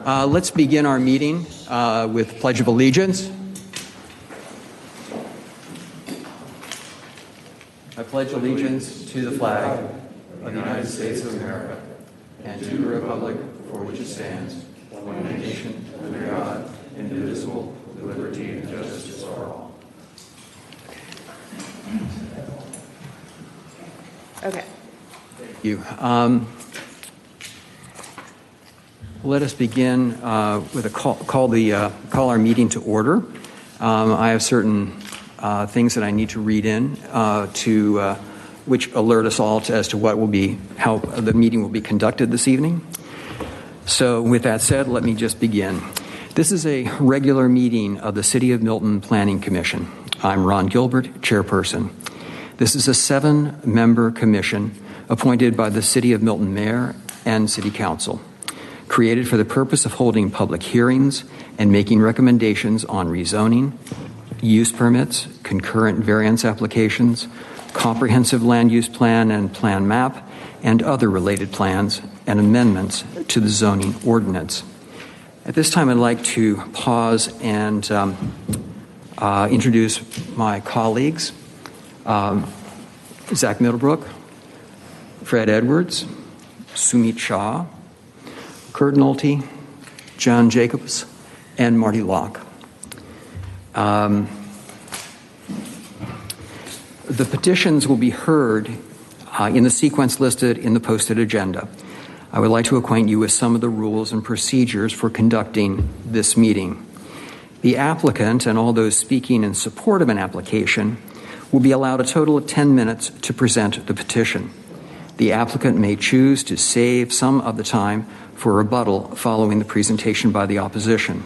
Let's begin our meeting with Pledge of Allegiance. I pledge allegiance to the flag of the United States of America and to the republic for which it stands, one nation, under God, indivisible, with liberty and justice for all. Okay. Thank you. Let us begin with a call our meeting to order. I have certain things that I need to read in to which alert us all as to how the meeting will be conducted this evening. So with that said, let me just begin. This is a regular meeting of the City of Milton Planning Commission. I'm Ron Gilbert, chairperson. This is a 7-member commission appointed by the City of Milton Mayor and City Council, created for the purpose of holding public hearings and making recommendations on rezoning, use permits, concurrent variance applications, comprehensive land use plan and plan map, and other related plans and amendments to the zoning ordinance. At this time, I'd like to pause and introduce my colleagues. Zach Middlebrook, Fred Edwards, Sumit Shah, Kurt Nolte, John Jacobs, and Marty Locke. The petitions will be heard in the sequence listed in the posted agenda. I would like to acquaint you with some of the rules and procedures for conducting this meeting. The applicant and all those speaking in support of an application will be allowed a total of 10 minutes to present the petition. The applicant may choose to save some of the time for rebuttal following the presentation by the opposition.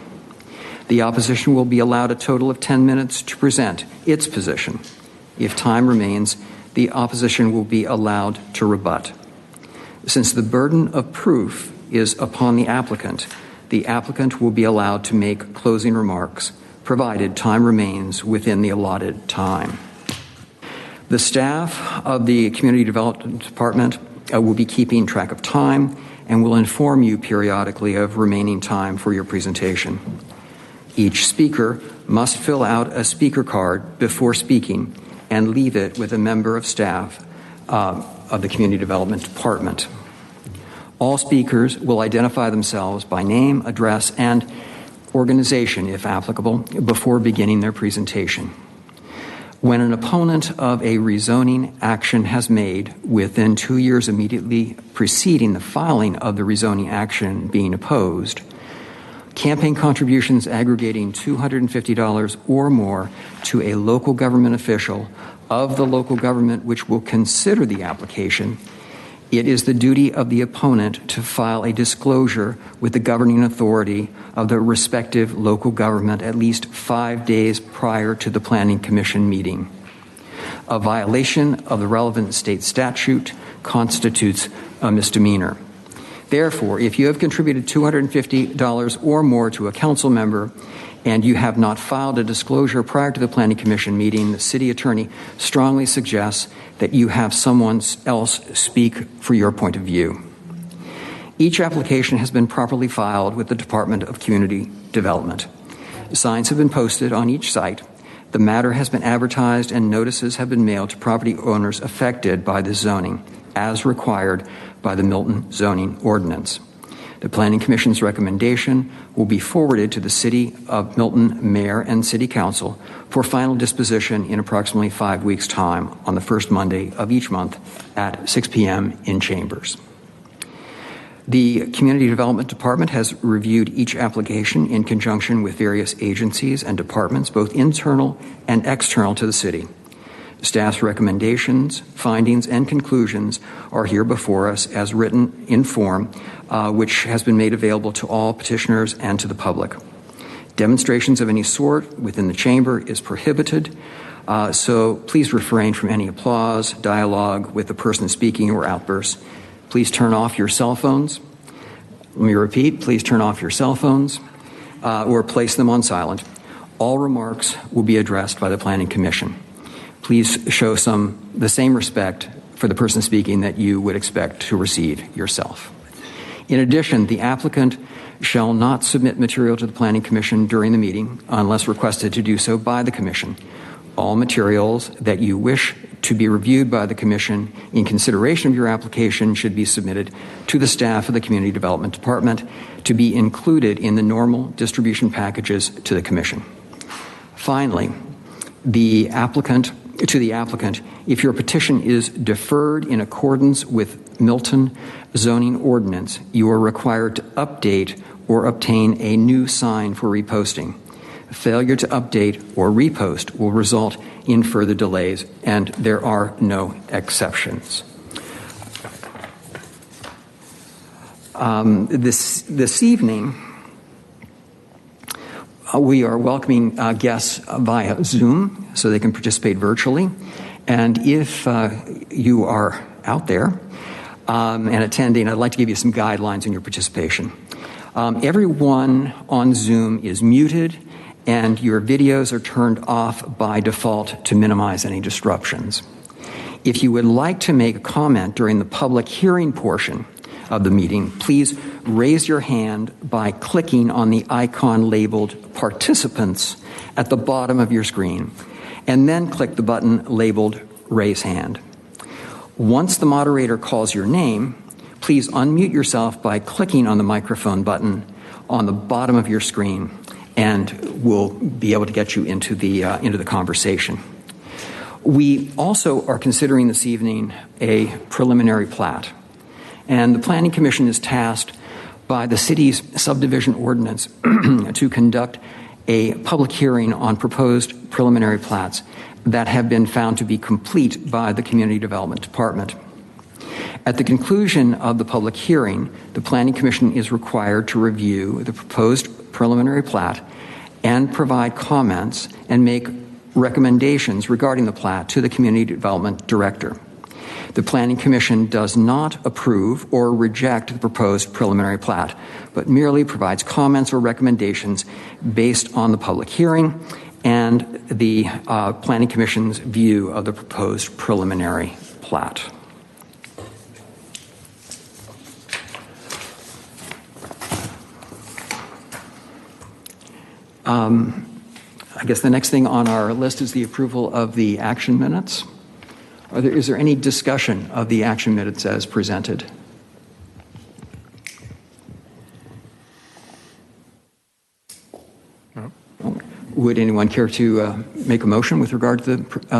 The opposition will be allowed a total of 10 minutes to present its position. If time remains, the opposition will be allowed to rebut. Since the burden of proof is upon the applicant will be allowed to make closing remarks, provided time remains within the allotted time. The staff of the Community Development Department will be keeping track of time and will inform you periodically of remaining time for your presentation. Each speaker must fill out a speaker card before speaking and leave it with a member of staff of the Community Development Department. All speakers will identify themselves by name, address, and organization, if applicable, before beginning their presentation. When an opponent of a rezoning action has made within 2 years immediately preceding the filing of the rezoning action being opposed, campaign contributions aggregating $250 or more to a local government official of the local government which will consider the application, it is the duty of the opponent to file a disclosure with the governing authority of the respective local government at least 5 days prior to the Planning Commission meeting. A violation of the relevant state statute constitutes a misdemeanor. Therefore, if you have contributed $250 or more to a council member and you have not filed a disclosure prior to the Planning Commission meeting, the city attorney strongly suggests that you have someone else speak for your point of view. Each application has been properly filed with the Department of Community Development. Signs have been posted on each site. The matter has been advertised and notices have been mailed to property owners affected by the zoning, as required by the Milton Zoning Ordinance. The Planning Commission's recommendation will be forwarded to the City of Milton Mayor and City Council for final disposition in approximately 5 weeks' time on the first Monday of each month at 6 p.m. in chambers. The Community Development Department has reviewed each application in conjunction with various agencies and departments, both internal and external to the city. Staff's recommendations, findings, and conclusions are here before us as written in form, which has been made available to all petitioners and to the public. Demonstrations of any sort within the chamber is prohibited, so please refrain from any applause, dialogue with the person speaking, or outbursts. Please turn off your cell phones. Let me repeat, please turn off your cell phones or place them on silent. All remarks will be addressed by the Planning Commission. Please show the same respect for the person speaking that you would expect to receive yourself. In addition, the applicant shall not submit material to the Planning Commission during the meeting unless requested to do so by the Commission. All materials that you wish to be reviewed by the Commission in consideration of your application should be submitted to the staff of the Community Development Department to be included in the normal distribution packages to the Commission. Finally, to the applicant, if your petition is deferred in accordance with Milton zoning ordinance, you are required to update or obtain a new sign for reposting. Failure to update or repost will result in further delays, and there are no exceptions. This evening, we are welcoming guests via Zoom so they can participate virtually. And if you are out there and attending, I'd like to give you some guidelines in your participation. Everyone on Zoom is muted, and your videos are turned off by default to minimize any disruptions. If you would like to make a comment during the public hearing portion of the meeting, please raise your hand by clicking on the icon labeled Participants at the bottom of your screen, and then click the button labeled Raise Hand. Once the moderator calls your name, please unmute yourself by clicking on the microphone button on the bottom of your screen, and we'll be able to get you into the conversation. We also are considering this evening a preliminary plat, and the Planning Commission is tasked by the city's subdivision ordinance to conduct a public hearing on proposed preliminary plats that have been found to be complete by the Community Development Department. At the conclusion of the public hearing, the Planning Commission is required to review the proposed preliminary plat and provide comments and make recommendations regarding the plat to the Community Development Director. The Planning Commission does not approve or reject the proposed preliminary plat, but merely provides comments or recommendations based on the public hearing and the Planning Commission's view of the proposed preliminary plat. I guess the next thing on our list is the approval of the action minutes. Is there any discussion of the action minutes as presented? No. Would anyone care to make a motion with regard to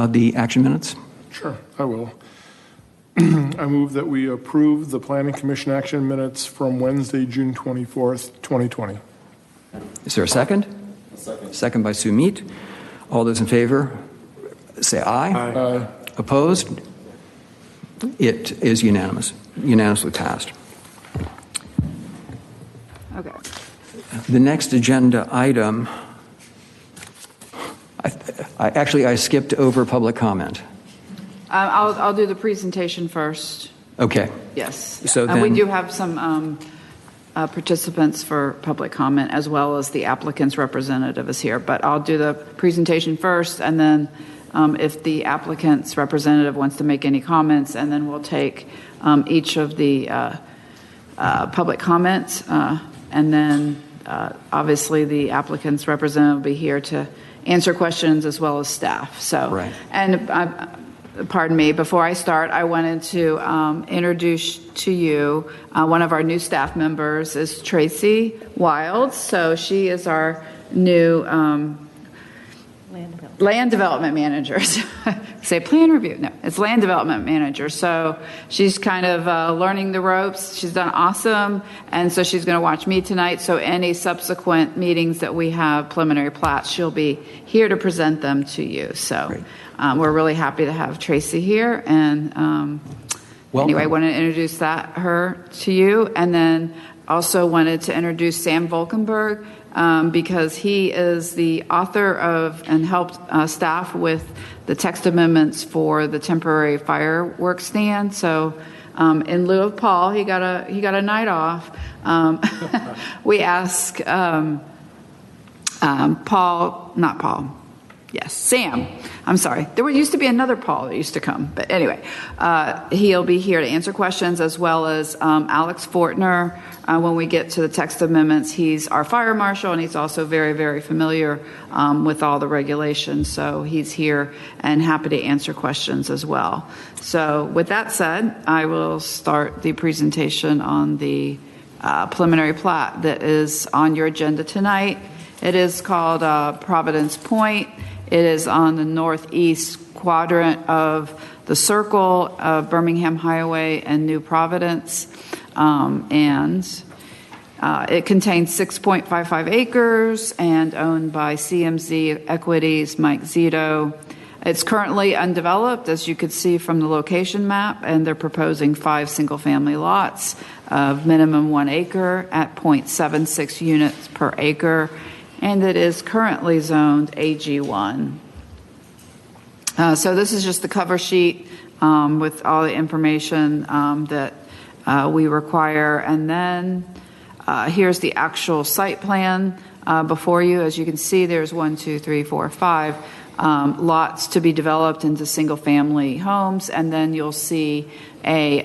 the action minutes? Sure, I will. I move that we approve the Planning Commission action minutes from Wednesday, June 24th, 2020. Is there a second? A second. Second by Sumit. All those in favor, say aye. Aye. Opposed? It is unanimously passed. Okay. The next agenda item, I skipped over public comment. I'll do the presentation first. Okay. Yes. So we then- do have some participants for public comment, as well as the applicant's representative is here. But I'll do the presentation first, and then if the applicant's representative wants to make any comments, and then we'll take each of the public comments, and then obviously the applicant's representative will be here to answer questions as well as staff. So, right. And pardon me, before I start, I wanted to introduce to you one of our new staff members is Tracy Wild. So she is our new land development manager. Say plan review. No, it's land development manager. So she's kind of learning the ropes. She's done awesome. And so she's going to watch me tonight. So any subsequent meetings that we have, preliminary plats, she'll be here to present them to you. So we're really happy to have Tracy here. And anyway, I wanted to introduce her to you. And then also wanted to introduce Sam Volkenberg, because he is the author of and helped staff with the text amendments for the temporary fireworks stand. So in lieu of Paul, he got a night off. We asked Yes, Sam. I'm sorry. There used to be another Paul that used to come. But anyway, he'll be here to answer questions, as well as Alex Fortner. When we get to the text amendments, he's our fire marshal, and he's also very, very familiar with all the regulations. So he's here and happy to answer questions as well. So with that said, I will start the presentation on the preliminary plat that is on your agenda tonight. It is called Providence Point. It is on the northeast quadrant of the circle of Birmingham Highway and New Providence. It contains 6.55 acres and owned by CMZ Equities, Mike Zito. It's currently undeveloped, as you could see from the location map, and they're proposing 5 single-family lots of minimum 1 acre at 0.76 units per acre. And it is currently zoned AG1. So this is just the cover sheet with all the information that we require. And then here's the actual site plan before you. As you can see, there's 1, 2, 3, 4, 5 lots to be developed into single-family homes. And then you'll see a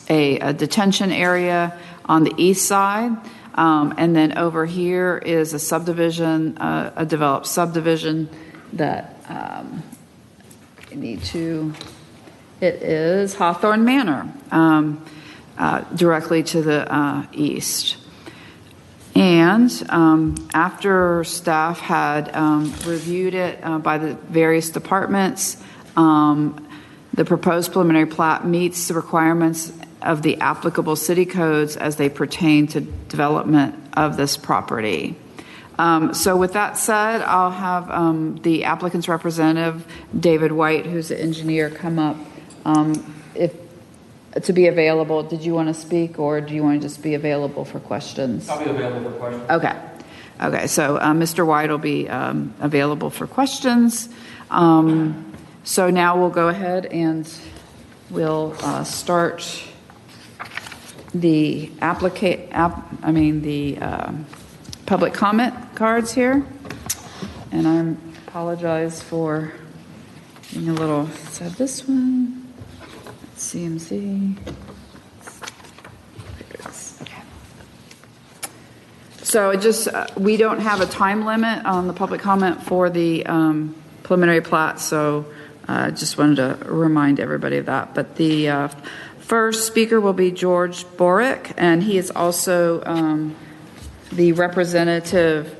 detention area on the east side. And then over here is a subdivision, a developed subdivision that it is Hawthorne Manor, directly to the east. And after staff had reviewed it by the various departments, the proposed preliminary plat meets the requirements of the applicable city codes as they pertain to development of this property. So with that said, I'll have the applicant's representative, David White, who's the engineer, come up to be available. Did you want to speak, or do you want to just be available for questions? I'll be available for questions. Okay, so Mr. White will be available for questions. So now we'll go ahead and we'll start the public comment cards here, and I apologize for being a little. So this one, CMC. Okay. So just we don't have a time limit on the public comment for the preliminary plat, so just wanted to remind everybody of that. But the first speaker will be George Borick, and he is also the representative.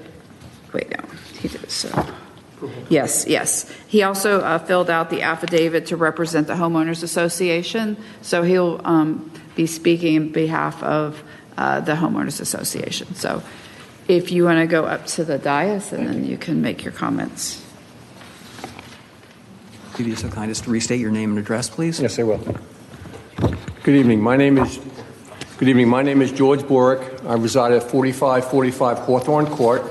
Wait, no, he did so. Yes. He also filled out the affidavit to represent the Homeowners Association, so he'll be speaking on behalf of the Homeowners Association. So if you want to go up to the dais, and then you can make your comments. Could you be so kind as to restate your name and address, please? Yes, I will. Good evening. My name is George Borick. I reside at 4545 Hawthorne Court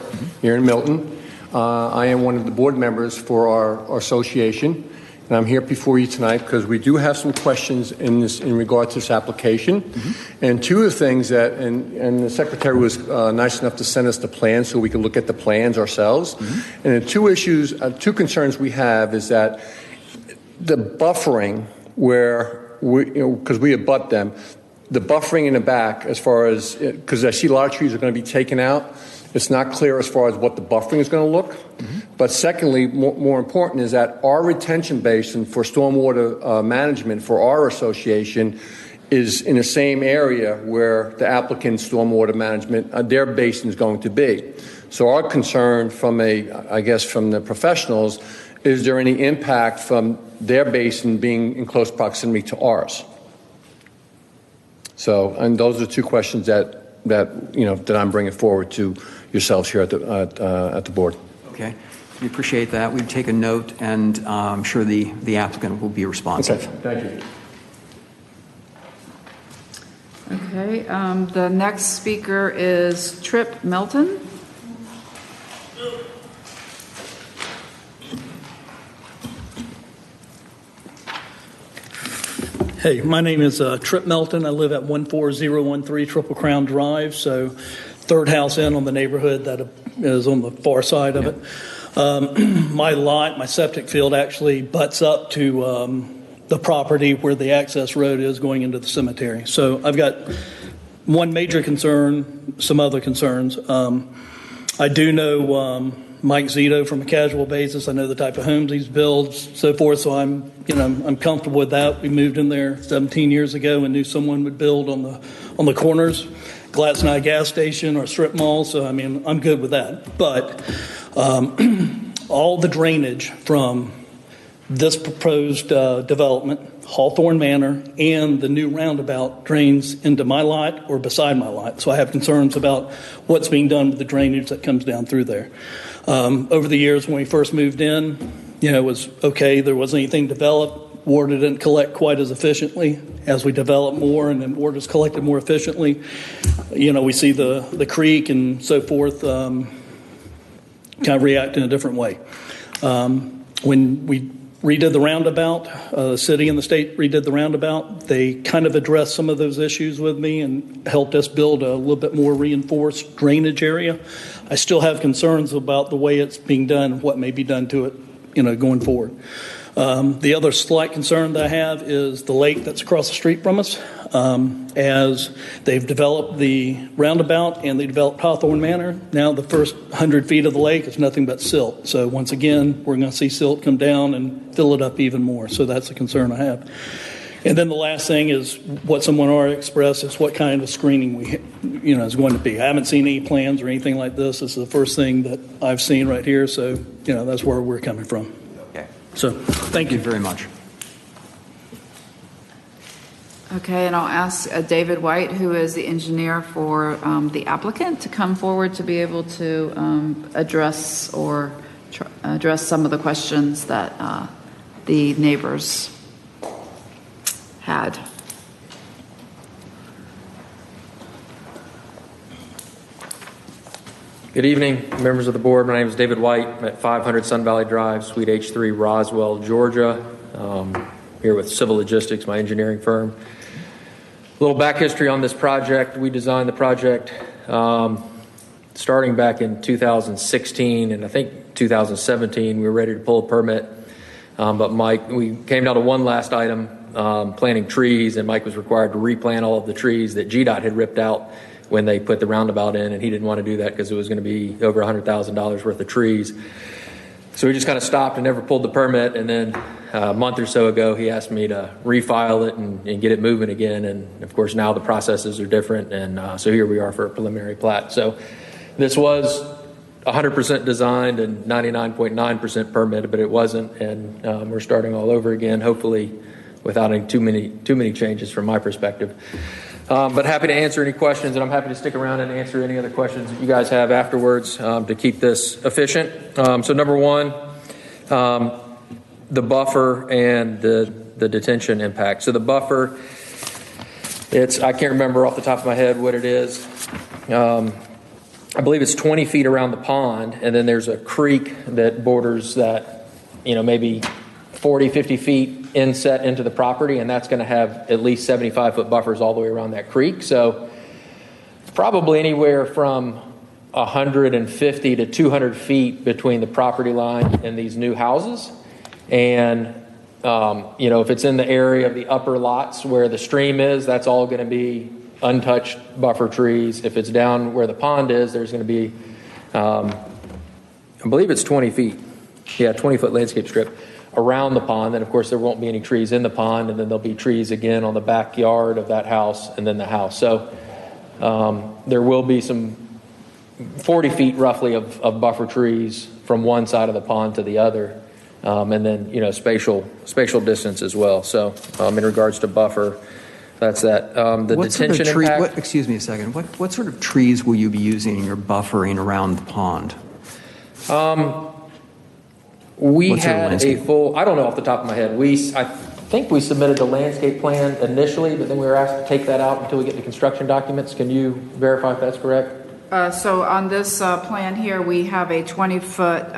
here in Milton. I am one of the board members for our association, and I'm here before you tonight because we do have some questions in regard to this application. And two of the things that, and the secretary was nice enough to send us the plans so we could look at the plans ourselves. And the two concerns we have is that the buffering, where because we abut them, the buffering in the back, as far as, because I see a lot of trees are going to be taken out, it's not clear as far as what the buffering is going to look. But secondly, more important is that our retention basin for stormwater management for our association is in the same area where the applicant's stormwater management, their basin is going to be. So our concern from from the professionals, is there any impact from their basin being in close proximity to ours? So, and those are two questions that I'm bringing forward to yourselves here at the board. Okay, we appreciate that. We've taken note, and I'm sure the applicant will be responsive. Okay, thank you. Okay, the next speaker is Trip Melton. Hey, my name is Trip Melton. I live at 14013 Triple Crown Drive, so third house in on the neighborhood that is on the far side of it. My lot, my septic field actually butts up to the property where the access road is going into the cemetery. So I've got one major concern, some other concerns. I do know Mike Zito from a casual basis. I know the type of homes he's builds, so forth. So I'm comfortable with that. We moved in there 17 years ago and knew someone would build on the corners, Gladstone gas station or strip mall. So I mean, I'm good with that. But all the drainage from this proposed development, Hawthorne Manor, and the new roundabout drains into my lot or beside my lot. So I have concerns about what's being done with the drainage that comes down through there. Over the years when we first moved in, it was okay. There wasn't anything developed. Water didn't collect quite as efficiently. As we develop more and then water is collected more efficiently, we see the creek and so forth kind of react in a different way. When we redid the roundabout, the city and the state redid the roundabout, they kind of addressed some of those issues with me and helped us build a little bit more reinforced drainage area. I still have concerns about the way it's being done and what may be done to it, going forward. The other slight concern that I have is the lake that's across the street from us. As they've developed the roundabout and they developed Hawthorne Manor, now the first 100 feet of the lake is nothing but silt. So once again, we're going to see silt come down and fill it up even more. So that's a concern I have. And then the last thing is what someone already expressed is what kind of screening is going to be. I haven't seen any plans or anything like this. This is the first thing that I've seen right here. So, that's where we're coming from. Okay. So thank you very much. Okay, and I'll ask David White, who is the engineer for the applicant, to come forward to be able to address some of the questions that the neighbors had. Good evening, members of the board. My name is David White. I'm at 500 Sun Valley Drive, Suite H3, Roswell, Georgia. Here with Civil Logistics, my engineering firm. A little back history on this project. We designed the project starting back in 2016, and I think 2017 we were ready to pull a permit. But Mike, we came down to one last item, planting trees, and Mike was required to replant all of the trees that GDOT had ripped out when they put the roundabout in, and he didn't want to do that because it was going to be over $100,000 worth of trees. So we just kind of stopped and never pulled the permit, and then a month or so ago, he asked me to refile it and get it moving again. And of course, now the processes are different. And so here we are for a preliminary plat. So this was 100% designed and 99.9% permitted, but it wasn't. And we're starting all over again, hopefully without any too many changes from my perspective. But happy to answer any questions, and I'm happy to stick around and answer any other questions that you guys have afterwards to keep this efficient. So number one, the buffer and the detention impact. So the buffer, I can't remember off the top of my head what it is. I believe it's 20 feet around the pond, and then there's a creek that borders that, maybe 40, 50 feet inset into the property, and that's going to have at least 75-foot buffers all the way around that creek. So probably anywhere from 150 to 200 feet between the property line and these new houses. And, if it's in the area of the upper lots where the stream is, that's all going to be untouched buffer trees. If it's down where the pond is, there's going to be, I believe it's 20 feet. Yeah, 20-foot landscape strip around the pond. Then, of course, there won't be any trees in the pond, and then there'll be trees again on the backyard of that house and then the house. So there will be some 40 feet roughly of buffer trees from one side of the pond to the other. And then, spatial distance as well. So in regards to buffer, that's that. The what detention sort of impact. Excuse me a second. What sort of trees will you be using in your buffering around the pond? We had a full, I don't know off the top of my head. I think we submitted the landscape plan initially, but then we were asked to take that out until we get the construction documents. Can you verify if that's correct? So on this plan here, we have a 20-foot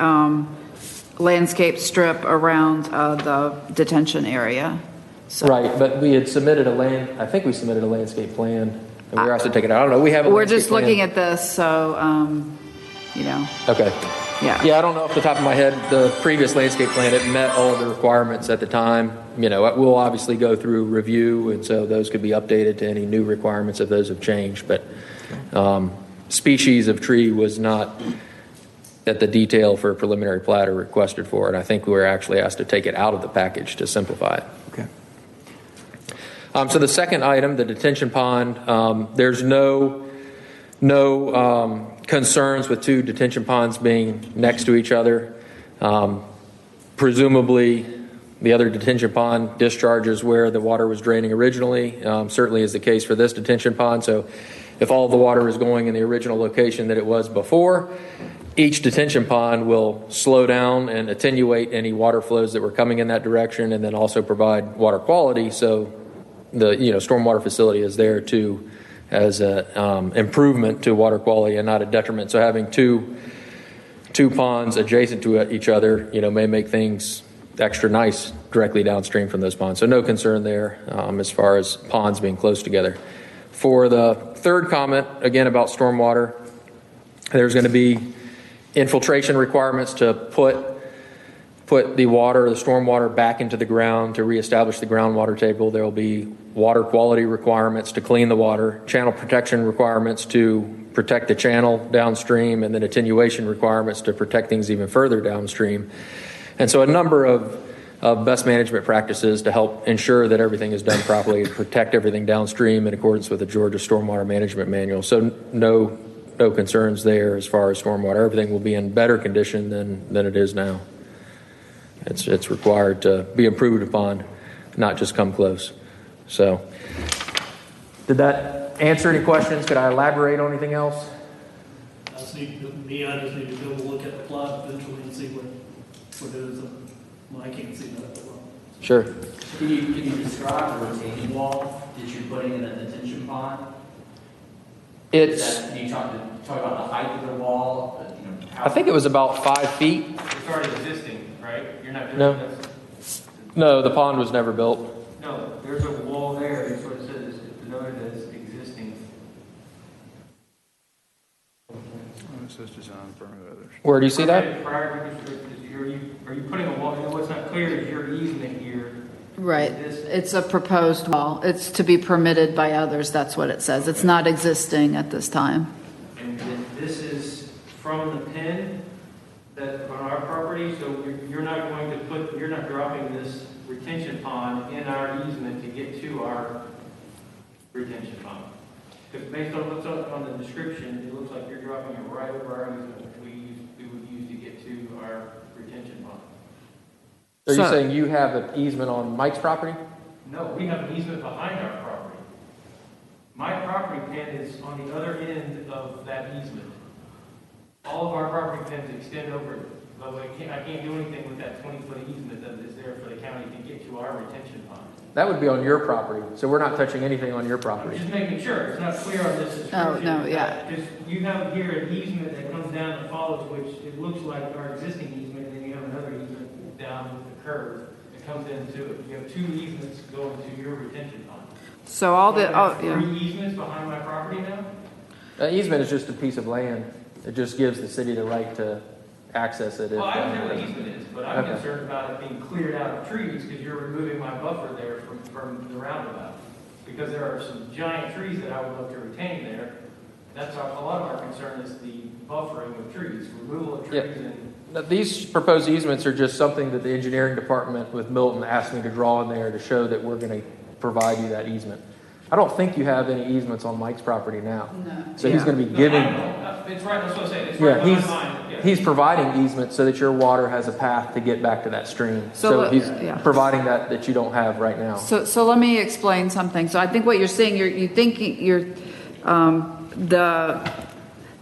landscape strip around the detention area. So right, but we had submitted I think we submitted a landscape plan, and we were asked to take it out. I don't know. We have. We're just looking at this, so Okay. Yeah. Yeah, I don't know off the top of my head, the previous landscape plan, it met all of the requirements at the time. You know, we'll obviously go through review, and so those could be updated to any new requirements if those have changed. But species of tree was not at the detail for a preliminary plat or requested for, and I think we were actually asked to take it out of the package to simplify it. Okay. So the second item, the detention pond, there's no concerns with two detention ponds being next to each other. Presumably, the other detention pond discharges where the water was draining originally. Certainly is the case for this detention pond. So if all the water is going in the original location that it was before, each detention pond will slow down and attenuate any water flows that were coming in that direction, and then also provide water quality. So the stormwater facility is there to as an improvement to water quality and not a detriment. So having two ponds adjacent to each other, may make things extra nice directly downstream from those ponds. So no concern there as far as ponds being close together. For the third comment, again about stormwater, there's going to be infiltration requirements to put the water, the stormwater, back into the ground to reestablish the groundwater table. There will be water quality requirements to clean the water, channel protection requirements to protect the channel downstream, and then attenuation requirements to protect things even further downstream. And so a number of best management practices to help ensure that everything is done properly, protect everything downstream in accordance with the Georgia Stormwater Management Manual. So no concerns there as far as stormwater. Everything will be in better condition than it is now. It's required to be improved upon, not just come close. So, did that answer any questions? Could I elaborate on anything else? I just need to go look at the plot eventually and see what it is. Well, I can't see that. Sure. Can you describe the retaining wall that you're putting in the detention pond? Can you talk about the height of the wall? I think it was about 5 feet. It's already existing, right? You're not doing No. this? No, the pond was never built. No, there's a wall there. That's what it says. It's denoted as existing. It says design permit others. Where do you see that? Are you putting a wall? What's not clear is your easement here. Right. It's a proposed wall. It's to be permitted by others. That's what it says. It's not existing at this time. And this is from the pin that on our property. So you're not dropping this retention pond in our easement to get to our retention pond. Because based on what's on the description, it looks like you're dropping it right over our easement, which we would use to get to our retention pond. Are you saying you have an easement on Mike's property? No, we have an easement behind our property. My property pin is on the other end of that easement. All of our property pins extend over, but I can't do anything with that 20-foot easement that is there for the county to get to our retention pond. That would be on your property, so we're not touching anything on your property. Just making sure, it's not clear on this description. Oh, no, yeah. Because you have here an easement that comes down and follows, which it looks like our existing easement, and then you have another easement down with the curve that comes into it. You have two easements going to your retention pond. So all the, Three easements behind my property now? An easement is just a piece of land. It just gives the city the right to access it. Well, I don't know what easement is, but I'm Okay. concerned about it being cleared out of trees because you're removing my buffer there from the roundabout. Because there are some giant trees that I would love to retain there. That's a lot of our concern is the buffering of trees, removal of trees. Yep. And Now, these proposed easements are just something that the engineering department with Milton asked me to draw in there to show that we're going to provide you that easement. I don't think you have any easements on Mike's property now. No. So he's going to be giving. it's right, that's what I'm saying. It's right behind mine. Yeah. He's providing easements so that your water has a path to get back to that stream. So he's yeah. providing that you don't have right now. So let me explain something. So I think what you're saying, you think the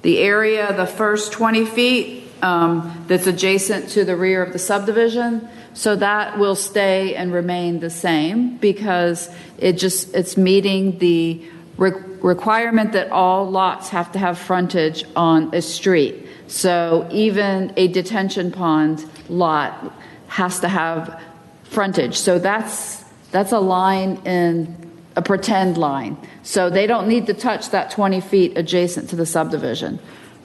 area, the first 20 feet that's adjacent to the rear of the subdivision, so that will stay and remain the same because it's meeting the requirement that all lots have to have frontage on a street. So even a detention pond lot has to have frontage. So that's a line in a pretend line. So they don't need to touch that 20 feet adjacent to the subdivision.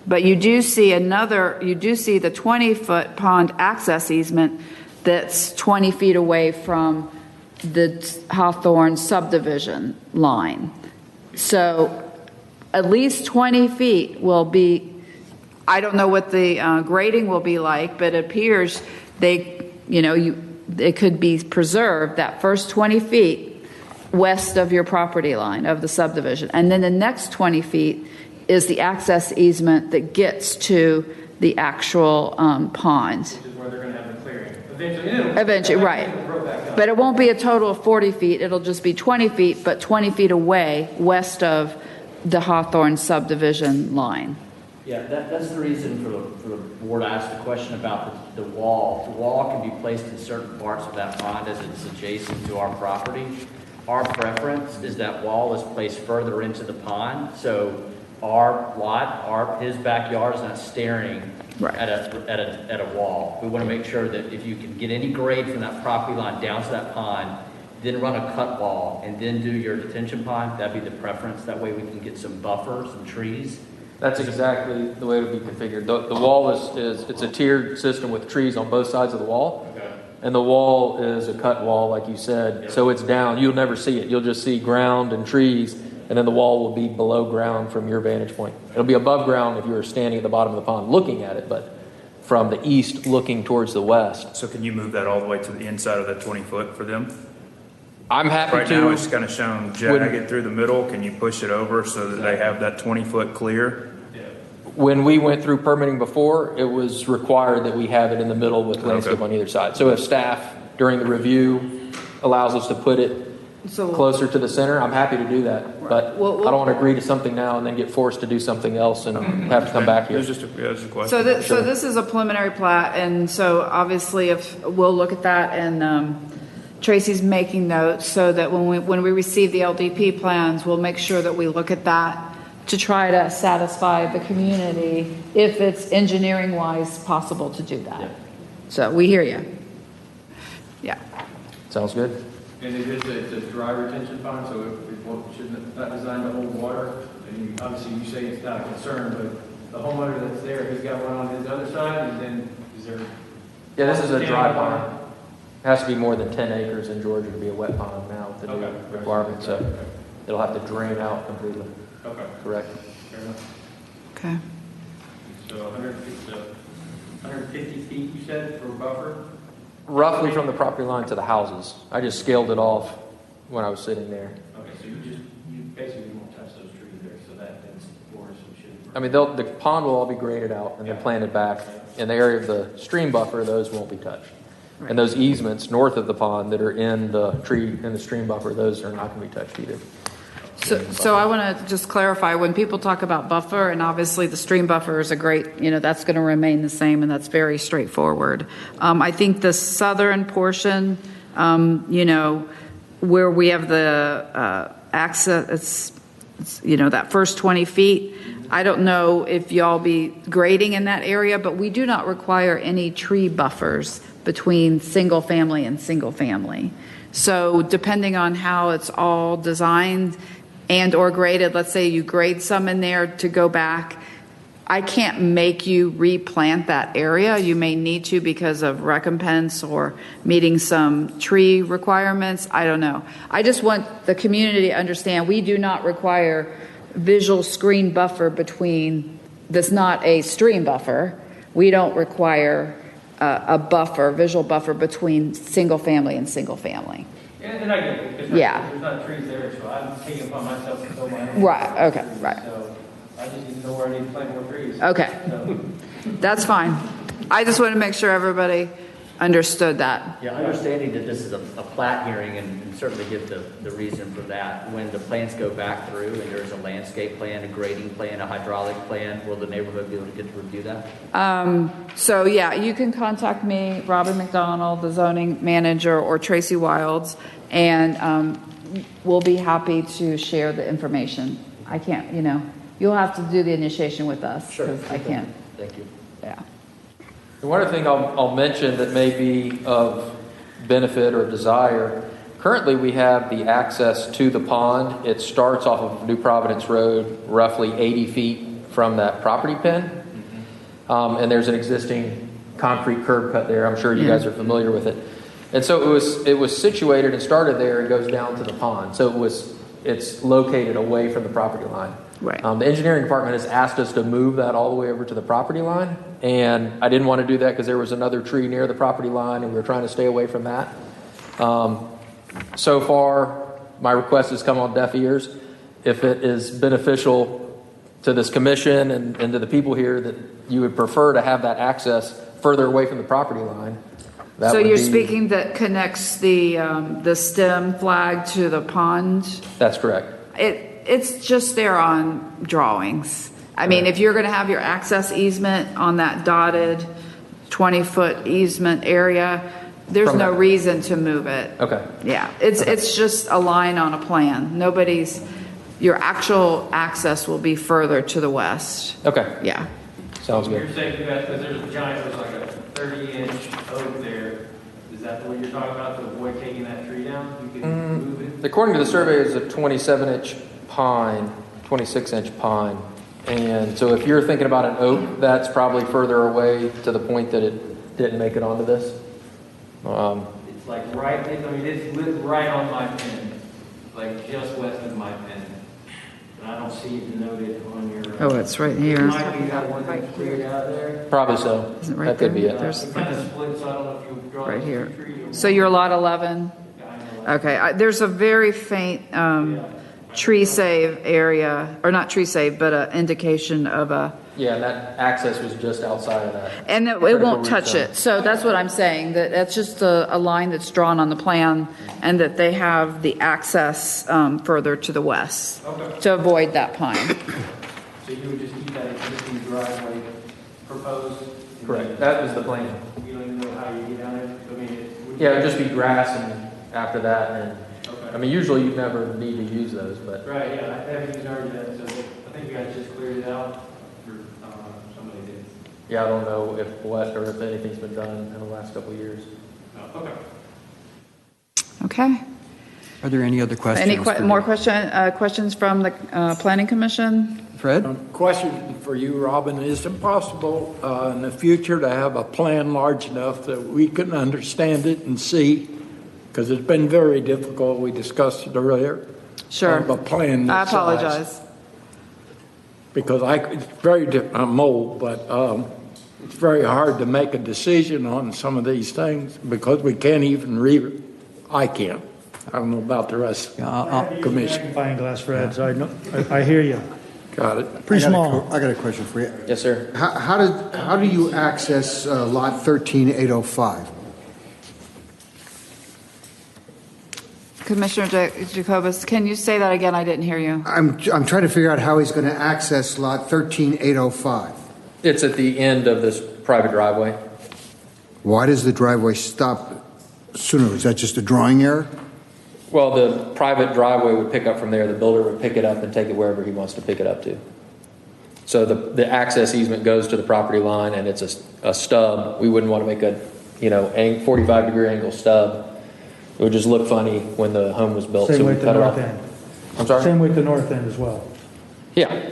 But you do see the 20-foot pond access easement that's 20 feet away from the Hawthorne subdivision line. So at least 20 feet will be, I don't know what the grading will be like, but it appears it could be preserved, that first 20 feet west of your property line of the subdivision. And then the next 20 feet is the access easement that gets to the actual pond. Which is where they're going to have the clearing. Eventually, right. But it won't be a total of 40 feet. It'll just be 20 feet, but 20 feet away west of the Hawthorne subdivision line. Yeah, that's the reason for the board asked the question about the wall. The wall can be placed in certain parts of that pond as it's adjacent to our property. Our preference is that wall is placed further into the pond, so our lot, his backyard is not staring at a wall. We want to make sure that if you can get any grade from that property line down to that pond, then run a cut wall and then do your detention pond, that'd be the preference. That way we can get some buffer, some trees. That's exactly the way it would be configured. The wall it's a tiered system with trees on both sides of the wall. Okay. And the wall is a cut wall, like you said. Yep. So it's down. You'll never see it. You'll just see ground and trees, and then the wall will be below ground from your vantage point. It'll be above ground if you were standing at the bottom of the pond looking at it, but from the east looking towards the west. So can you move that all the way to the inside of that 20 foot for them? I'm happy Right to. now it's kind of shown jagged through the middle. Can you push it over so that they have that 20 foot clear? When we went through permitting before, it was required that we have it in the middle with landscape on either side. So if staff during the review allows us to put it closer to the center, I'm happy to do that. But I don't want to agree to something now and then get forced to do something else and have to come back here. It's just a question. So this is a preliminary plat, and so obviously if we'll look at that, and Tracy's making notes so that when we receive the LDP plans, we'll make sure that we look at that to try to satisfy the community if it's engineering wise possible to do that. Yeah. So we hear you. Yeah. Sounds good. And it's a dry retention pond, so it shouldn't not designed to hold water. And obviously you say it's not a concern, but the homeowner that's there, he's got one on his other side, and then is there? Yeah, this is a dry pond. It has to be more than 10 acres in Georgia to be a wet pond now with the new requirement, so it'll have to drain out completely. Okay. Correct. Fair enough. Okay. So 150 feet, you said, for buffer? Roughly from the property line to the houses. I just scaled it off when I was sitting there. Okay, so you basically won't touch those trees there, so that's forest and shit. I mean, the pond will all be graded out and then planted back. In the area of the stream buffer, those won't be touched. Right. And those easements north of the pond that are in the stream buffer, those are not going to be touched either. So I want to just clarify, when people talk about buffer, and obviously the stream buffer is a great, that's going to remain the same, and that's very straightforward. I think the southern portion, where we have the access, that first 20 feet, I don't know if y'all be grading in that area, but we do not require any tree buffers between single family and single family. So depending on how it's all designed and or graded, let's say you grade some in there to go back, I can't make you replant that area. You may need to because of recompense or meeting some tree requirements. I don't know. I just want the community to understand we do not require visual screen buffer between, that's not a stream buffer. We don't require a buffer, visual buffer between single family and single family. And I get it, because there's not trees there, so I'm taking upon myself to build my own. Right, okay, right. So I just need to know where I need to plant more trees. Okay, So, that's fine. I just want to make sure everybody understood that. Yeah, understanding that this is a plat hearing and certainly get the reason for that. When the plans go back through and there's a landscape plan, a grading plan, a hydraulic plan, will the neighborhood be able to get to review that? So yeah, you can contact me, Robin McDonald, the zoning manager, or Tracy Wilds, and we'll be happy to share the information. I can't, you'll have to do the initiation with us. Sure. I can't. Thank you. Yeah. One other thing I'll mention that may be of benefit or desire, currently we have the access to the pond. It starts off of New Providence Road, roughly 80 feet from that property pin. And there's an existing concrete curb cut there. I'm sure you guys are familiar with it. And so it was situated and started there and goes down to the pond. So it's located away from the property line. Right. The engineering department has asked us to move that all the way over to the property line, and I didn't want to do that because there was another tree near the property line, and we were trying to stay away from that. So far, my request has come on deaf ears. If it is beneficial to this commission and to the people here that you would prefer to have that access further away from the property line, that So would you're be- speaking that connects the stem flag to the pond? That's correct. It's just there on drawings. I mean, if you're going to have your access easement on that dotted 20-foot easement area, there's From no that. reason to move it. Okay. Yeah, it's just a line on a plan. Your actual access will be further to the west. Okay. Yeah. Sounds You're good. saying that because there's a giant, there's like a 30-inch oak there. Is that the one you're talking about to avoid taking that tree down? You can move it? According to the survey, it's a 27-inch pine, 26-inch pine. And so if you're thinking about an oak, that's probably further away to the point that it didn't make it onto this. It's like it's lit right on my pin, like just west of my pin. And I don't see it noted on your. Oh, it's right here. Might be that one that's cleared out there. Probably so. Is it right That could be there? it. There's It like kind of a, splits, so I don't know if you draw right the here. tree or So you're lot 11? Okay, there's a very faint tree save area, or not tree save, but an indication of a, Yeah, and that access was just outside of that. and it won't touch it. So that's what I'm saying, that that's just a line that's drawn on the plan, and that they have the access further to the west to avoid that pine. So you would just keep that existing driveway proposed? Correct. That was the plan. You don't even know how you get down there? I mean, it would. Yeah, it would just be grass and after that, and Okay. I mean, usually you never need to use those, but Right, yeah, I haven't used ours yet, so I think you guys just cleared it out, or somebody did. yeah, I don't know if anything's been done in the last couple of years. Oh, okay. Okay. Are there any other questions? Any for more me? questions from the Planning Commission? Fred? Question for you, Robin. Is it possible in the future to have a plan large enough that we can understand it and see? Because it's been very difficult. We discussed it earlier. Sure. Have a plan this I size. apologize. Because it's very I'm old, but it's very hard to make a decision on some of these things because we can't even read it. I can't. I don't know about the rest of the commission. Magnifying glass, Fred, so I hear you. Got it. Pretty small. I got a question for you. Yes, sir. How do you access lot 13805? Commissioner Jacobus, can you say that again? I didn't hear you. I'm trying to figure out how he's going to access lot 13805. It's at the end of this private driveway. Why does the driveway stop sooner? Is that just a drawing error? Well, the private driveway would pick up from there. The builder would pick it up and take it wherever he wants to pick it up to. So the access easement goes to the property line, and it's a stub. We wouldn't want to make a 45-degree angle stub. It would just look funny when the home was built. Same so we with the cut it north off. end. I'm sorry? Same with the north end as well. Yeah.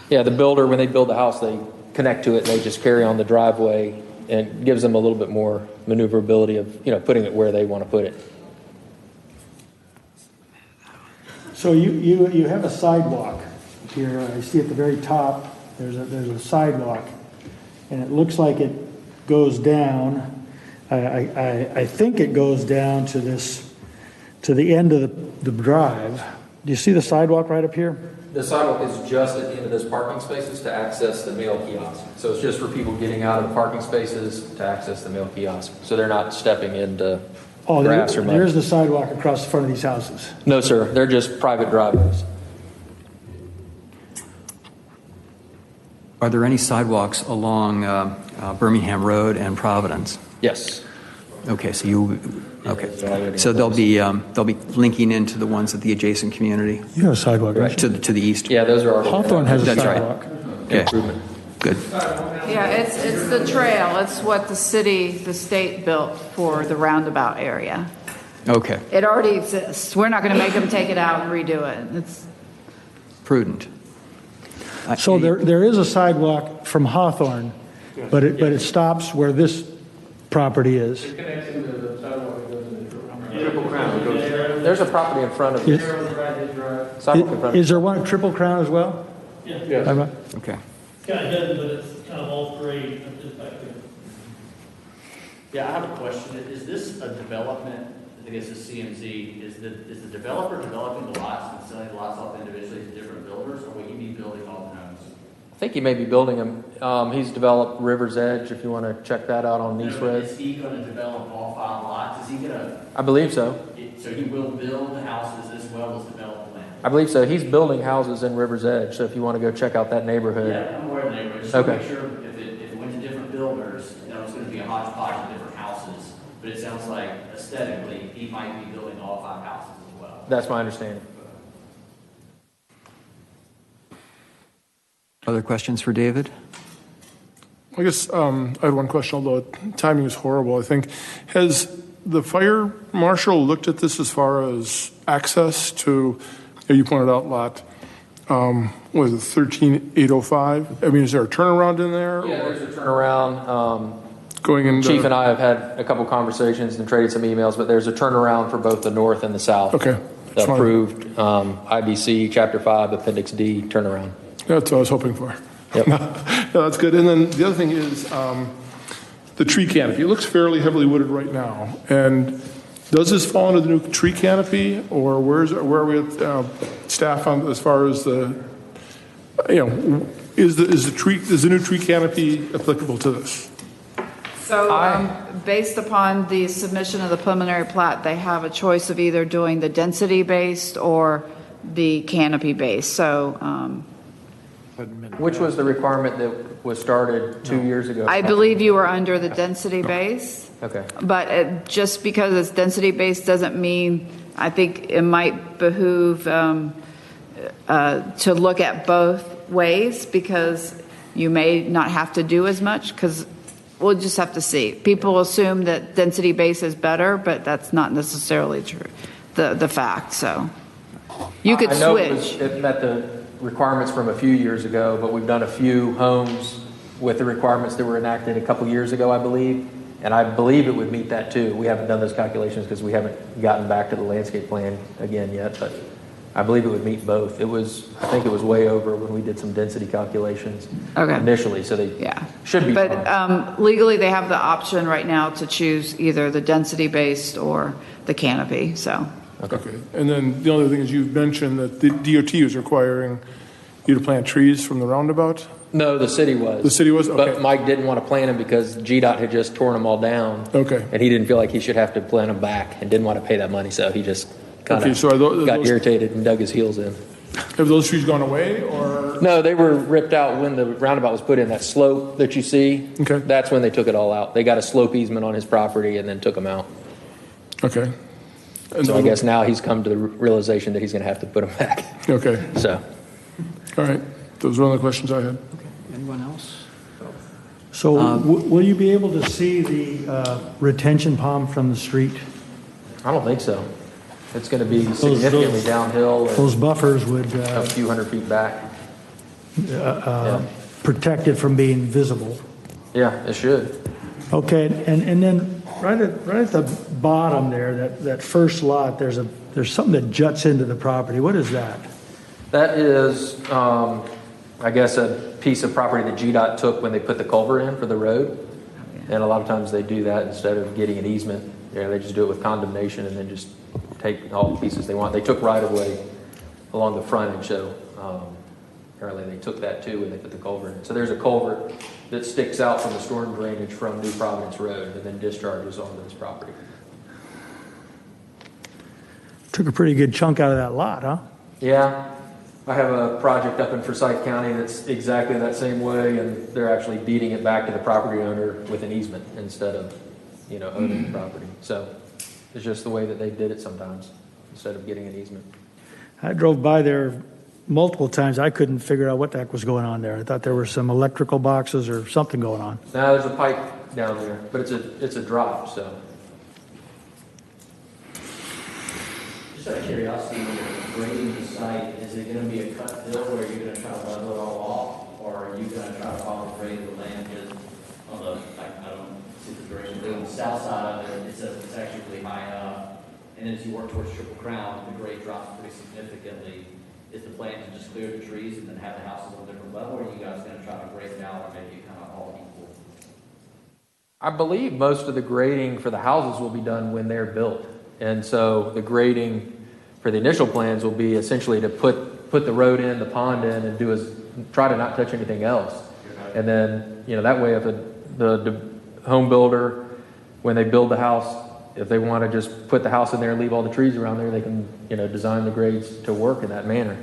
Yeah, the builder, when they build the house, they connect to it, and they just carry on the driveway, and it gives them a little bit more maneuverability of, putting it where they want to put it. So you have a sidewalk here. I see at the very top, there's a sidewalk, and it looks like it goes down. I think it goes down to the end of the drive. Do you see the sidewalk right up here? The sidewalk is just at the end of those parking spaces to access the mail kiosk. So it's just for people getting out of the parking spaces to access the mail kiosk. So they're not stepping into grass or mud. There's the sidewalk across the front of these houses. No, sir. They're just private driveways. Are there any sidewalks along Birmingham Road and Providence? Yes. Okay, so they'll be linking into the ones at the adjacent community You have a sidewalk, right? to the east. Yeah, those are already. Hawthorne has a That's right. sidewalk. Okay, Improvement. good. Yeah, it's the trail. It's what the state built for the roundabout area. Okay, It already exists. We're not going to make them take it out and redo it. It's prudent. So there is a sidewalk from Hawthorne, but it stops where this property is. It connects into the sidewalk that goes into Triple Crown. There's a property in front of it. Sidewalk in front of Is there one at Triple Crown as well? Yeah. Okay. Kind of hidden, but it's kind of off grade just back there. Yeah, I have a question. Is this a development, I guess the CMZ, is the developer developing the lots and selling the lots off individually to different builders, or will you be building all the homes? I think he may be building them. He's developed River's Edge, if you want to check that out on Nice Road. Is he going to develop all 5 lots? Is he going to? I believe so. So he will build the houses as well as develop the land? I believe so. He's building houses in River's Edge, so if you want to go check out that neighborhood. Yeah, I'm aware of the neighborhood. Just to make sure if it went to different builders, that was going to be a hodgepodge of different houses. But it sounds like aesthetically, he might be building all 5 houses as well. That's my understanding. Other questions for David? I guess I had one question, although timing is horrible, I think. Has the fire marshal looked at this as far as access to, you pointed out lot, what is it, 13805? I mean, is there a turnaround in there? Yeah, there's a turnaround. Going into Chief and I have had a couple conversations and traded some emails, but there's a turnaround for both the north and the south. Okay. The approved IBC Chapter 5 Appendix D turnaround. That's what I was hoping for. Yep. Yeah, that's good. And then the other thing is the tree canopy. It looks fairly heavily wooded right now. And does this fall into the new tree canopy, or where are we at staff on as far as the, is the new tree canopy applicable to this? So based upon the submission of the preliminary plat, they have a choice of either doing the density-based or the canopy-based. So which was the requirement that was started 2 years ago? I believe you were under the density-based. Okay. But just because it's density-based doesn't mean, I think it might behoove to look at both ways, because you may not have to do as much, because we'll just have to see. People assume that density-based is better, but that's not necessarily true, the fact. So you could switch. It met the requirements from a few years ago, but we've done a few homes with the requirements that were enacted a couple years ago, I believe. And I believe it would meet that too. We haven't done those calculations because we haven't gotten back to the landscape plan again yet, but I believe it would meet both. I think it was way over when we did some density calculations initially, so they should be fine. But legally, they have the option right now to choose either the density-based or the canopy, so. Okay. And then the other thing is you've mentioned that the DOT is requiring you to plant trees from the roundabout? No, the city was. The city was? Okay. But Mike didn't want to plant them because GDOT had just torn them all down. Okay. And he didn't feel like he should have to plant them back and didn't want to pay that money, so he just kind of got irritated and dug his heels in. Have those trees gone away, or? No, they were ripped out when the roundabout was put in. That slope that you see, that's when they took it all out. They got a slope easement on his property and then took them out. Okay. And so I guess now he's come to the realization that he's going to have to put them back. Okay. So. All right. Those were all the questions I had. Okay. Anyone else? So will you be able to see the retention pond from the street? I don't think so. It's going to be significantly downhill. Those buffers would a few hundred feet back. Protect it from being visible. Yeah, it should. Okay, and then right at the bottom there, that first lot, there's something that juts into the property. What is that? That is, I guess, a piece of property that GDOT took when they put the culvert in for the road. And a lot of times they do that instead of getting an easement. They just do it with condemnation and then just take all the pieces they want. They took right-of-way along the frontage, so apparently they took that too when they put the culvert in. So there's a culvert that sticks out from the storm drainage from New Providence Road and then discharges onto this property. Took a pretty good chunk out of that lot, huh? Yeah. I have a project up in Forsyth County that's exactly that same way, and they're actually deeding it back to the property owner with an easement instead of, owning the property. So it's just the way that they did it sometimes instead of getting an easement. I drove by there multiple times. I couldn't figure out what the heck was going on there. I thought there were some electrical boxes or something going on. No, there's a pipe down there, but it's a drop, so. Just out of curiosity, when you're grading the site, is it going to be a cut fill where you're going to try to level it all off? south side of it, it's actually really high up. And as you work towards Triple Crown, the grade drops pretty significantly. Is the plan to just clear the trees and then have the houses on a different level, or are you guys going to try to grade it out or make it kind of all equal? I believe most of the grading for the houses will be done when they're built. And so the grading for the initial plans will be essentially to put the road in, the pond in, and try to not touch anything else. And then, that way if the home builder, when they build the house, if they want to just put the house in there and leave all the trees around there, they can, design the grades to work in that manner.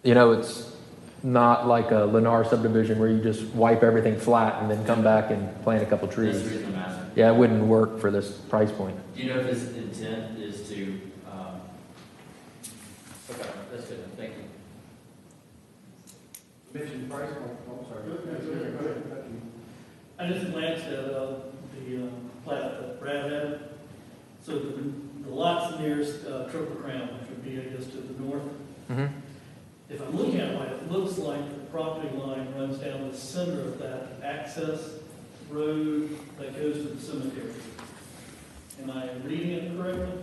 It's not like a Lennar subdivision where you just wipe everything flat and then come back and plant a couple trees. That's the reason I'm asking. Yeah, it wouldn't work for this price point. Do you know if his intent is to, okay, that's good, thank you. Mentioned price point, sorry. I just glanced at the plat that Brad had. So the lots nearest Triple Crown, which would be, I guess, to the north. Mm-hmm. If I'm looking at it, it looks like the property line runs down the center of that access road that goes to the cemetery. Am I reading it correctly?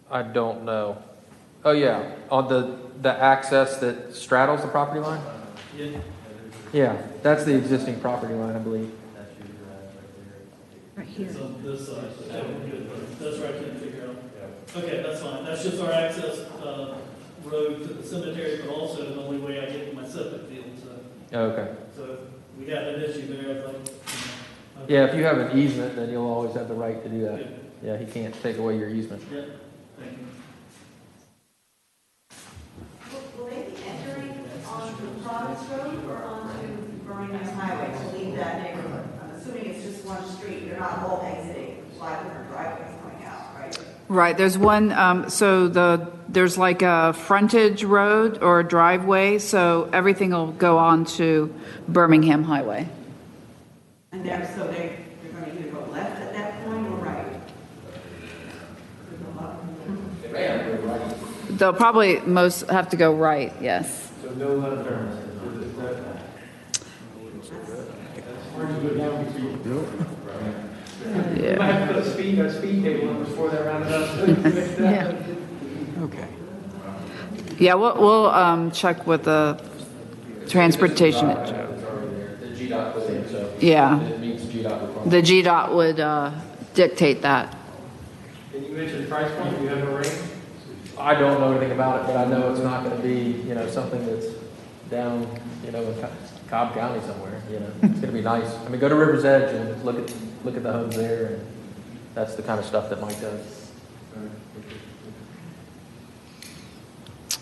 I don't know. Oh yeah, on the access that straddles the property line? Yeah. Yeah, that's the existing property line, I believe. Right here. It's on this side. That's right, I couldn't figure out. Okay, that's fine. That's just our access road to the cemetery, but also the only way I get to my septic field. So, Okay. so we got an issue there. I thought, Yeah, if you have an easement, then you'll always have the right to do that. Good. Yeah, he can't take away your easement. Yeah, thank you. Will they be entering onto Providence Road or onto Birmingham Highway to leave that neighborhood? I'm assuming it's just one street. You're not all exiting like different driveways coming out, right? Right, there's one, there's like a frontage road or a driveway, so everything will go on to Birmingham Highway. And they're going to either go left at that point or right? They'll probably most have to go right, yes. So no left turns. Yeah. You might have to put a speed table in before they round it up. Yeah. Okay. Yeah, we'll check with the transportation. The GDOT was in, so Yeah. it meets GDOT requirements. The GDOT would dictate that. And you mentioned price point. Do you have a range? I don't know anything about it, but I know it's not going to be, something that's down, in Cobb County somewhere. It's going to be nice. I mean, go to River's Edge and look at the homes there, and that's the kind of stuff that Mike does.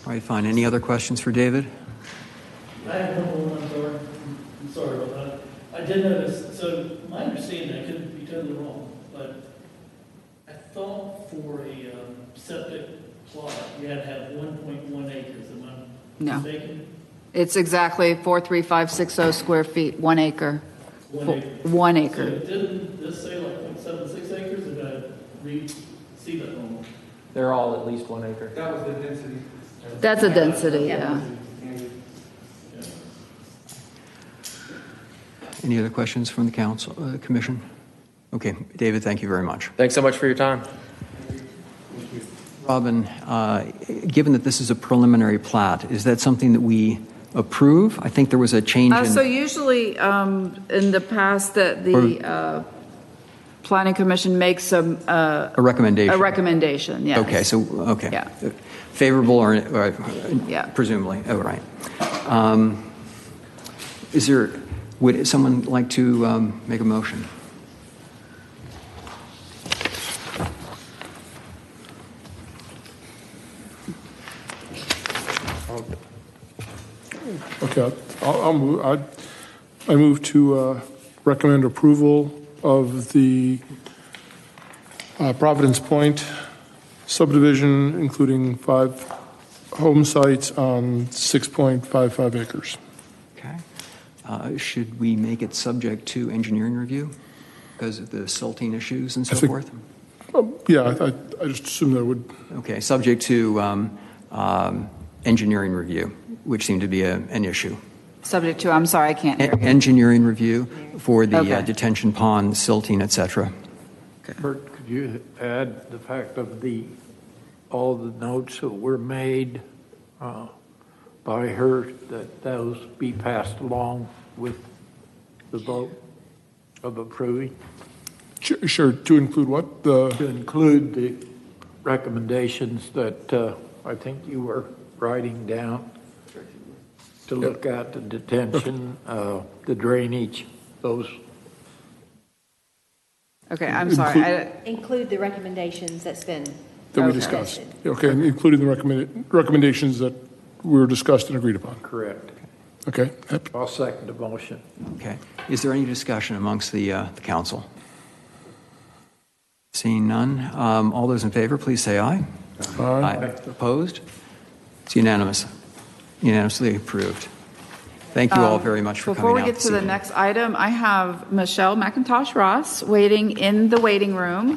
All right, fine. Any other questions for David? I have one more. I'm sorry about that. I did notice, so my understanding, I could be totally wrong, but I thought for a septic plot, you had to have 1.1 acres. Am I No. mistaken? It's exactly 43560 square feet, 1 acre. 1 acre. 1 So acre. didn't this say like 0.76 acres, or did I see that wrong? They're all at least 1 acre. That was the density. That's a density, yeah. Any other questions from the council, commission? Okay, David, thank you very much. Thanks so much for your time. Robin, given that this is a preliminary plat, is that something that we approve? I think there was a change in... So usually in the past that the planning commission makes a recommendation. A recommendation, yes. Okay, so, okay. Yeah. Favorable or Yeah. presumably, oh, right. Would someone like to make a motion? Okay, I'll move. I move to recommend approval of the Providence Point subdivision, including 5 home sites on 6.55 acres. Okay. Should we make it subject to engineering review because of the silting issues and so forth? Yeah, I just assumed that would. Okay, subject to engineering review. which seemed to be an issue. Subject to, I'm sorry, I can't hear you. Engineering review for the Okay. detention pond, silting, et cetera. Bert, could you add the fact of all the notes that were made by her, that those be passed along with the vote of approving? Sure, to include what? To include the recommendations that I think you were writing down, to look at the detention, the drainage, those. Okay, I'm sorry. Include the recommendations that's been That we discussed. Okay, including the recommendations that were discussed and agreed upon. Correct. Okay. I'll second the motion. Okay. Is there any discussion amongst the council? Seeing none, all those in favor, please say aye. Aye. Opposed? It's unanimous. Unanimously approved. Thank you all very much for Before coming we out get this to the evening. next item, I have Michelle McIntosh Ross waiting in the waiting room.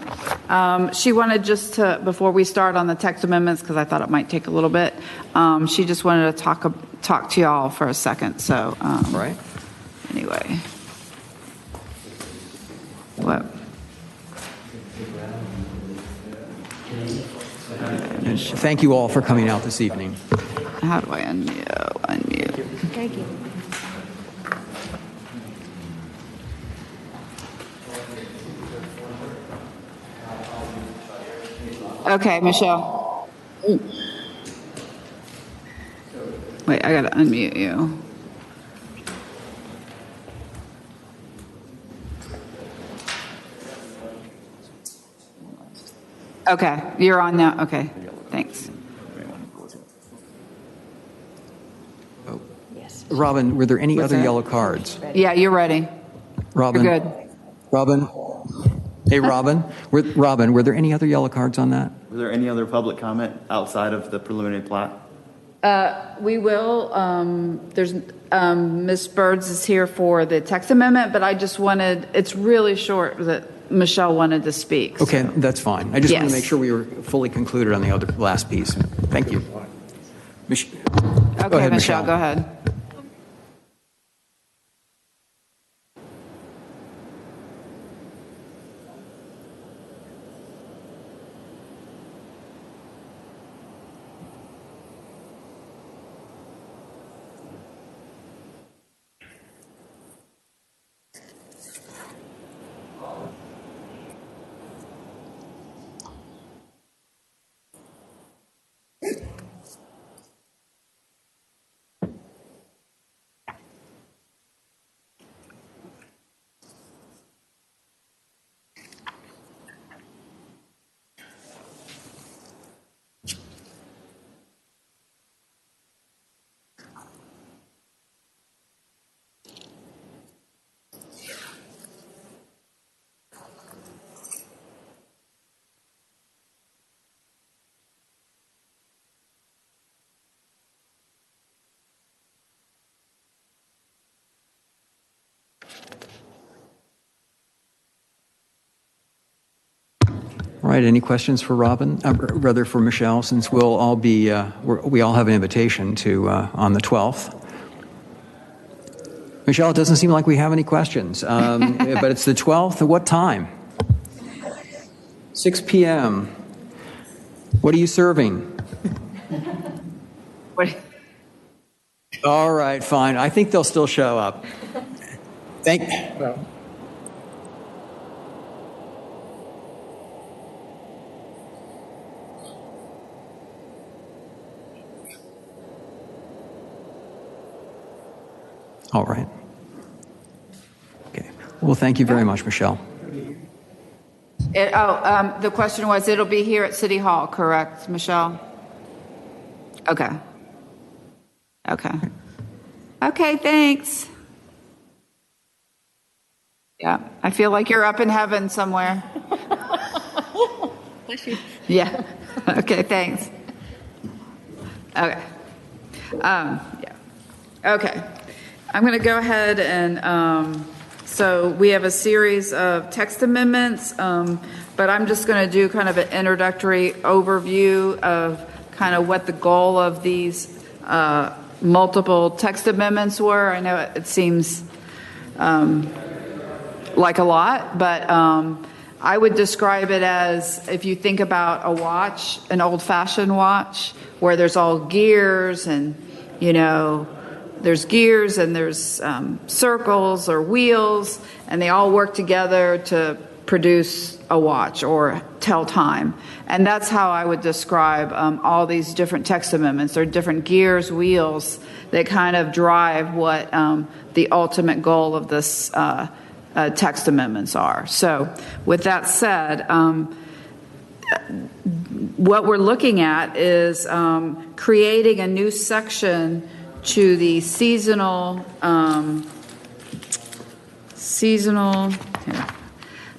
She wanted just to, before we start on the text amendments, because I thought it might take a little bit, she just wanted to talk to y'all for a second. So, right. Anyway, what? And thank you all for coming out this evening. How do I unmute? Thank you. Okay, Michelle. Wait, I gotta unmute you. Okay, you're on now. Okay, thanks. Robin, were there any What's other that? yellow cards? Yeah, you're ready. Robin? You're good. Robin? Hey, Robin? Robin, were there any other yellow cards on that? Was there any other public comment outside of the preliminary plat? We will. There's Ms. Birds is here for the text amendment, but I just wanted, it's really short that Michelle wanted to speak. Okay, that's fine. I just want Yes. to make sure we were fully concluded on the other last piece. Thank you. Okay, Go ahead, Michelle, go ahead. All right, any questions for Robin? Rather for Michelle, since we'll all be, we all have an invitation to on the 12th. Michelle, it doesn't seem like we have any questions, but it's the 12th. At what time? 6 p.m. What are you serving? What? All right, fine. I think they'll still show up. All right. Okay. Well, thank you very much, Michelle. The question was, it'll be here at City Hall, correct, Michelle? Okay. Okay, thanks. Yeah, I feel like you're up in heaven somewhere. Yeah. Okay, thanks. Okay. Yeah. Okay. I'm going to go ahead and, so we have a series of text amendments, but I'm just going to do kind of an introductory overview of kind of what the goal of these multiple text amendments were. I know it seems like a lot, but I would describe it as if you think about a watch, an old-fashioned watch, where there's all gears and, there's gears and there's circles or wheels, and they all work together to produce a watch or tell time. And that's how I would describe all these different text amendments. They're different gears, wheels that kind of drive what the ultimate goal of this text amendments are. So with that said, what we're looking at is creating a new section to the seasonal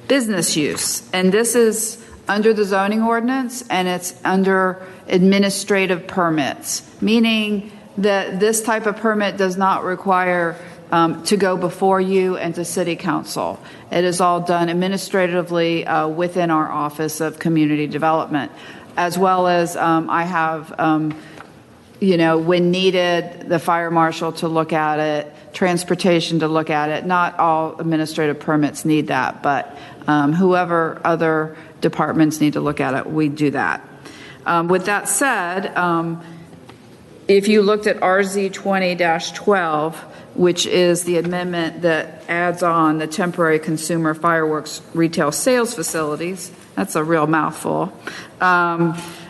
business use. And this is under the zoning ordinance, and it's under administrative permits, meaning that this type of permit does not require to go before you and to City Council. It is all done administratively within our Office of Community Development, as well as I have, when needed, the fire marshal to look at it, transportation to look at it. Not all administrative permits need that, but whoever other departments need to look at it, we do that. With that said, if you looked at RZ 20-12, which is the amendment that adds on the temporary consumer fireworks retail sales facilities, that's a real mouthful.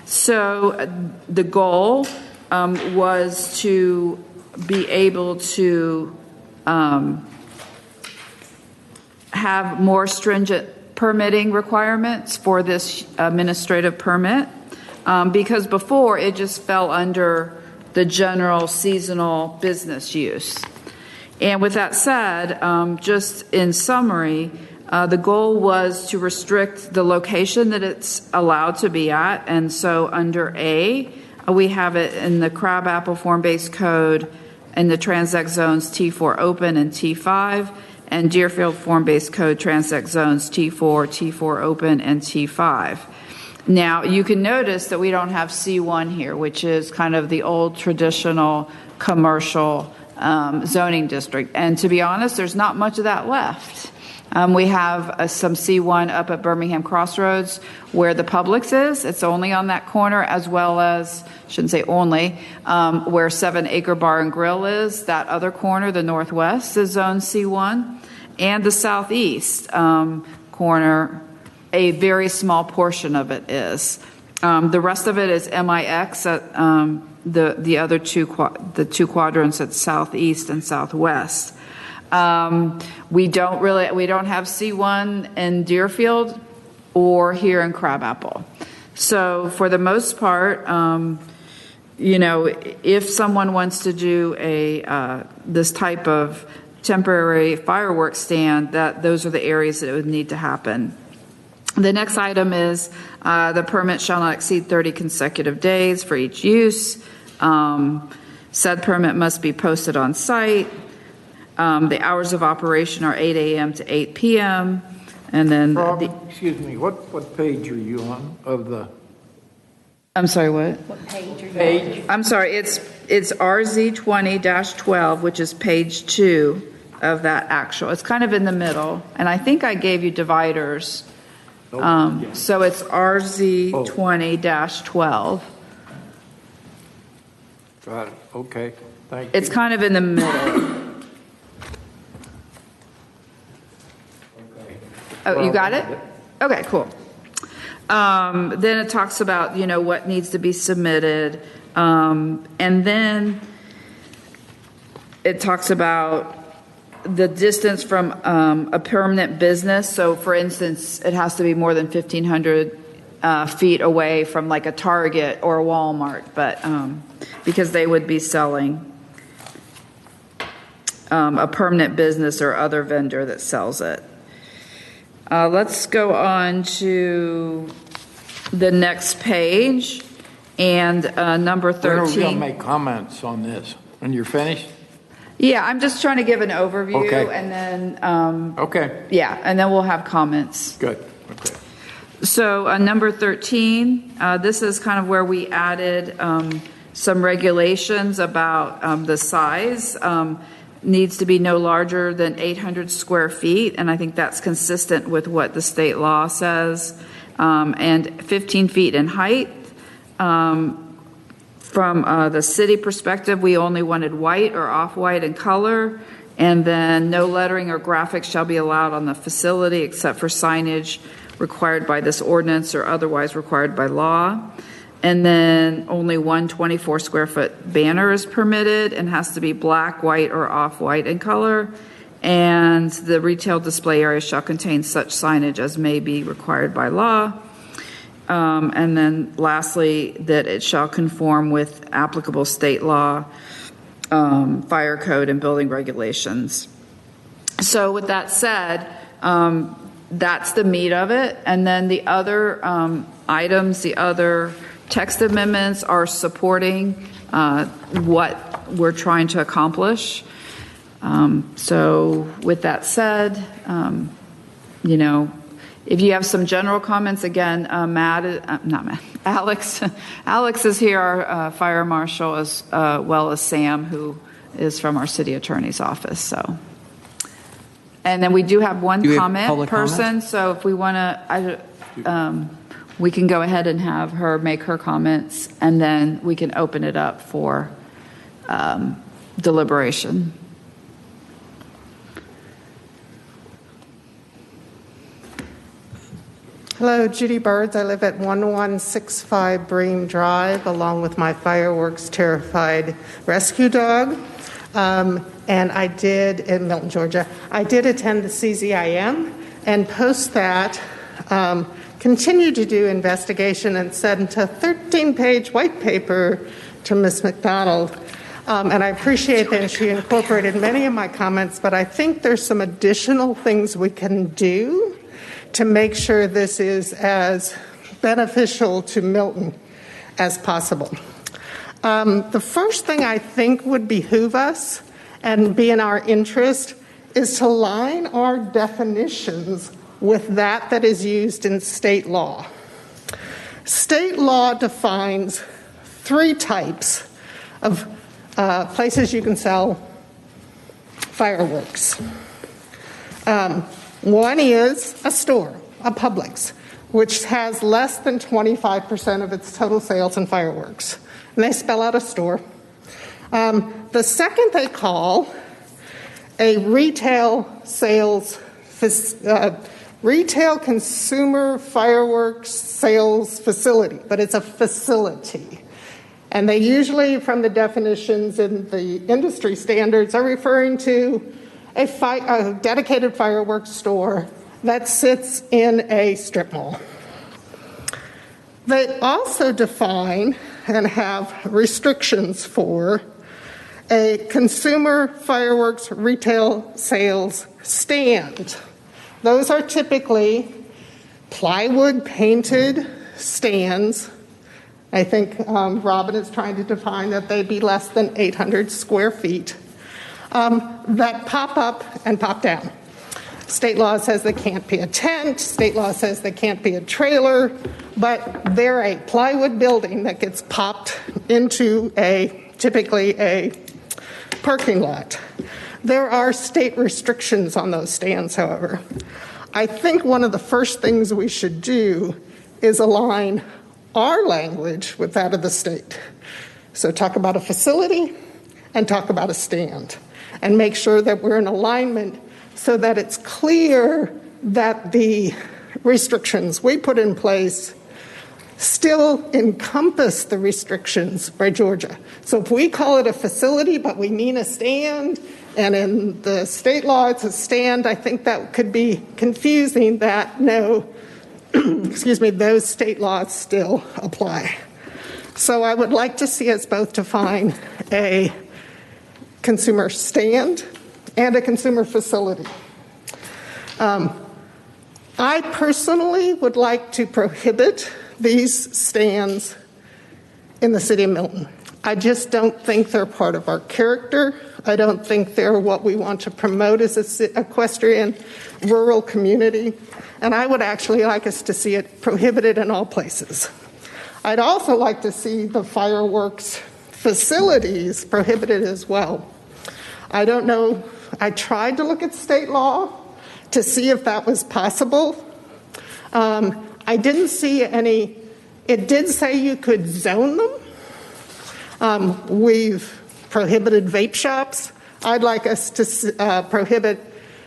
So the goal was to be able to have more stringent permitting requirements for this administrative permit, because before it just fell under the general seasonal business use. And with that said, just in summary, the goal was to restrict the location that it's allowed to be at. And so under A, we have it in the Crabapple form-based code in the Transact zones T4 open and T5, and Deerfield form-based code Transact zones T4, T4 open, and T5. Now, you can notice that we don't have C1 here, which is kind of the old traditional commercial zoning district. And to be honest, there's not much of that left. We have some C1 up at Birmingham Crossroads where the Publix is. It's only on that corner, as well as, shouldn't say only, where 7 Acre Bar and Grill is. That other corner, the northwest, is zone C1. And the southeast corner, a very small portion of it is. The rest of it is MIX at the other two quadrants at southeast and southwest. We don't have C1 in Deerfield or here in Crabapple. So for the most part, if someone wants to do this type of temporary fireworks stand, those are the areas that it would need to happen. The next item is the permit shall not exceed 30 consecutive days for each use. Said permit must be posted on site. The hours of operation are 8 a.m. to 8 p.m. And then, excuse me, what page are you on of the? I'm sorry, what? What page are you Page. on? I'm sorry, it's RZ 20-12, which is page 2 of that actual. It's kind of in the middle, and I think I gave you dividers. So it's RZ 20-12. Got it. Okay. Thank you. It's kind of in the middle. Oh, you got it? Okay, cool. Then it talks about, what needs to be submitted. And then it talks about the distance from a permanent business. So, for instance, it has to be more than 1,500 feet away from like a Target or a Walmart, but because they would be selling a permanent business or other vendor that sells it. Let's go on to the next page and number 13. When are we going to make comments on this? When you're finished? Yeah, I'm just trying to give an overview, Okay. and then Okay. yeah, and then we'll have comments. Good. Okay. So number 13, this is kind of where we added some regulations about the size. Needs to be no larger than 800 square feet, and I think that's consistent with what the state law says, and 15 feet in height. From the city perspective, we only wanted white or off-white in color, and then no lettering or graphics shall be allowed on the facility except for signage required by this ordinance or otherwise required by law. And then only one 24 square foot banner is permitted and has to be black, white, or off-white in color. And the retail display area shall contain such signage as may be required by law. And then lastly, that it shall conform with applicable state law, fire code, and building regulations. So with that said, that's the meat of it. And then the other items, the other text amendments are supporting what we're trying to accomplish. So with that said, if you have some general comments, again, Alex is here, our fire marshal, as well as Sam, who is from our city attorney's office. So, and then we do have one comment person. So if we want to, we can go ahead and have her make her comments, and then we can open it up for deliberation. Hello, Judy Birds. I live at 1165 Bream Drive, along with my fireworks terrified rescue dog. And I did, in Milton, Georgia, I did attend the CZIM, and post that, continue to do investigation and sent a 13-page white paper to Ms. McDonald. And I appreciate that she incorporated many of my comments, but I think there's some additional things we can do to make sure this is as beneficial to Milton as possible. The first thing I think would behoove us and be in our interest is to line our definitions with that is used in state law. State law defines 3 types of places you can sell fireworks. One is a store, a Publix, which has less than 25% of its total sales in fireworks. And they spell out a store. The second they call a retail sales retail consumer fireworks sales facility, but it's a facility. And they usually, from the definitions in the industry standards, are referring to a dedicated fireworks store that sits in a strip mall. They also define and have restrictions for a consumer fireworks retail sales stand. Those are typically plywood painted stands. I think Robin is trying to define that they be less than 800 square feet that pop up and pop down. State law says they can't be a tent. State law says they can't be a trailer, but they're a plywood building that gets popped into typically a parking lot. There are state restrictions on those stands, however. I think one of the first things we should do is align our language with that of the state. So talk about a facility and talk about a stand, and make sure that we're in alignment so that it's clear that the restrictions we put in place still encompass the restrictions by Georgia. So if we call it a facility, but we mean a stand, and in the state law it's a stand, I think that could be confusing that those state laws still apply. So I would like to see us both define a consumer stand and a consumer facility. I personally would like to prohibit these stands in the city of Milton. I just don't think they're part of our character. I don't think they're what we want to promote as an equestrian rural community. And I would actually like us to see it prohibited in all places. I'd also like to see the fireworks facilities prohibited as well. I don't know, I tried to look at state law to see if that was possible. I didn't see any. It did say you could zone them. We've prohibited vape shops. I'd like us to prohibit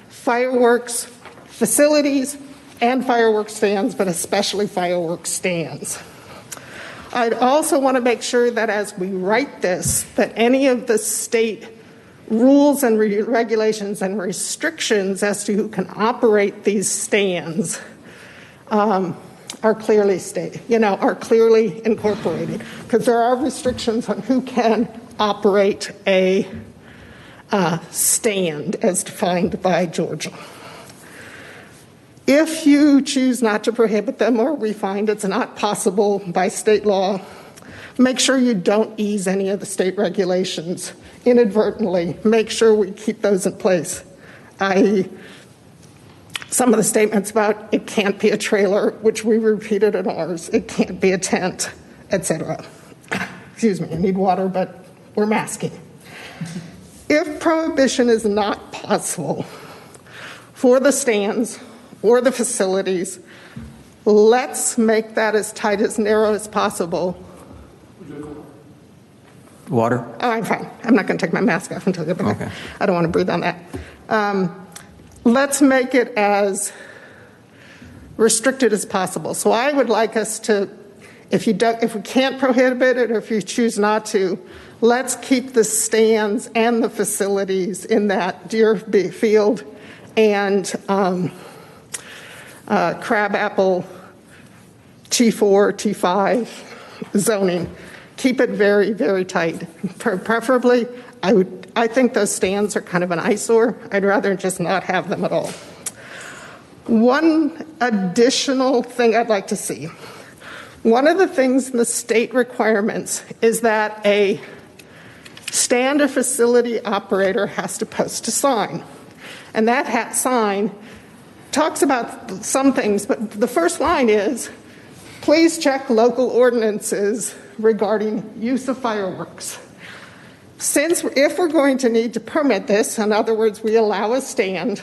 fireworks facilities and fireworks stands, but especially fireworks stands. I'd also want to make sure that as we write this, that any of the state rules and regulations and restrictions as to who can operate these stands are clearly are clearly incorporated, because there are restrictions on who can operate a stand as defined by Georgia. If you choose not to prohibit them, or we find it's not possible by state law, make sure you don't ease any of the state regulations inadvertently. Make sure we keep those in place. Some of the statements about it can't be a trailer, which we repeated in ours, it can't be a tent, etc. Excuse me, I need water, but we're masking. If prohibition is not possible for the stands or the facilities, let's make that as tight, as narrow as possible. Water? Oh, I'm fine. I'm not going to take my mask off until I get back. Okay. I don't want to breathe on that. Let's make it as restricted as possible. So I would like us to, if we can't prohibit it, or if you choose not to, let's keep the stands and the facilities in that deer field and crabapple T4, T5 zoning. Keep it very, very tight. Preferably, I think those stands are kind of an eyesore. I'd rather just not have them at all. One additional thing I'd like to see. One of the things in the state requirements is that a stand or facility operator has to post a sign. And that sign talks about some things, but the first line is, please check local ordinances regarding use of fireworks. If we're going to need to permit this, in other words, we allow a stand,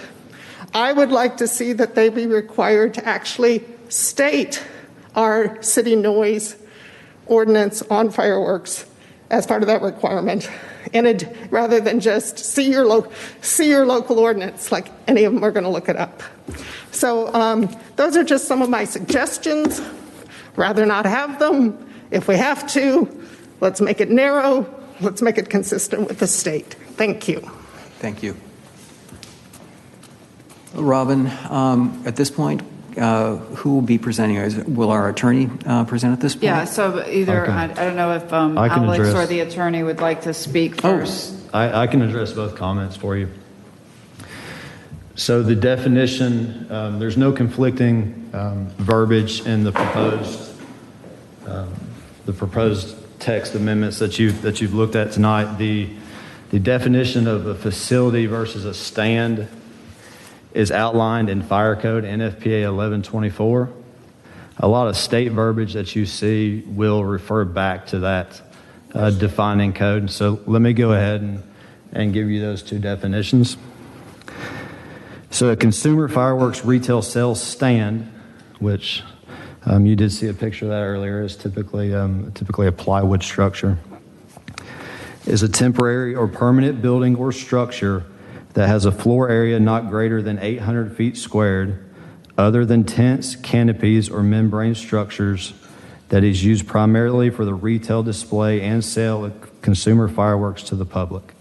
I would like to see that they be required to actually state our city noise ordinance on fireworks as part of that requirement, rather than just see your local ordinance, like any of them are going to look it up. So those are just some of my suggestions. Rather not have them. If we have to, let's make it narrow. Let's make it consistent with the state. Thank you. Thank you. Robin, at this point, who will be presenting? Will our attorney present at this point? Yeah, so either, okay. I don't know if Alex or the attorney would like to speak first. I can address both comments for you. So the definition, there's no conflicting verbiage in the proposed text amendments that you've looked at tonight. The definition of a facility versus a stand is outlined in Fire Code NFPA 1124. A lot of state verbiage that you see will refer back to that defining code. So let me go ahead and give you those two definitions. So a consumer fireworks retail sales stand, which you did see a picture of that earlier, is typically a plywood structure, is a temporary or permanent building or structure that has a floor area not greater than 800 feet squared, other than tents, canopies, or membrane structures, that is used primarily for the retail display and sale of consumer fireworks to the public.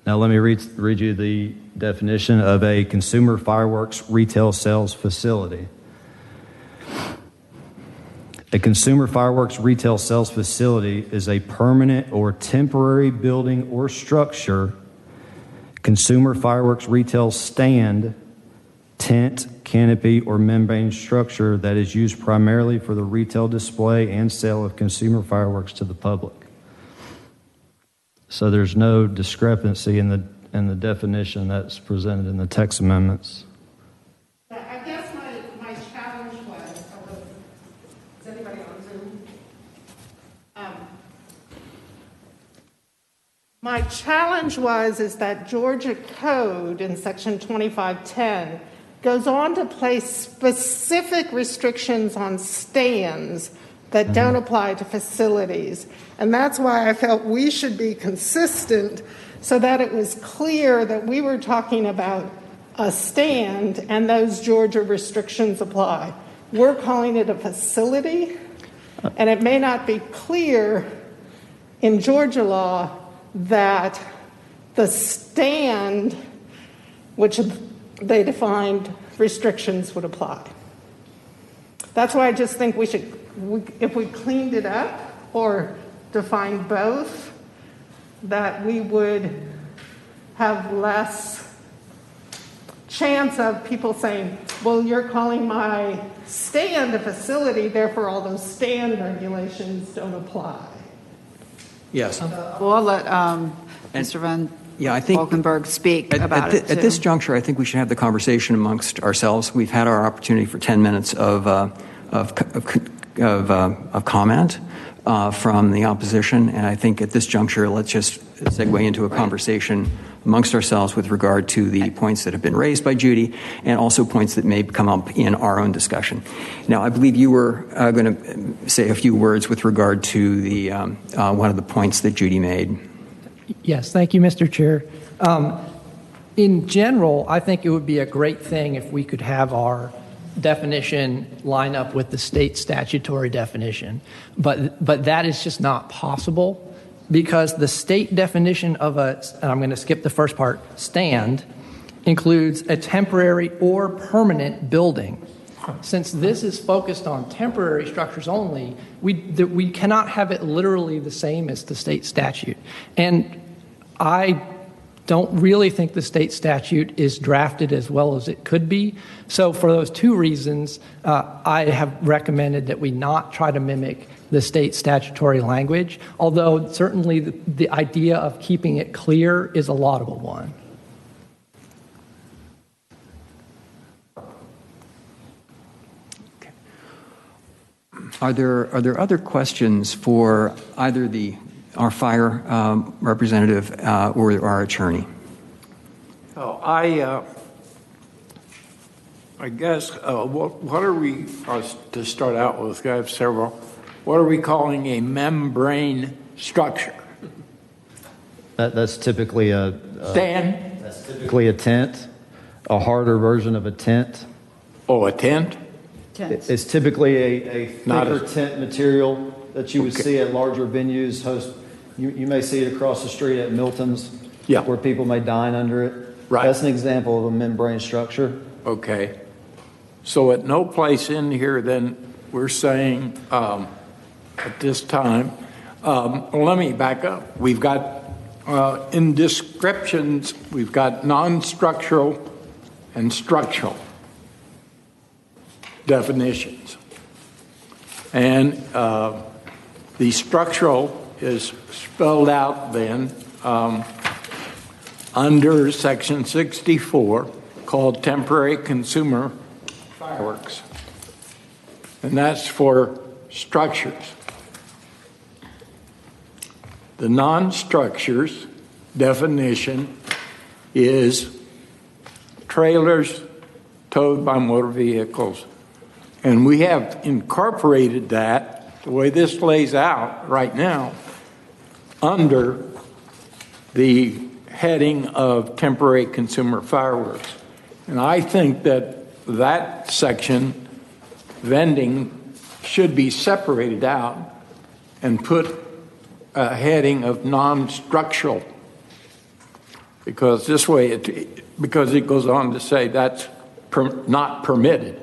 Now let me read you the definition of a consumer fireworks retail sales facility. A consumer fireworks retail sales facility is a permanent or temporary building or structure, consumer fireworks retail stand, tent, canopy, or membrane structure that is used primarily for the retail display and sale of consumer fireworks to the public. So there's no discrepancy in the definition that's presented in the text amendments. I guess my challenge was, is anybody on Zoom? My challenge is that Georgia Code in Section 2510 goes on to place specific restrictions on stands that don't apply to facilities. And that's why I felt we should be consistent so that it was clear that we were talking about a stand and those Georgia restrictions apply. We're calling it a facility, and it may not be clear in Georgia law that the stand, which they defined restrictions, would apply. That's why I just think we should, if we cleaned it up or defined both, that we would have less chance of people saying, well, you're calling my stand a facility, therefore all those stand regulations don't apply. Yes. Well, I'll let Mr. Van Valkenburg speak about it. At this juncture, I think we should have the conversation amongst ourselves. We've had our opportunity for 10 minutes of comment from the opposition, and I think at this juncture, let's just segue into a conversation amongst ourselves with regard to the points that have been raised by Judy and also points that may come up in our own discussion. Now, I believe you were going to say a few words with regard to the one of the points that Judy made. Yes, thank you, Mr. Chair. In general, I think it would be a great thing if we could have our definition line up with the state statutory definition, but that is just not possible because the state definition of and I'm going to skip the first part, stand, includes a temporary or permanent building. Since this is focused on temporary structures only, we cannot have it literally the same as the state statute. And I don't really think the state statute is drafted as well as it could be. So for those two reasons, I have recommended that we not try to mimic the state statutory language, although certainly the idea of keeping it clear is a laudable one. Are there other questions for either our fire representative or our attorney? Oh, I guess what are we to start out with? I have several. What are we calling a membrane structure? That's typically a stand. That's typically a tent, a harder version of a tent. Oh, a tent. It's typically a thicker tent material that you would see at larger venues. You may see it across the street at Milton's, where people may dine under it. Right. That's an example of a membrane structure. Okay. So at no place in here, then, we're saying at this time, let me back up. We've got, in descriptions, we've got non-structural and structural definitions. And the structural is spelled out then under Section 64, called temporary consumer fireworks. And that's for structures. The non-structures definition is trailers towed by motor vehicles. And we have incorporated that, the way this lays out right now, under the heading of temporary consumer fireworks. And I think that section, vending, should be separated out and put a heading of non-structural, because this way, because it goes on to say that's not permitted.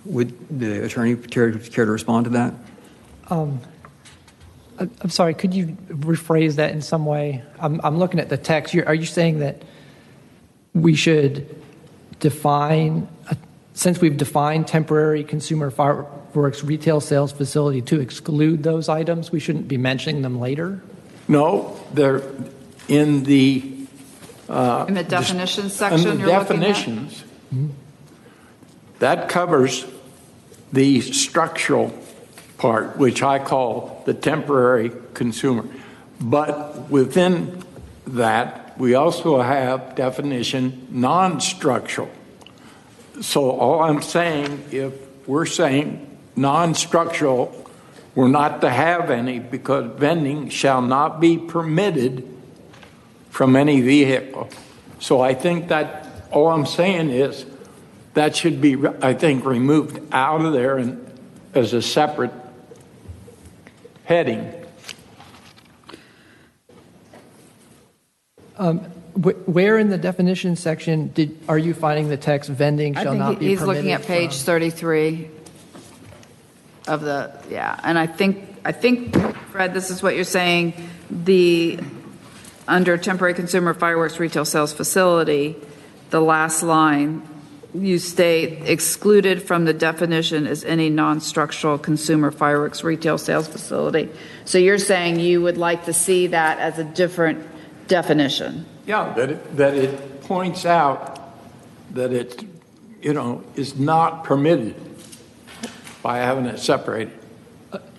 Would the attorney care to respond to that? I'm sorry, could you rephrase that in some way? I'm looking at the text. Are you saying that we should define, since we've defined temporary consumer fireworks retail sales facility to exclude those items, we shouldn't be mentioning them later? No, they're in the definitions section. In the definitions, that covers the structural part, which I call the temporary consumer. But within that, we also have definition non-structural. So all I'm saying, if we're saying non-structural, we're not to have any, because vending shall not be permitted from any vehicle. So I think that all I'm saying is that should be, I think, removed out of there and as a separate heading. Where in the definition section are you finding the text vending shall not be permitted? He's looking at page 33 of the, and I think, Fred, this is what you're saying, under temporary consumer fireworks retail sales facility, the last line, you state excluded from the definition is any non-structural consumer fireworks retail sales facility. So you're saying you would like to see that as a different definition? Yeah, that it points out that it, is not permitted by having it separated.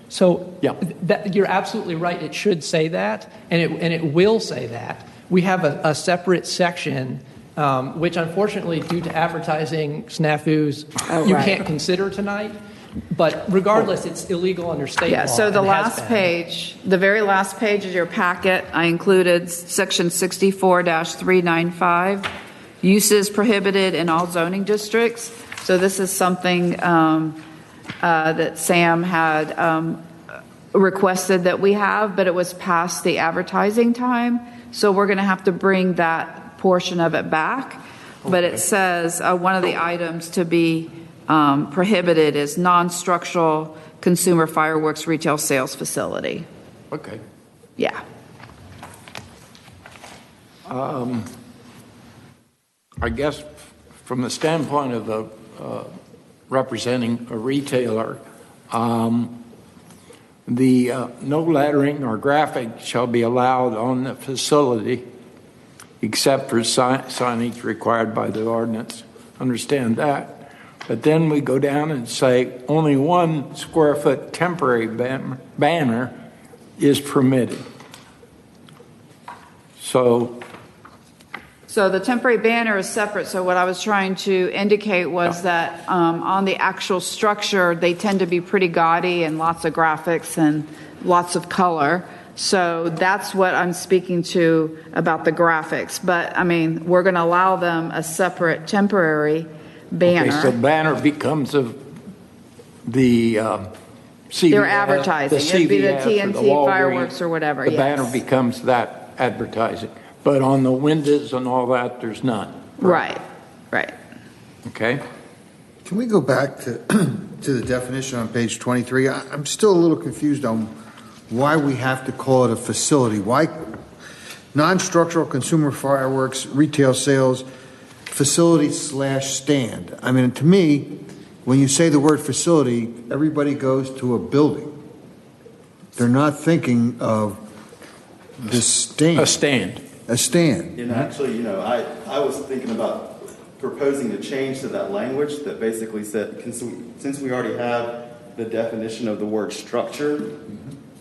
So you're absolutely right. It should say that, and it will say that. We have a separate section, which unfortunately, due to advertising snafus, you can't consider tonight. But regardless, it's illegal under state law. So the last page, the very last page of your packet, I included section 64-395, uses prohibited in all zoning districts. So this is something that Sam had requested that we have, but it was past the advertising time. So we're going to have to bring that portion of it back. Okay. But it says one of the items to be prohibited is non-structural consumer fireworks retail sales facility. Okay. Yeah. I guess from the standpoint of representing a retailer, the no lettering or graphic shall be allowed on the facility except for signage required by the ordinance. Understand that. But then we go down and say only 1 square foot temporary banner is permitted. So the temporary banner is separate. So what I was trying to indicate was that on the actual structure, they tend to be pretty gaudy and lots of graphics and lots of color. So that's what I'm speaking to about the graphics. But I mean, we're going to allow them a separate temporary banner. Okay, so banner becomes the CVS, they're advertising. It'd be the TNT fireworks or whatever. The banner becomes that advertising. But on the windows and all that, there's none. Right. Okay. Can we go back to the definition on page 23? I'm still a little confused on why we have to call it a facility. Why non-structural consumer fireworks retail sales facility/stand? I mean, to me, when you say the word facility, everybody goes to a building. They're not thinking of the stand. A stand. And actually, I was thinking about proposing a change to that language that basically said, since we already have the definition of the word structure,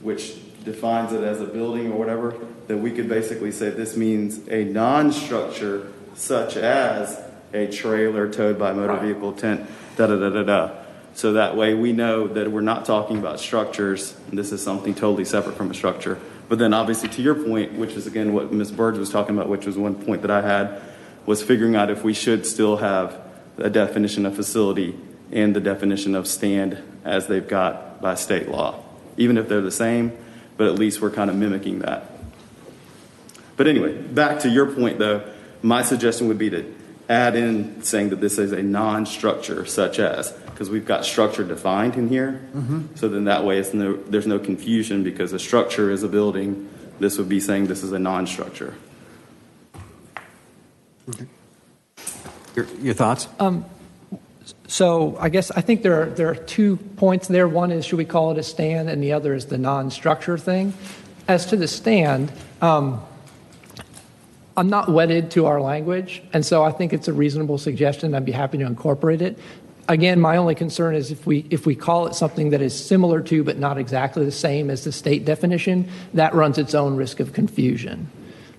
which defines it as a building or whatever, that we could basically say this means a non-structure such as a trailer towed by motor vehicle, tent, da-da-da-da-da. So that way we know that we're not talking about structures, and this is something totally separate from a structure. But then obviously to your point, which is again what Ms. Burge was talking about, which was one point that I had, was figuring out if we should still have a definition of facility and the definition of stand as they've got by state law. Even if they're the same, but at least we're kind of mimicking that. But anyway, back to your point though, my suggestion would be to add in saying that this is a non-structure such as, because we've got structure defined in here. So then that way there's no confusion, because a structure is a building. This would be saying this is a non-structure. Okay. Your thoughts? So I think there are 2 points there. One is, should we call it a stand, and the other is the non-structure thing. As to the stand, I'm not wedded to our language, and so I think it's a reasonable suggestion. I'd be happy to incorporate it. Again, my only concern is if we call it something that is similar to but not exactly the same as the state definition, that runs its own risk of confusion.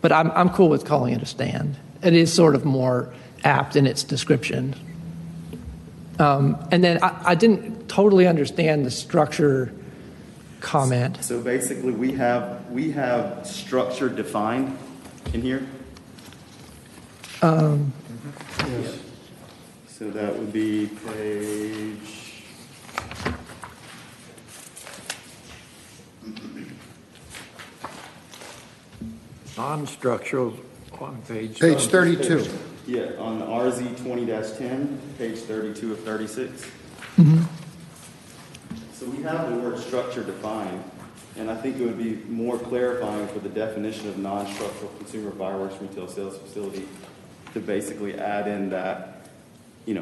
But I'm cool with calling it a stand. It is sort of more apt in its description. And then I didn't totally understand the structure comment. So basically, we have structure defined in here. Yes. So that would be page. Non-structural on page 32. Yeah, on the RZ 20-10, page 32 of 36. So we have the word structure defined, and I think it would be more clarifying for the definition of non-structural consumer fireworks retail sales facility to basically add in that,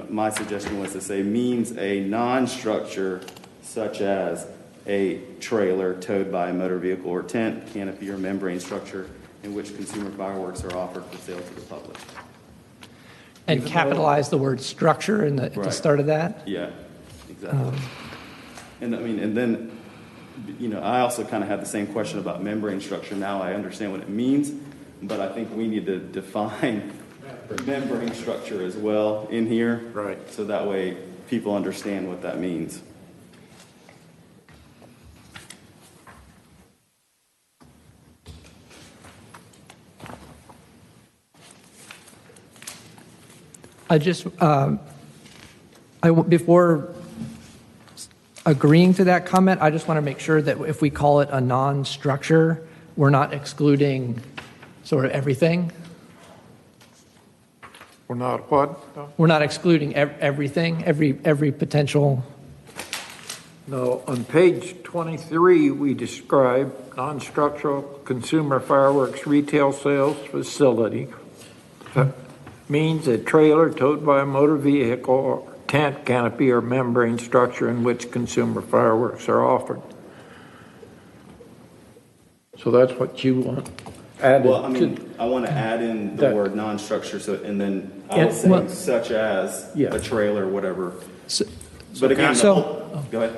my suggestion was to say means a non-structure such as a trailer towed by a motor vehicle or tent, canopy, or membrane structure in which consumer fireworks are offered for sale to the public. And capitalize the word structure at the start of that? Yeah, exactly. And then, I also kind of had the same question about membrane structure. Now I understand what it means, but I think we need to define membrane structure as well in here. Right. So that way people understand what that means. Before agreeing to that comment, I just want to make sure that if we call it a non-structure, we're not excluding sort of everything. We're not what? We're not excluding everything, every potential. No, on page 23, we describe non-structural consumer fireworks retail sales facility. Means a trailer towed by a motor vehicle or tent, canopy, or membrane structure in which consumer fireworks are offered. So that's what you want added. Well, I want to add in the word non-structure, and then I was saying such as a trailer, whatever. But again, go ahead.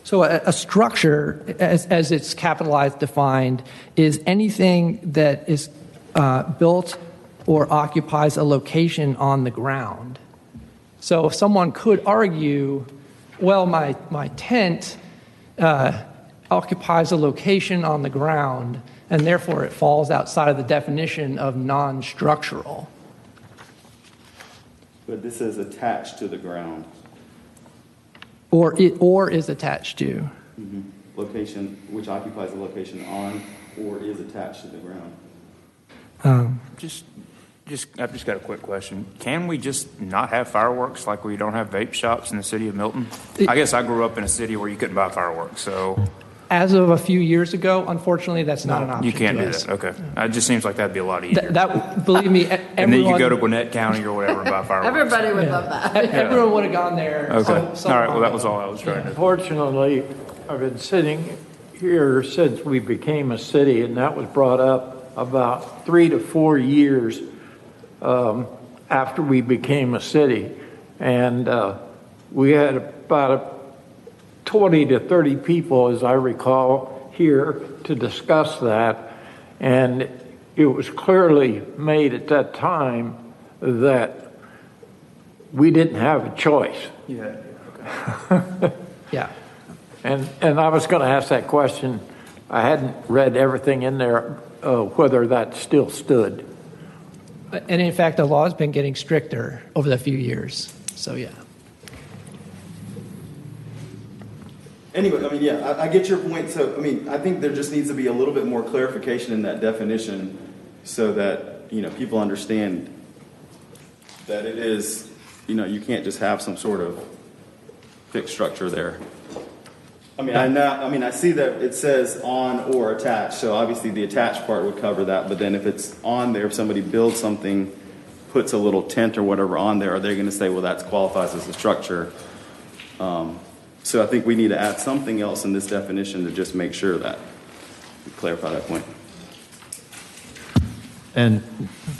So a structure, as it's capitalized, defined, is anything that is built or occupies a location on the ground. So someone could argue, well, my tent occupies a location on the ground, and therefore it falls outside of the definition of non-structural. But this is attached to the ground. Or is attached to. Mm-hmm. Location, which occupies a location on or is attached to the ground. I've just got a quick question. Can we just not have fireworks like we don't have vape shops in the city of Milton? I guess I grew up in a city where you couldn't buy fireworks, so. As of a few years ago, unfortunately, that's not an option. You can't do that. Okay. It just seems like that'd be a lot easier. Believe me, and then you go to Gwinnett County or whatever and buy fireworks. Everybody would love that. Everyone would have gone there. Okay. All right. Well, that was all I was trying to. Unfortunately, I've been sitting here since we became a city, and that was brought up about 3 to 4 years after we became a city. And we had about 20 to 30 people, as I recall, here to discuss that. And it was clearly made at that time that we didn't have a choice. Yeah. Okay. Yeah. And I was going to ask that question. I hadn't read everything in there, whether that still stood. And in fact, the law has been getting stricter over the few years. So, yeah. Anyway, I get your point. So, I think there just needs to be a little bit more clarification in that definition so that, people understand that it is, you can't just have some sort of fixed structure there. I see that it says on or attached, so obviously the attached part would cover that, but then if it's on there, if somebody builds something, puts a little tent or whatever on there, are they going to say, well, that qualifies as a structure? So I think we need to add something else in this definition to just make sure that we clarify that point. And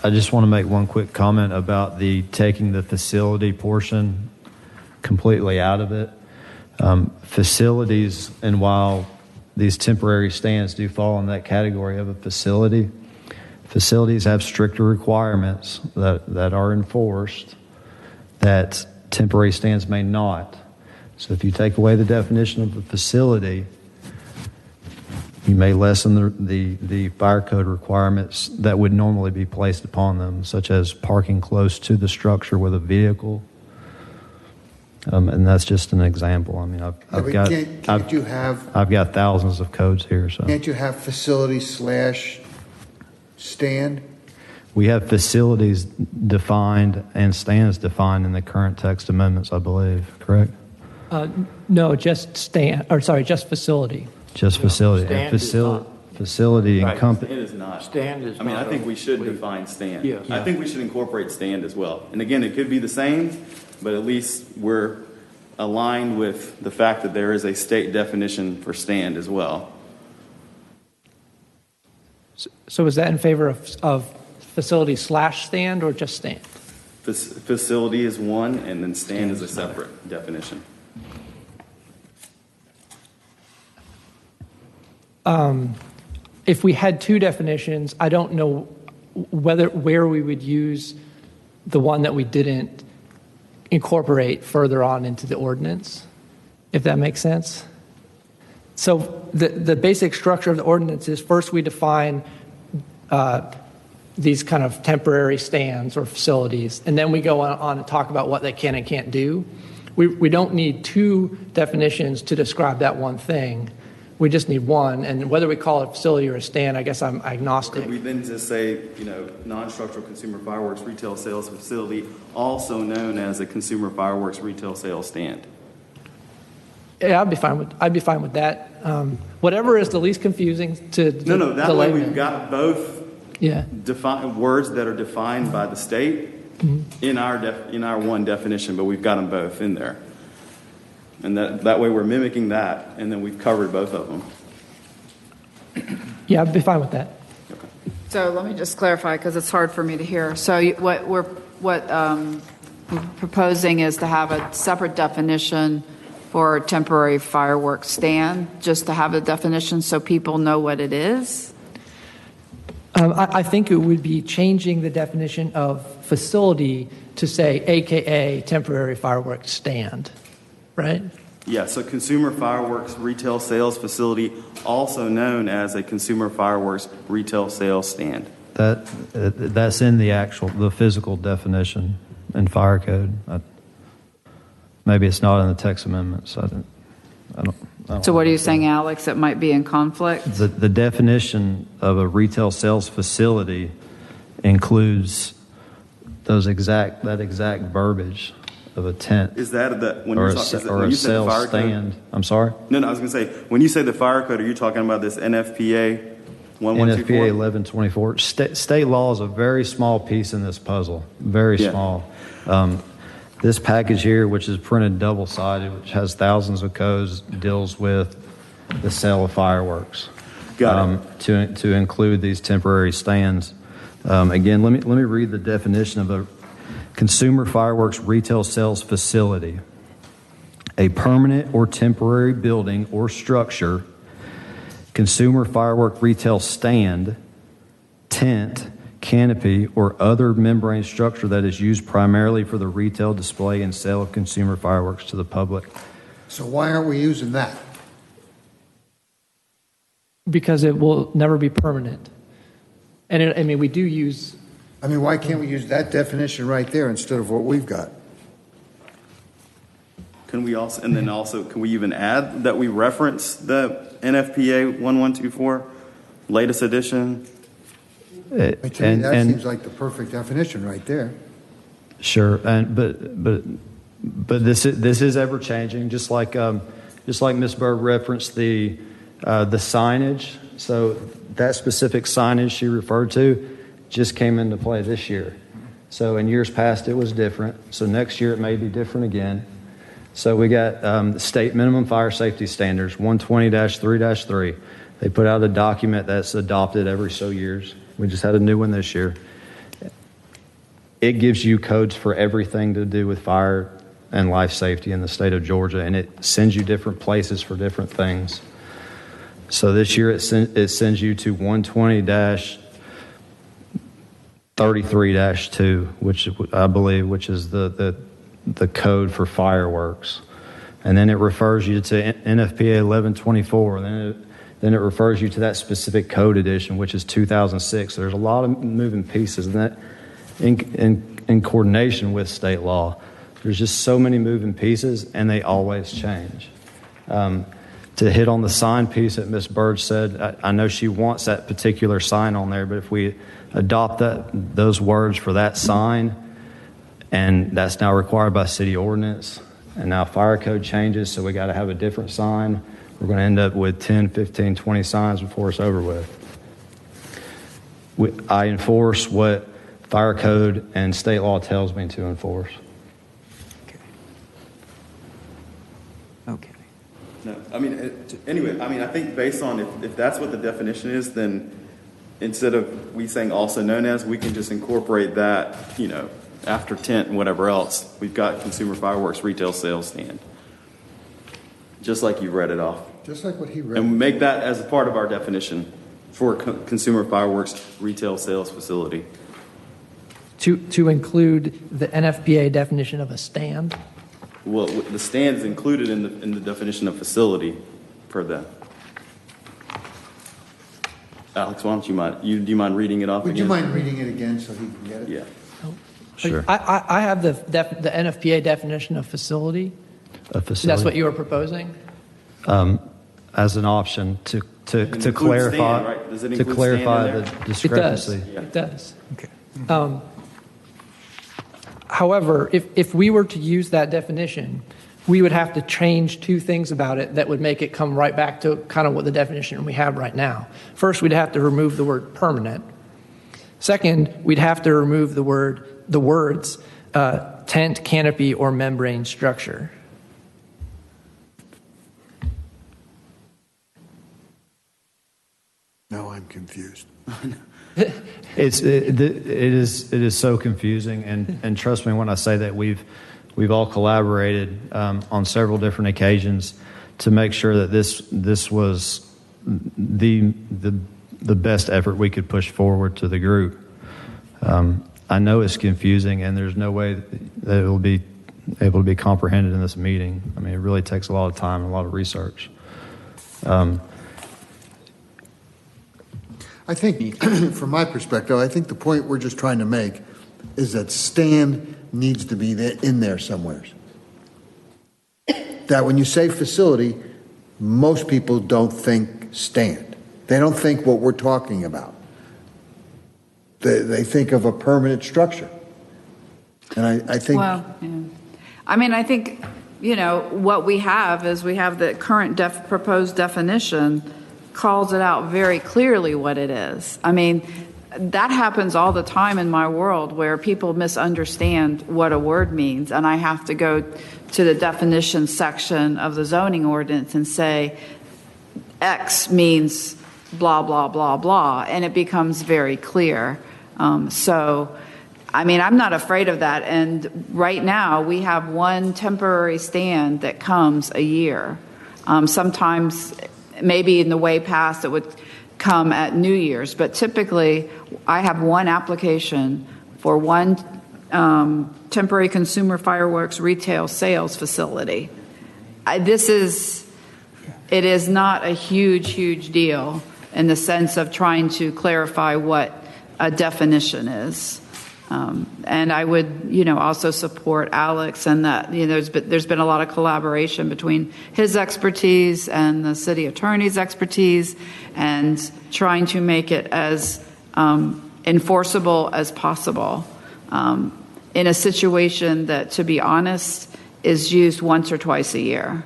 I just want to make one quick comment about taking the facility portion completely out of it. Facilities, and while these temporary stands do fall in that category of a facility, facilities have stricter requirements that are enforced that temporary stands may not. So if you take away the definition of a facility, you may lessen the fire code requirements that would normally be placed upon them, such as parking close to the structure with a vehicle. And that's just an example. I mean, I've got thousands of codes here. So can't you have facility / stand? We have facilities defined and stands defined in the current text amendments, I believe. Correct? No, just just facility. Just facility. And facility encompass. Stand is not. Stand is I mean, not I think we should complete. define stand. Yes. I think we should incorporate stand as well. And again, it could be the same, but at least we're aligned with the fact that there is a state definition for stand as well. So is that in favor of facility / stand or just stand? Facility is one, and then stand is a separate definition. If we had two definitions, I don't know where we would use the one that we didn't incorporate further on into the ordinance, if that makes sense. So the basic structure of the ordinance is first we define these kind of temporary stands or facilities, and then we go on and talk about what they can and can't do. We don't need two definitions to describe that one thing. We just need one, and whether we call it a facility or a stand, I guess I'm agnostic. Could we then just say, non-structural consumer fireworks retail sales facility, also known as a consumer fireworks retail sales stand? Yeah, I'd be fine with that. Whatever is the least confusing to No, that the way layman. we've got both words that are defined by the state in our one definition, but we've got them both in there. And that way we're mimicking that, and then we've covered both of them. Yeah, I'd be fine with that. So let me just clarify, because it's hard for me to hear. So what we're proposing is to have a separate definition for a temporary fireworks stand, just to have a definition so people know what it is? I think it would be changing the definition of facility to say AKA temporary fireworks stand, right? Yeah, so consumer fireworks retail sales facility, also known as a consumer fireworks retail sales stand. That's in the physical definition in fire code. Maybe it's not in the text amendments. I don't So what are you saying, Alex? It might be in conflict? The definition of a retail sales facility includes that exact verbiage of a tent. Is that when or you're a, talking, or when a you say the sales fire stand? code? I'm sorry? No, I was going to say, when you say the fire code, are you talking about this NFPA 1124? NFPA 1124. State law is a very small piece in this puzzle, very small. This package here, which is printed double-sided, which has thousands of codes, deals with the sale of fireworks. Got it. To include these temporary stands. Again, let me read the definition of a consumer fireworks retail sales facility. A permanent or temporary building or structure, consumer firework retail stand, tent, canopy, or other membrane structure that is used primarily for the retail display and sale of consumer fireworks to the public. So why aren't we using that? Because it will never be permanent. And we do use... why can't we use that definition right there instead of what we've got? Can we also, can we even add that we reference the NFPA 1124 latest edition? To me, that seems like the perfect definition right there. Sure, but this is ever changing. Just like Ms. Berg referenced the signage. So that specific signage she referred to just came into play this year. So in years past it was different. So next year it may be different again. So we got state minimum fire safety standards 120-3-3. They put out a document that's adopted every so years. We just had a new one this year. It gives you codes for everything to do with fire and life safety in the state of Georgia, and it sends you different places for different things. So this year it sends you to 120-33-2, which I believe, which is the code for fireworks. And then it refers you to NFPA 1124, and then it refers you to that specific code edition, which is 2006. There's a lot of moving pieces, and that in coordination with state law. There's just so many moving pieces, and they always change. To hit on the sign piece that Ms. Bird said, I know she wants that particular sign on there, but if we adopt those words for that sign, and that's now required by city ordinance, and now fire code changes, so we got to have a different sign, we're going to end up with 10, 15, 20 signs before it's over with. I enforce what fire code and state law tells me to enforce. Okay. No, I mean, anyway, I mean, I think based on if that's what the definition is, then instead of we saying also known as, we can just incorporate that, after tent and whatever else, we've got consumer fireworks retail sales stand. Just like you read it off. Just like what he read. And make that as a part of our definition for consumer fireworks retail sales facility. To include the NFPA definition of a stand? Well, the stand's included in the definition of facility per them. Alex, why don't you mind? Do you mind reading it off Would again? you mind reading it again so he can get it? Yeah. Sure. I have the NFPA definition of facility. A facility. That's what you were proposing? As an option to clarify, stand, right? Does it to include clarify stand in the there? discrepancy. It does. Okay. However, if we were to use that definition, we would have to change two things about it that would make it come right back to kind of what the definition we have right now. First, we'd have to remove the word permanent. Second, we'd have to remove the words tent, canopy, or membrane structure. No, I'm confused. It is so confusing, and trust me when I say that we've all collaborated on several different occasions to make sure that this was the best effort we could push forward to the group. I know it's confusing, and there's no way that it will be able to be comprehended in this meeting. I mean, it really takes a lot of time and a lot of research. I think, from my perspective, I think the point we're just trying to make is that stand needs to be in there somewhere. That when you say facility, most people don't think stand. They don't think what we're talking about. They think of a permanent structure. And I think... Well, yeah. I mean, I think, what we have is we have the current proposed definition calls it out very clearly what it is. I mean, that happens all the time in my world where people misunderstand what a word means, and I have to go to the definition section of the zoning ordinance and say X means blah, blah, blah, blah, and it becomes very clear. So, I mean, I'm not afraid of that, and right now we have one temporary stand that comes a year. Sometimes maybe in the way past it would come at New Year's, but typically I have one application for one temporary consumer fireworks retail sales facility. It is not a huge deal in the sense of trying to clarify what a definition is. And I would, also support Alex and that, there's been a lot of collaboration between his expertise and the city attorney's expertise and trying to make it as enforceable as possible in a situation that, to be honest, is used once or twice a year.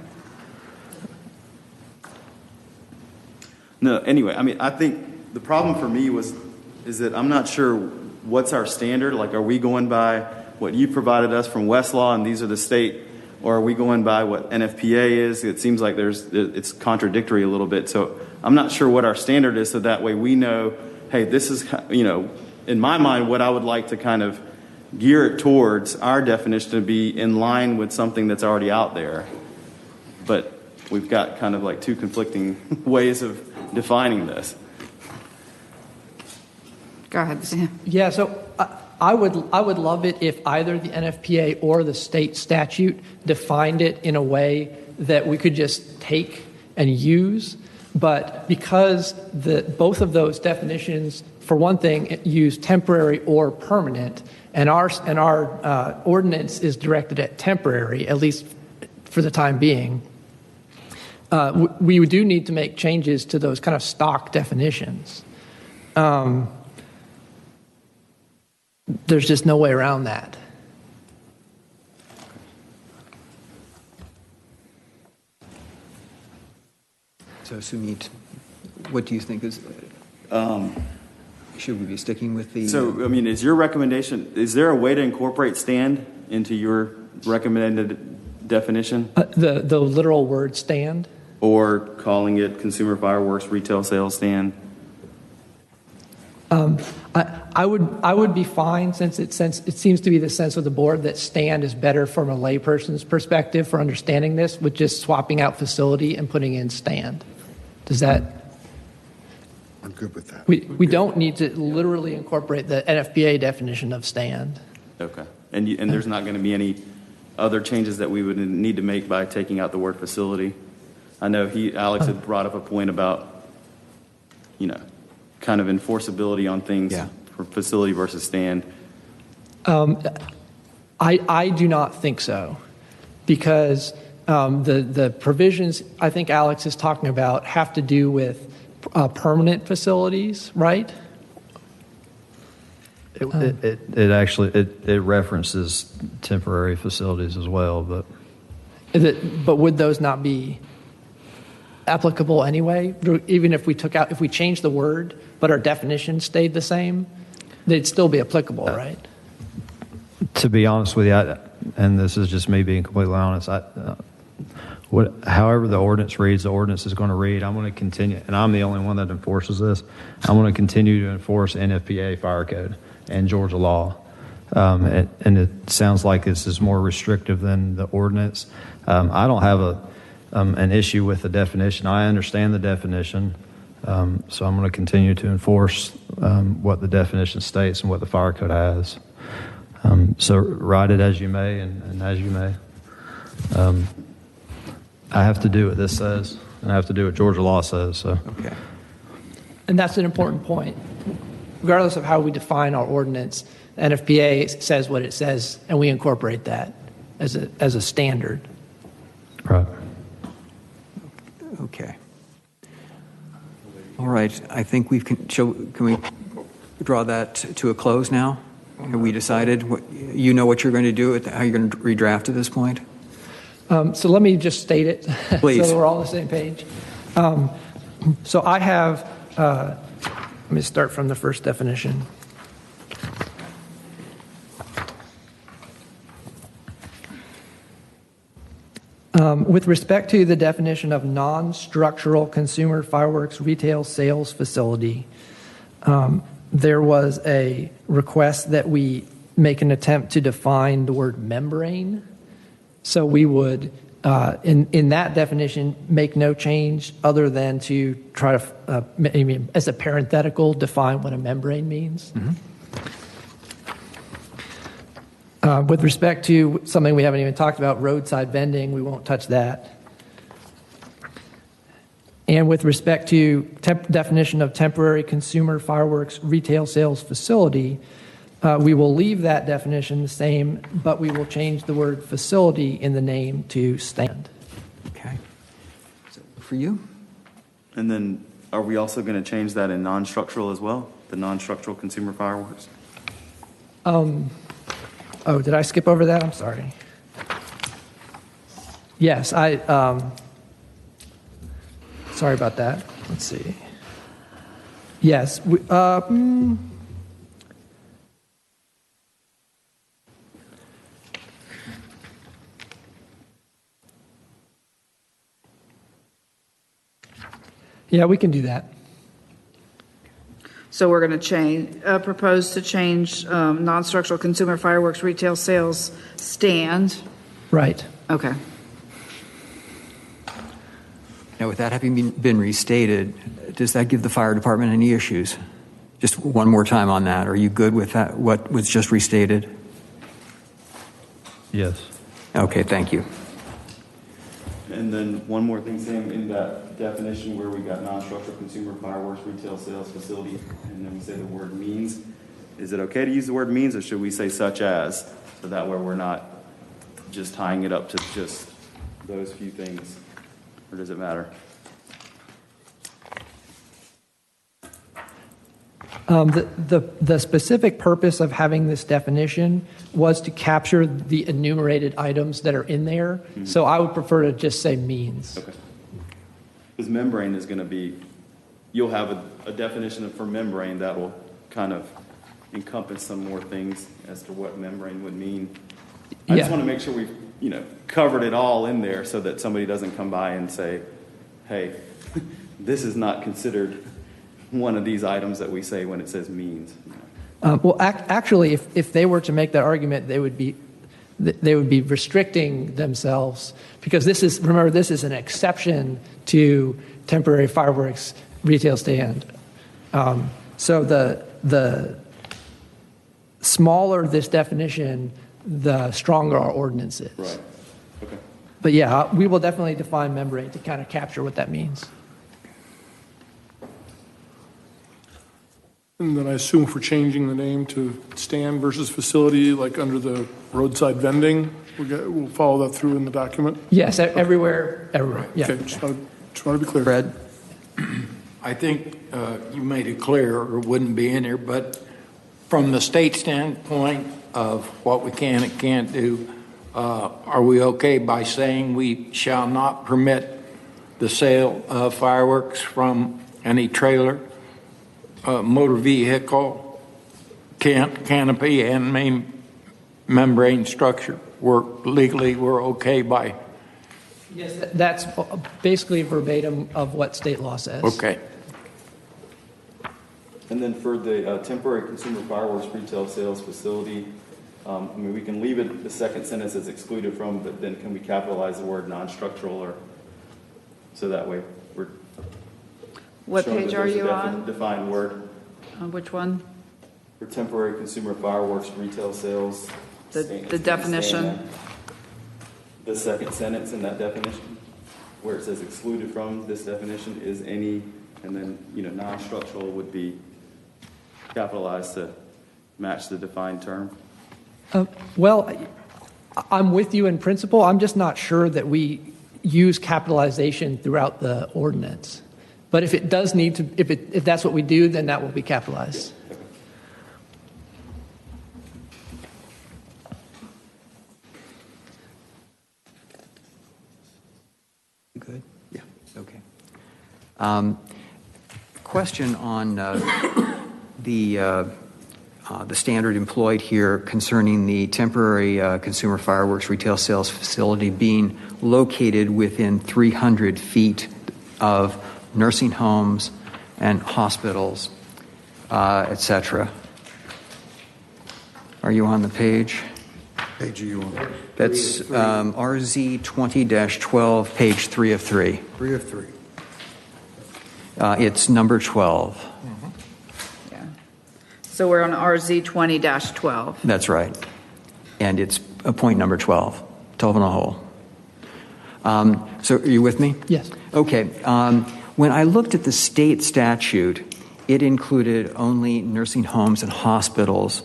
No, anyway, I mean, I think the problem for me is that I'm not sure what's our standard. Like, are we going by what you provided us from Westlaw and these are the state, or are we going by what NFPA is? It seems like it's contradictory a little bit. So I'm not sure what our standard is, so that way we know, hey, this is, in my mind, what I would like to kind of gear it towards our definition to be in line with something that's already out there. But we've got kind of like two conflicting ways of defining this. Go ahead, Sam. Yeah, so I would love it if either the NFPA or the state statute defined it in a way that we could just take and use. But because both of those definitions, for one thing, use temporary or permanent, and our ordinance is directed at temporary, at least for the time being, we do need to make changes to those kind of stock definitions. There's just no way around that. So, Sumit, what do you think is? Should we be sticking with the? So, I mean, is your recommendation? Is there a way to incorporate stand into your recommended definition? The literal word stand, or calling it consumer fireworks retail sales stand? I would be fine since it seems to be the sense of the board that stand is better from a layperson's perspective for understanding this, with just swapping out facility and putting in stand. Does that? I'm good with that. We don't need to literally incorporate the NFPA definition of stand. Okay, and there's not going to be any other changes that we would need to make by taking out the word facility. I know Alex had brought up a point about, kind of enforceability on things for facility versus stand. I do not think so, because the provisions I think Alex is talking about have to do with permanent facilities, right? It actually references temporary facilities as well, but would those not be applicable anyway? Even if we changed the word, but our definition stayed the same, they'd still be applicable, right? To be honest with you, and this is just me being completely honest, however the ordinance reads, the ordinance is going to read. I'm going to continue, and I'm the only one that enforces this. I'm going to continue to enforce NFPA fire code and Georgia law. And it sounds like this is more restrictive than the ordinance. I don't have an issue with the definition. I understand the definition, so I'm going to continue to enforce what the definition states and what the fire code has. So write it as you may and as you may. I have to do what this says, and I have to do what Georgia law says. So. Okay. And that's an important point. Regardless of how we define our ordinance, NFPA says what it says, and we incorporate that as a standard. Right. Okay. All right. I think can we draw that to a close now? Have we decided what you know what you're going to do, how you're going to redraft at this point? So let me just state it, Please. so we're all on the same page. So I have. Let me start from the first definition. With respect to the definition of non-structural consumer fireworks retail sales facility, there was a request that we make an attempt to define the word membrane. So we would, in that definition, make no change other than to try to, as a parenthetical, define what a membrane means. Mm-hmm. With respect to something we haven't even talked about, roadside vending, we won't touch that. And with respect to definition of temporary consumer fireworks retail sales facility, we will leave that definition the same, but we will change the word facility in the name to stand. Okay. So for you? And then are we also going to change that in non-structural as well? The non-structural consumer fireworks? Oh, did I skip over that? I'm sorry. Yes, sorry about that. Let's see. Yes. Yeah, we can do that. So we're going to propose to change non-structural consumer fireworks retail sales stand. Right. Okay. Now, with that having been restated, does that give the fire department any issues? Just one more time on that. Are you good with that, what was just restated? Yes. Okay, thank you. And then one more thing, Sam, in that definition where we got non-structural consumer fireworks retail sales facility, and then we say the word means, is it okay to use the word means, or should we say such as? So that way we're not just tying it up to just those few things, or does it matter? The specific purpose of having this definition was to capture the enumerated items that are in there. Mm-hmm. So I would prefer to just say means. Okay. Because membrane is going to be, you'll have a definition for membrane that will kind of encompass some more things as to what membrane would mean. I just want to make sure we've, covered it all in there so that somebody doesn't come by and say, hey, this is not considered one of these items that we say when it says means. Actually, if they were to make that argument, they would be restricting themselves, because this is an exception to temporary fireworks retail stand. So the smaller this definition, the stronger our ordinance is. Right. Okay. But yeah, we will definitely define membrane to kind of capture what that means. And then I assume if we're changing the name to stand versus facility, like under the roadside vending, we'll follow that through in the document? Yes, everywhere. Yeah. Okay, just want to be clear. Fred? I think you made it clear, or it wouldn't be in here, but from the state standpoint of what we can and can't do, are we okay by saying we shall not permit the sale of fireworks from any trailer, motor vehicle, canopy, and main membrane structure? We're okay by? Yes, that's basically verbatim of what state law says. Okay. And then for the temporary consumer fireworks retail sales facility, we can leave it, the second sentence is excluded from, but then can we capitalize the word non-structural, or so that way we're What showing page that are there's a you on? defined word. Which one? For temporary consumer fireworks retail sales. The definition. The second sentence in that definition, where it says excluded from this definition is any, and then, non-structural would be capitalized to match the defined term. Well, I'm with you in principle. I'm just not sure that we use capitalization throughout the ordinance. But if it does need to, if that's what we do, then that will be capitalized. Good? Yeah. Okay. Question on the standard employed here concerning the temporary consumer fireworks retail sales facility being located within 300 feet of nursing homes and hospitals, etc. Are you on the page? Page are you on? That's RZ 20-12, page 3 of 3. 3 of 3. It's number 12. Yeah. So we're on RZ 20-12. That's right. And it's point number 12, 12 and a whole. So are you with me? Yes. Okay. When I looked at the state statute, it included only nursing homes and hospitals,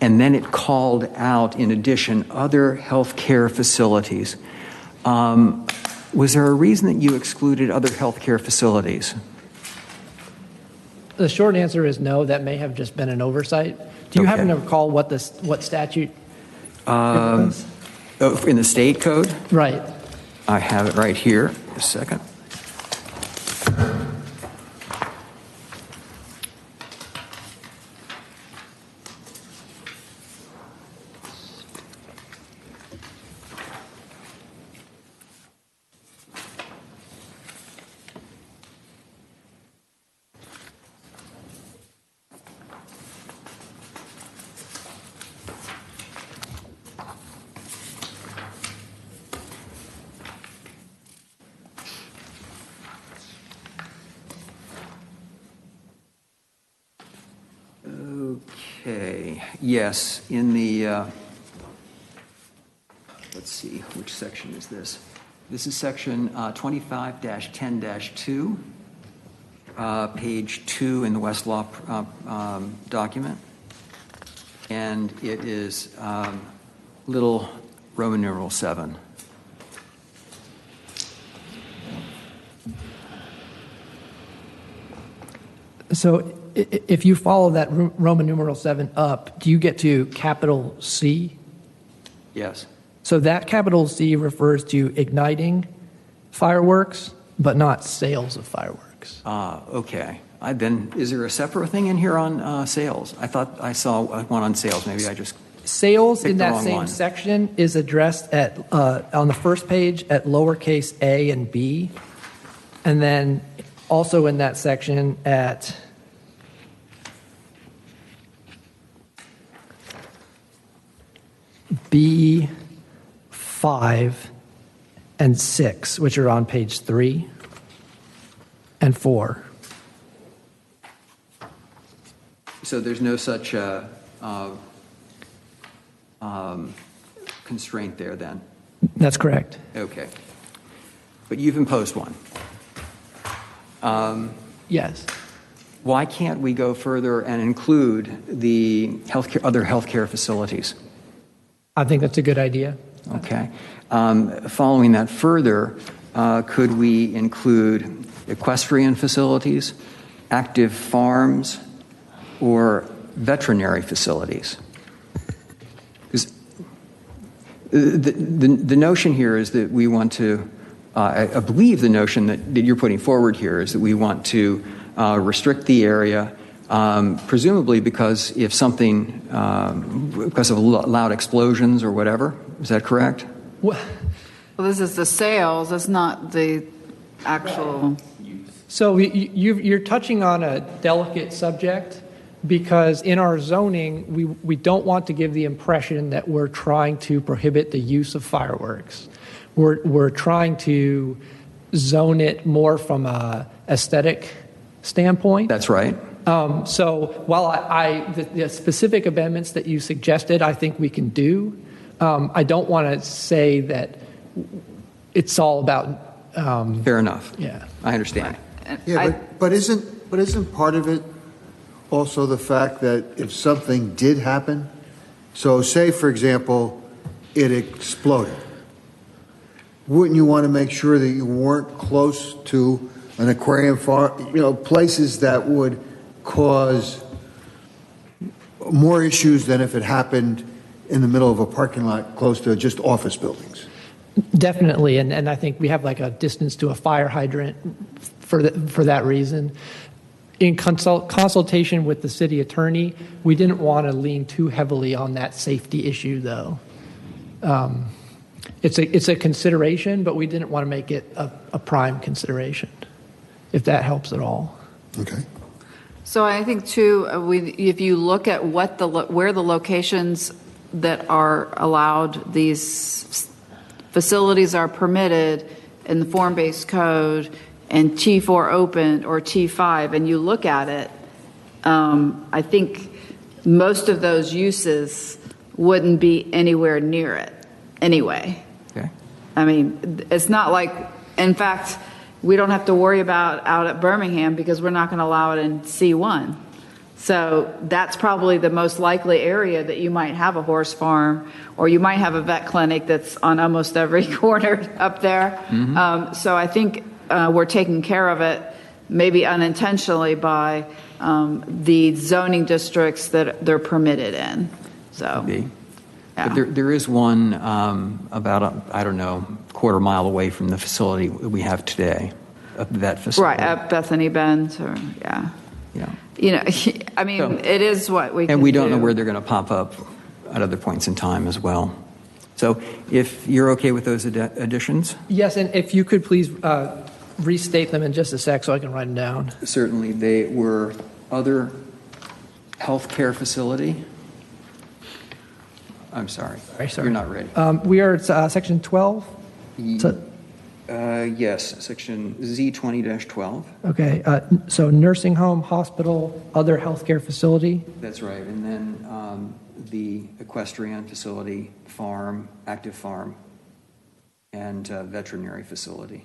and then it called out, in addition, other health care facilities. Was there a reason that you excluded other health care facilities? The short answer is no. That may have just been an oversight. Do you happen to recall what statute? In the state code? Right. I have it right here. A second. Okay, yes, in the, let's see, which section is this? This is section 25-10-2, page 2 in the Westlaw document. And it is little Roman numeral 7. So if you follow that Roman numeral 7 up, do you get to capital C? Yes. So that capital C refers to igniting fireworks, but not sales of fireworks. Okay. Then is there a separate thing in here on sales? I thought I saw one on sales. Maybe I just Sales picked in the that wrong same one. section is addressed at on the first page at lowercase a and b, and then also in that section at B5 and 6, which are on page 3 and 4. So there's no such constraint there then? That's correct. Okay. But you've imposed one. Yes. Why can't we go further and include the other healthcare facilities? I think that's a good idea. Okay. Following that further, could we include equestrian facilities, active farms, or veterinary facilities? Because the notion here is that we want to, I believe the notion that you're putting forward here is that we want to restrict the area, presumably because if something, because of loud explosions or whatever. Is that correct? Well, this is the sales, it's not the actual. So you're touching on a delicate subject because in our zoning, we don't want to give the impression that we're trying to prohibit the use of fireworks. We're trying to zone it more from a aesthetic standpoint. That's right. So while the specific amendments that you suggested, I think we can do, I don't want to say that it's all about. Fair enough. Yeah. I understand. Yeah, but isn't part of it also the fact that if something did happen, so say for example, it exploded, wouldn't you want to make sure that you weren't close to an aquarium farm, places that would cause more issues than if it happened in the middle of a parking lot close to just office buildings? Definitely, and I think we have like a distance to a fire hydrant for that reason. In consultation with the city attorney, we didn't want to lean too heavily on that safety issue, though. It's a consideration, but we didn't want to make it a prime consideration, if that helps at all. Okay. So I think too, if you look at where the locations that are allowed, these facilities are permitted in the form-based code and T4 open or T5, and you look at it, I think most of those uses wouldn't be anywhere near it anyway. Okay. I mean, it's not like, in fact, we don't have to worry about out at Birmingham because we're not going to allow it in C1. So that's probably the most likely area that you might have a horse farm, or you might have a vet clinic that's on almost every corner up there. Mm-hmm. So I think we're taking care of it, maybe unintentionally, by the zoning districts that they're permitted in. So, yeah. But there is one about, I don't know, quarter mile away from the facility we have today, a vet facility. Right, at Bethany Bend, or yeah. Yeah. I mean, it is what we can do. And we don't know where they're going to pop up at other points in time as well. So if you're okay with those additions? Yes, and if you could please restate them in just a sec so I can write them down. Certainly. They were other healthcare facility. I'm sorry. Sorry. You're not ready. We are at section 12. Yes, section Z20-12. Okay, so nursing home, hospital, other healthcare facility. That's right. And then the equestrian facility, farm, active farm, and veterinary facility.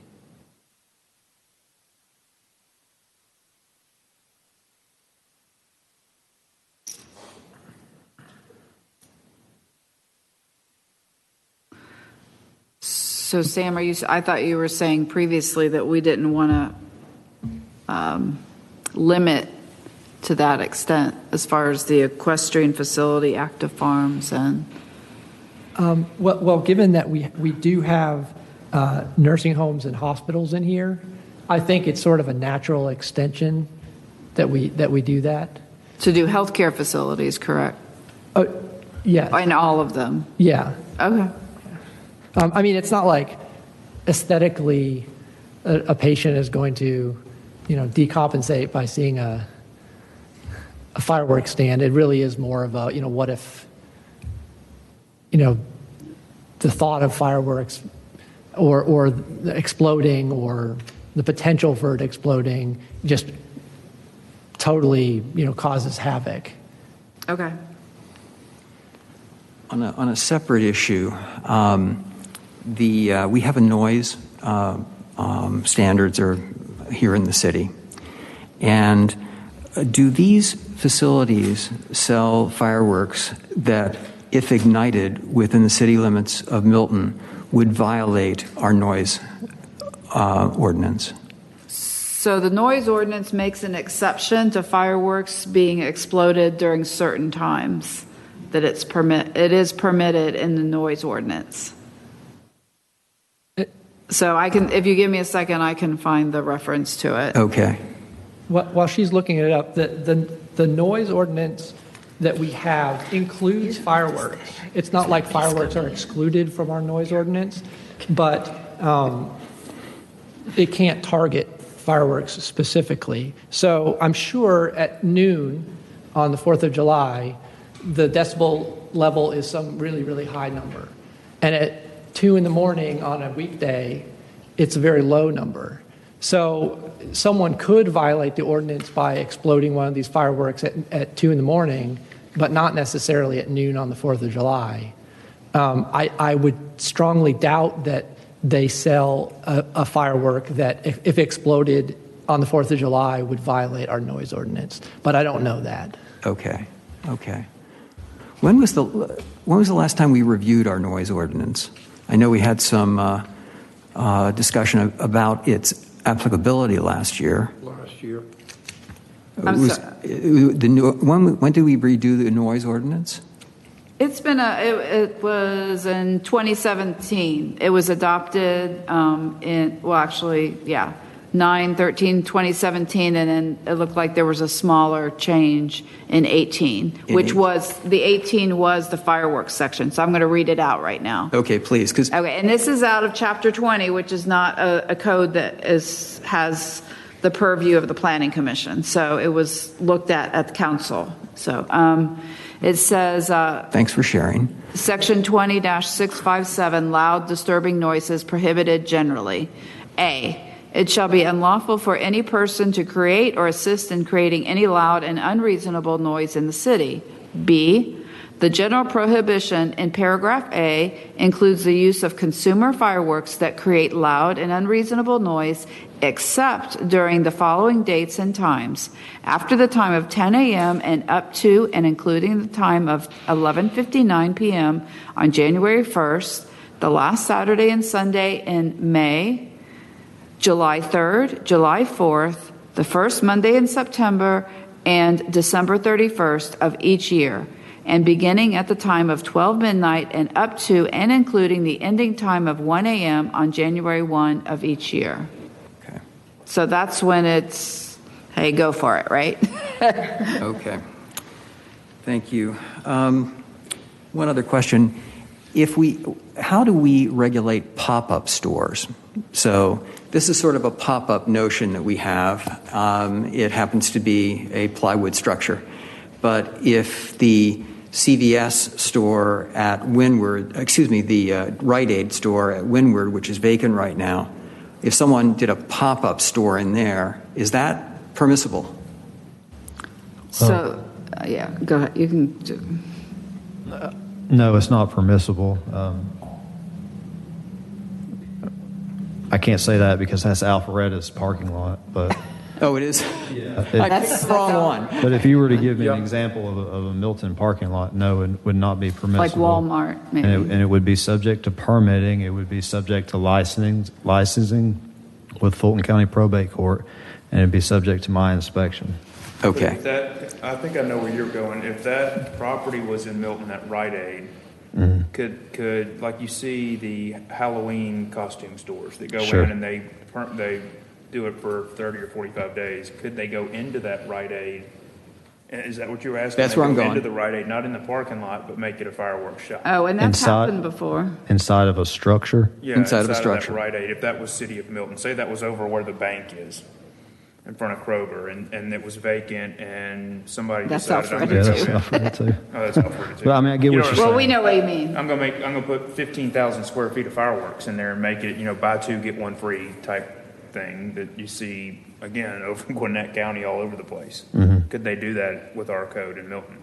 So Sam, I thought you were saying previously that we didn't want to limit to that extent as far as the equestrian facility, active farms, and. Well, given that we do have nursing homes and hospitals in here, I think it's sort of a natural extension that we do that. To do healthcare facilities, correct? Yeah. In all of them? Yeah. Okay. I mean, it's not like aesthetically a patient is going to, decompensate by seeing a fireworks stand. It really is more of a, what if, the thought of fireworks or the exploding or the potential for it exploding just totally, causes havoc. Okay. On a separate issue, we have a noise standards are here in the city, and do these facilities sell fireworks that, if ignited within the city limits of Milton, would violate our noise ordinance? So the noise ordinance makes an exception to fireworks being exploded during certain times. That it is permitted in the noise ordinance. So if you give me a second, I can find the reference to it. Okay. While she's looking it up, the noise ordinance that we have includes fireworks. It's not like fireworks are excluded from our noise ordinance, but it can't target fireworks specifically. So I'm sure at noon on the 4th of July, the decibel level is some really, really high number. And at 2 in the morning on a weekday, it's a very low number. So someone could violate the ordinance by exploding one of these fireworks at 2 in the morning, but not necessarily at noon on the 4th of July. I would strongly doubt that they sell a firework that, if exploded on the 4th of July, would violate our noise ordinance. But I don't know that. Okay. When was the last time we reviewed our noise ordinance? I know we had some discussion about its applicability last year. I'm sorry. When did we redo the noise ordinance? It's been it was in 2017. It was adopted 9/13/2017, and then it looked like there was a smaller change in 18, was the 18 was the fireworks section. So I'm going to read it out right now. Okay, please. Okay, and this is out of Chapter 20, which is not a code that has the purview of the Planning Commission. So it was looked at the council. So it says... Thanks for sharing. Section 20-657, loud disturbing noises prohibited generally. A, it shall be unlawful for any person to create or assist in creating any loud and unreasonable noise in the city. B, the general prohibition in paragraph A includes the use of consumer fireworks that create loud and unreasonable noise except during the following dates and times: after the time of 10 a.m. and up to and including the time of 11:59 p.m. on January 1st, the last Saturday and Sunday in May, July 3rd, July 4th, the first Monday in September, and December 31st of each year, and beginning at the time of 12 midnight and up to and including the ending time of 1 a.m. on January 1 of each year. Okay. So that's when it's, hey, go for it, right? Okay. Thank you. One other question. How do we regulate pop-up stores? So this is sort of a pop-up notion that we have. It happens to be a plywood structure. But if the CVS store at Windward, the Rite Aid store at Windward, which is vacant right now, if someone did a pop-up store in there, is that permissible? So, yeah, go ahead. You can do. No, it's not permissible. I can't say that because that's Alpharetta's parking lot, but. Oh, it is? Yeah. I picked the wrong one. But if you were to give me an example of a Milton parking lot, no, it would not be permissible. Like Walmart, maybe. And it would be subject to permitting. It would be subject to licensing with Fulton County Probate Court, and it'd be subject to my inspection. Okay. I think I know where you're going. If that property was in Milton at Rite Aid, could like you see the Halloween costume stores that go in and they do it for 30 or 45 days, could they go into that Rite Aid? Is that what you were asking? That's where I'm going. Into the Rite Aid, not in the parking lot, but make it a fireworks shop. Oh, and that's happened before. Inside of a structure? Yeah, inside of a structure. Of that Rite Aid, if that was City of Milton, say that was over where the bank is, in front of Kroger, and it was vacant, and somebody decided I'm going to that's Alpharetta too. Oh, that's Alpharetta too. Well, I mean, I get what you're saying. Well, we know what you mean. I'm gonna put 15,000 square feet of fireworks in there and make it, buy two get one free type thing that you see again over in Gwinnett County all over the place. Could they do that with our code in Milton?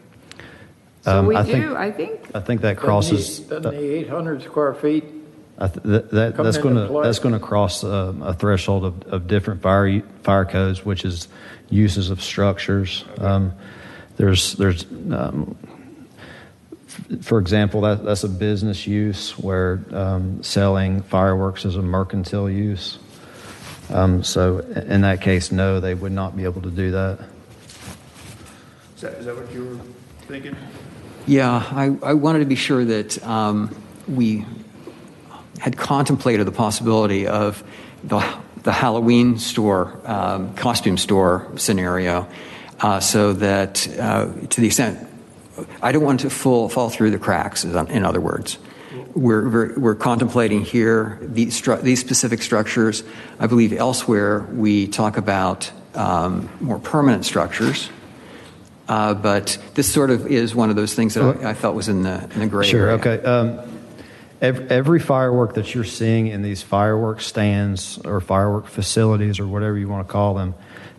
So I think that crosses. Doesn't the 800 square feet? That's going to cross a threshold of different fire codes, which is uses of structures. Okay. There's for example, that's a business use where selling fireworks is a mercantile use. So in that case, no, they would not be able to do that. Is that what you were thinking? Yeah, I wanted to be sure that we had contemplated the possibility of the Halloween store, costume store scenario, so that to the extent, I don't want it to fall through the cracks, in other words. We're contemplating here these specific structures. I believe elsewhere we talk about more permanent structures, but this sort of is one of those things that I felt was in the gray area. Sure, okay. Every firework that you're seeing in these firework stands or firework facilities or whatever you want to call them,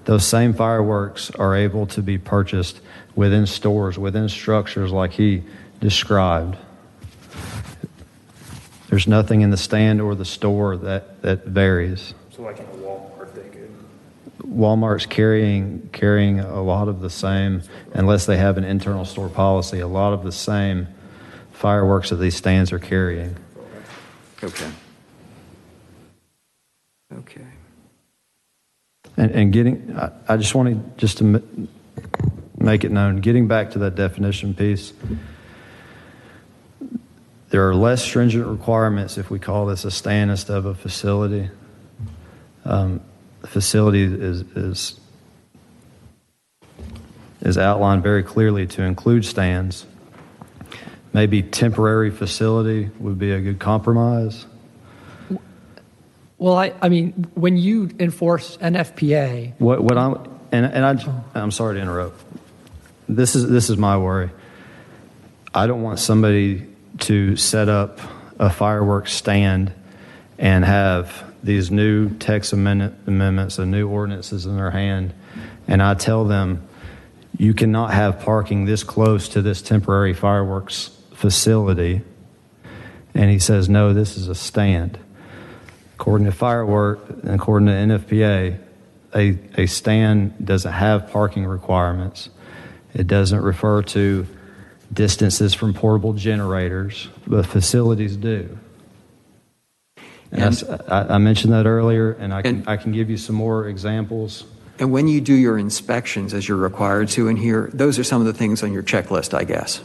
those same fireworks are able to be purchased within stores, within structures like he described. There's nothing in the stand or the store that varies. So like in a Walmart, they could. Walmart's carrying a lot of the same, unless they have an internal store policy, a lot of the same fireworks that these stands are carrying. Okay. And getting, I just wanted to make it known, getting back to that definition piece, there are less stringent requirements if we call this a stand instead of a facility. The facility is outlined very clearly to include stands. Maybe temporary facility would be a good compromise. Well, I mean, when you enforce NFPA, I'm sorry to interrupt. This is my worry. I don't want somebody to set up a fireworks stand and have these new text amendments and new ordinances in their hand, and I tell them, you cannot have parking this close to this temporary fireworks facility. And he says, no, this is a stand. According to firework and according to NFPA, a stand doesn't have parking requirements. It doesn't refer to distances from portable generators, but facilities do. And I mentioned that earlier, and I can give you some more examples. And when you do your inspections, as you're required to in here, those are some of the things on your checklist, I guess.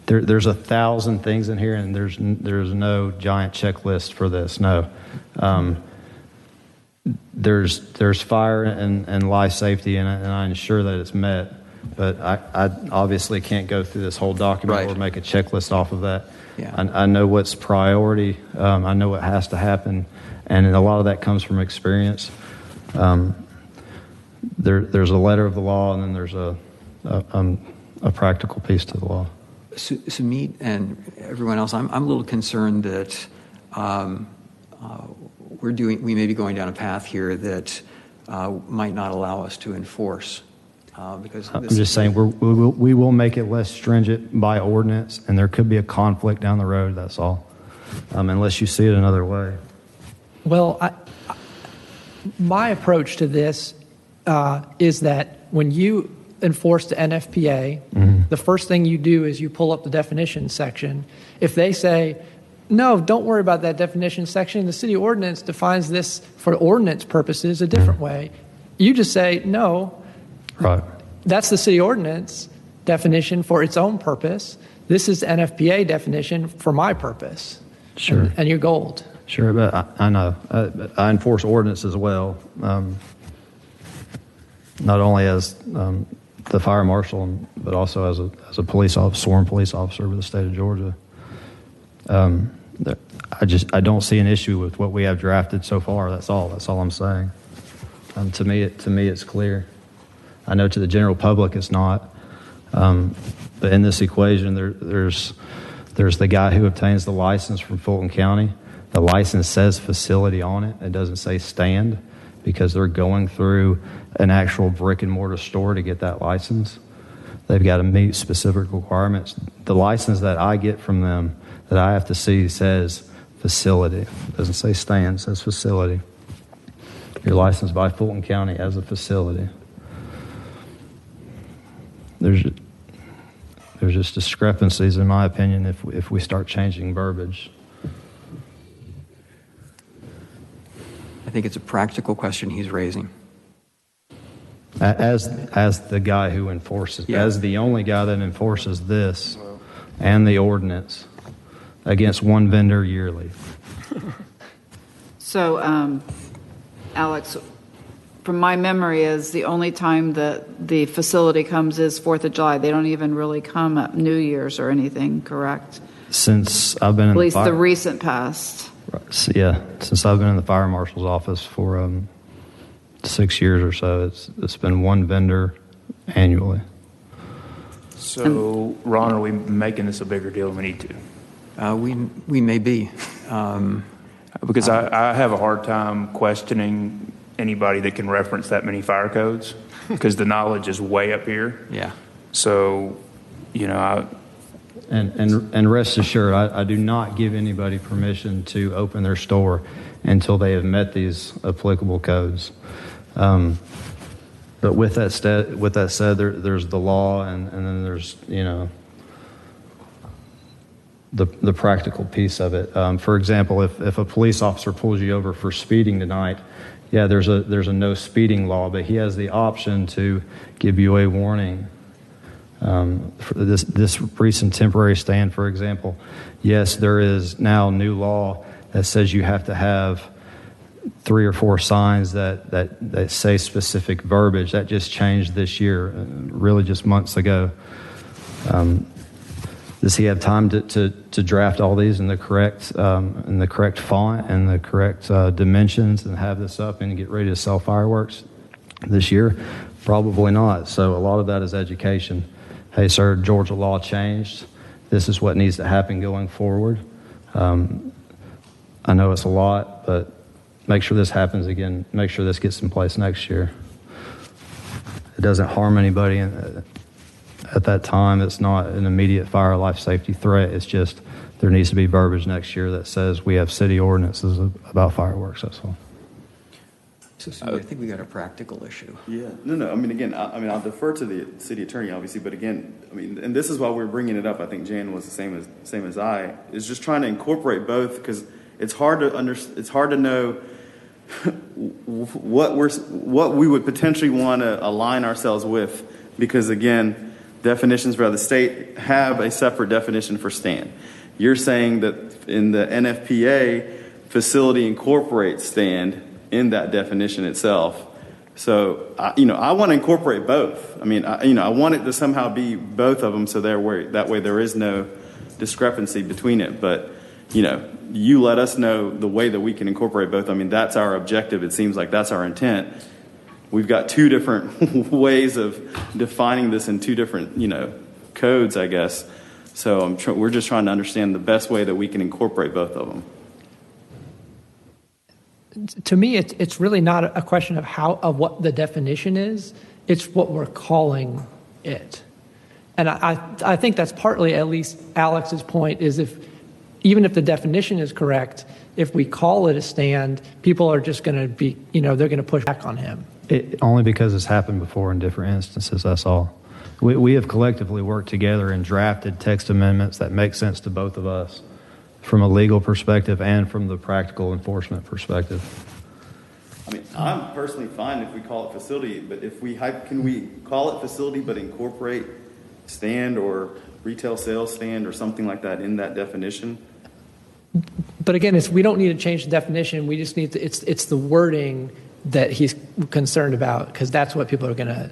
There's 1,000 things in here, and there's no giant checklist for this. No, there's fire and life safety, and I ensure that it's met. But I obviously can't go through this whole document or make a checklist off of that. Yeah. I know what's priority. I know what has to happen, and a lot of that comes from experience. There's a letter of the law, and then there's a practical piece to the law. Sumit and everyone else, I'm a little concerned that we may be going down a path here that might not allow us to enforce. Because I'm just saying we will make it less stringent by ordinance, and there could be a conflict down the road. That's all, unless you see it another way. Well, my approach to this is that when you enforce the NFPA, the first thing you do is you pull up the definition section. If they say, no, don't worry about that definition section, the city ordinance defines this for ordinance purposes a different way, you just say, no, right. That's the city ordinance definition for its own purpose. This is the NFPA definition for my purpose. Sure. And you're gold. Sure, but I know. I enforce ordinance as well, not only as the fire marshal, but also as a police officer, sworn police officer with the state of Georgia. I don't see an issue with what we have drafted so far. That's all I'm saying. To me, it's clear. I know to the general public it's not. But in this equation, there's the guy who obtains the license from Fulton County. The license says facility on it. It doesn't say stand, because they're going through an actual brick and mortar store to get that license. They've got to meet specific requirements. The license that I get from them that I have to see says facility. It doesn't say stand, it says facility. You're licensed by Fulton County as a facility. There's just discrepancies, in my opinion, if we start changing verbiage. I think it's a practical question he's raising. As the guy who enforces, as the only guy that enforces this and the ordinance against one vendor yearly. So, Alex, from my memory, is the only time that the facility comes is 4th of July. They don't even really come at New Year's or anything, correct? Since I've been in at least the recent past. Yeah, since I've been in the fire marshal's office for 6 years or so, it's been one vendor annually. So, Ron, are we making this a bigger deal than we need to? We may be. Because I have a hard time questioning anybody that can reference that many fire codes, because the knowledge is way up here. Yeah. So, And rest assured, I do not give anybody permission to open their store until they have met these applicable codes. But with that said, there's the law, and then there's the practical piece of it. For example, if a police officer pulls you over for speeding tonight, there's a no speeding law, but he has the option to give you a warning. For this recent temporary stand, for example, yes, there is now new law that says you have to have 3 or 4 signs that say specific verbiage. That just changed this year, really just months ago. Does he have time to draft all these in the correct font and the correct dimensions and have this up and get ready to sell fireworks this year? Probably not. So a lot of that is education. Hey, sir, Georgia law changed. This is what needs to happen going forward. I know it's a lot, but make sure this happens again. Make sure this gets in place next year. It doesn't harm anybody at that time. It's not an immediate fire life safety threat. It's just there needs to be verbiage next year that says we have city ordinances about fireworks. That's all. So I think we got a practical issue. Yeah. No. I mean, again, I'll defer to the city attorney, obviously, but again, and this is why we're bringing it up. I think Jan was the same as I, is just trying to incorporate both, because it's hard to know what we would potentially want to align ourselves with, because again, definitions for the state have a separate definition for stand. You're saying that in the NFPA, facility incorporates stand in that definition itself. So, I want to incorporate both. I want it to somehow be both of them, so that way there is no discrepancy between it. But, you let us know the way that we can incorporate both. That's our objective. It seems like that's our intent. We've got 2 different ways of defining this in 2 different, codes, I guess. So we're just trying to understand the best way that we can incorporate both of them. to me, it's really not a question of what the definition is. It's what we're calling it. And I think that's partly, at least Alex's point, is even if the definition is correct, if we call it a stand, people are just going to be, they're going to push back on him. Only because it's happened before in different instances, that's all. We have collectively worked together and drafted text amendments that make sense to both of us from a legal perspective and from the practical enforcement perspective. I mean, I'm personally fine if we call it facility, but can we call it facility but incorporate stand or retail sales stand or something like that in that definition? But again, we don't need to change the definition. We just need to, it's the wording that he's concerned about, because that's what people are going to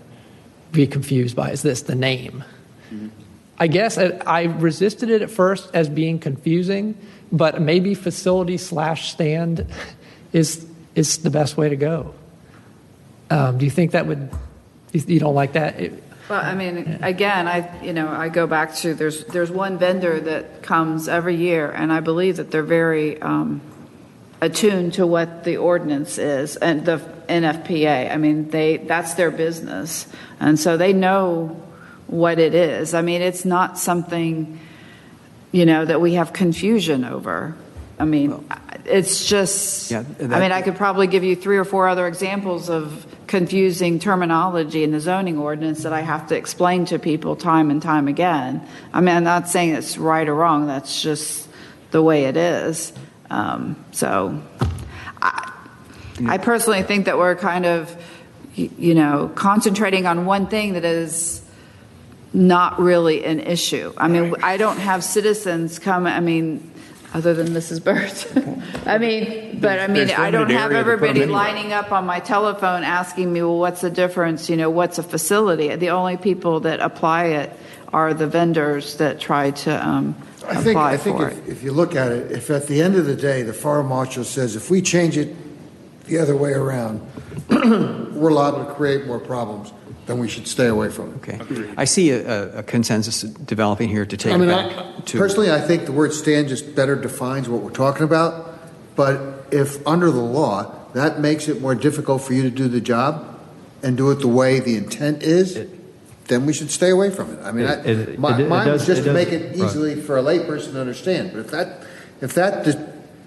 be confused by. Is this the name? Mm-hmm. I guess I resisted it at first as being confusing, but maybe facility/stand is the best way to go. Do you think that you don't like that? Well, I mean, again, I go back to there's one vendor that comes every year, and I believe that they're very attuned to what the ordinance is and the NFPA. I mean, that's their business, and so they know what it is. I mean, it's not something that we have confusion over. I mean, it's just. Yeah, I could probably give you 3 or 4 other examples of confusing terminology in the zoning ordinance that I have to explain to people time and time again. I mean, I'm not saying it's right or wrong. That's just the way it is. So I personally think that we're kind of, concentrating on one thing that is not really an issue. I mean, I don't have citizens come, other than Mrs. Burt. I don't have everybody lining up on my telephone asking me, well, what's the difference? What's a facility? The only people that apply it are the vendors that try to apply for it. If you look at it, if at the end of the day the fire marshal says if we change it the other way around, we're liable to create more problems, then we should stay away from it. Okay. I see a consensus developing here to take back to... Personally, I think the word stand just better defines what we're talking about. But if under the law, that makes it more difficult for you to do the job and do it the way the intent is, then we should stay away from it. I mean, mine was just to make it easily for a layperson to understand. But if that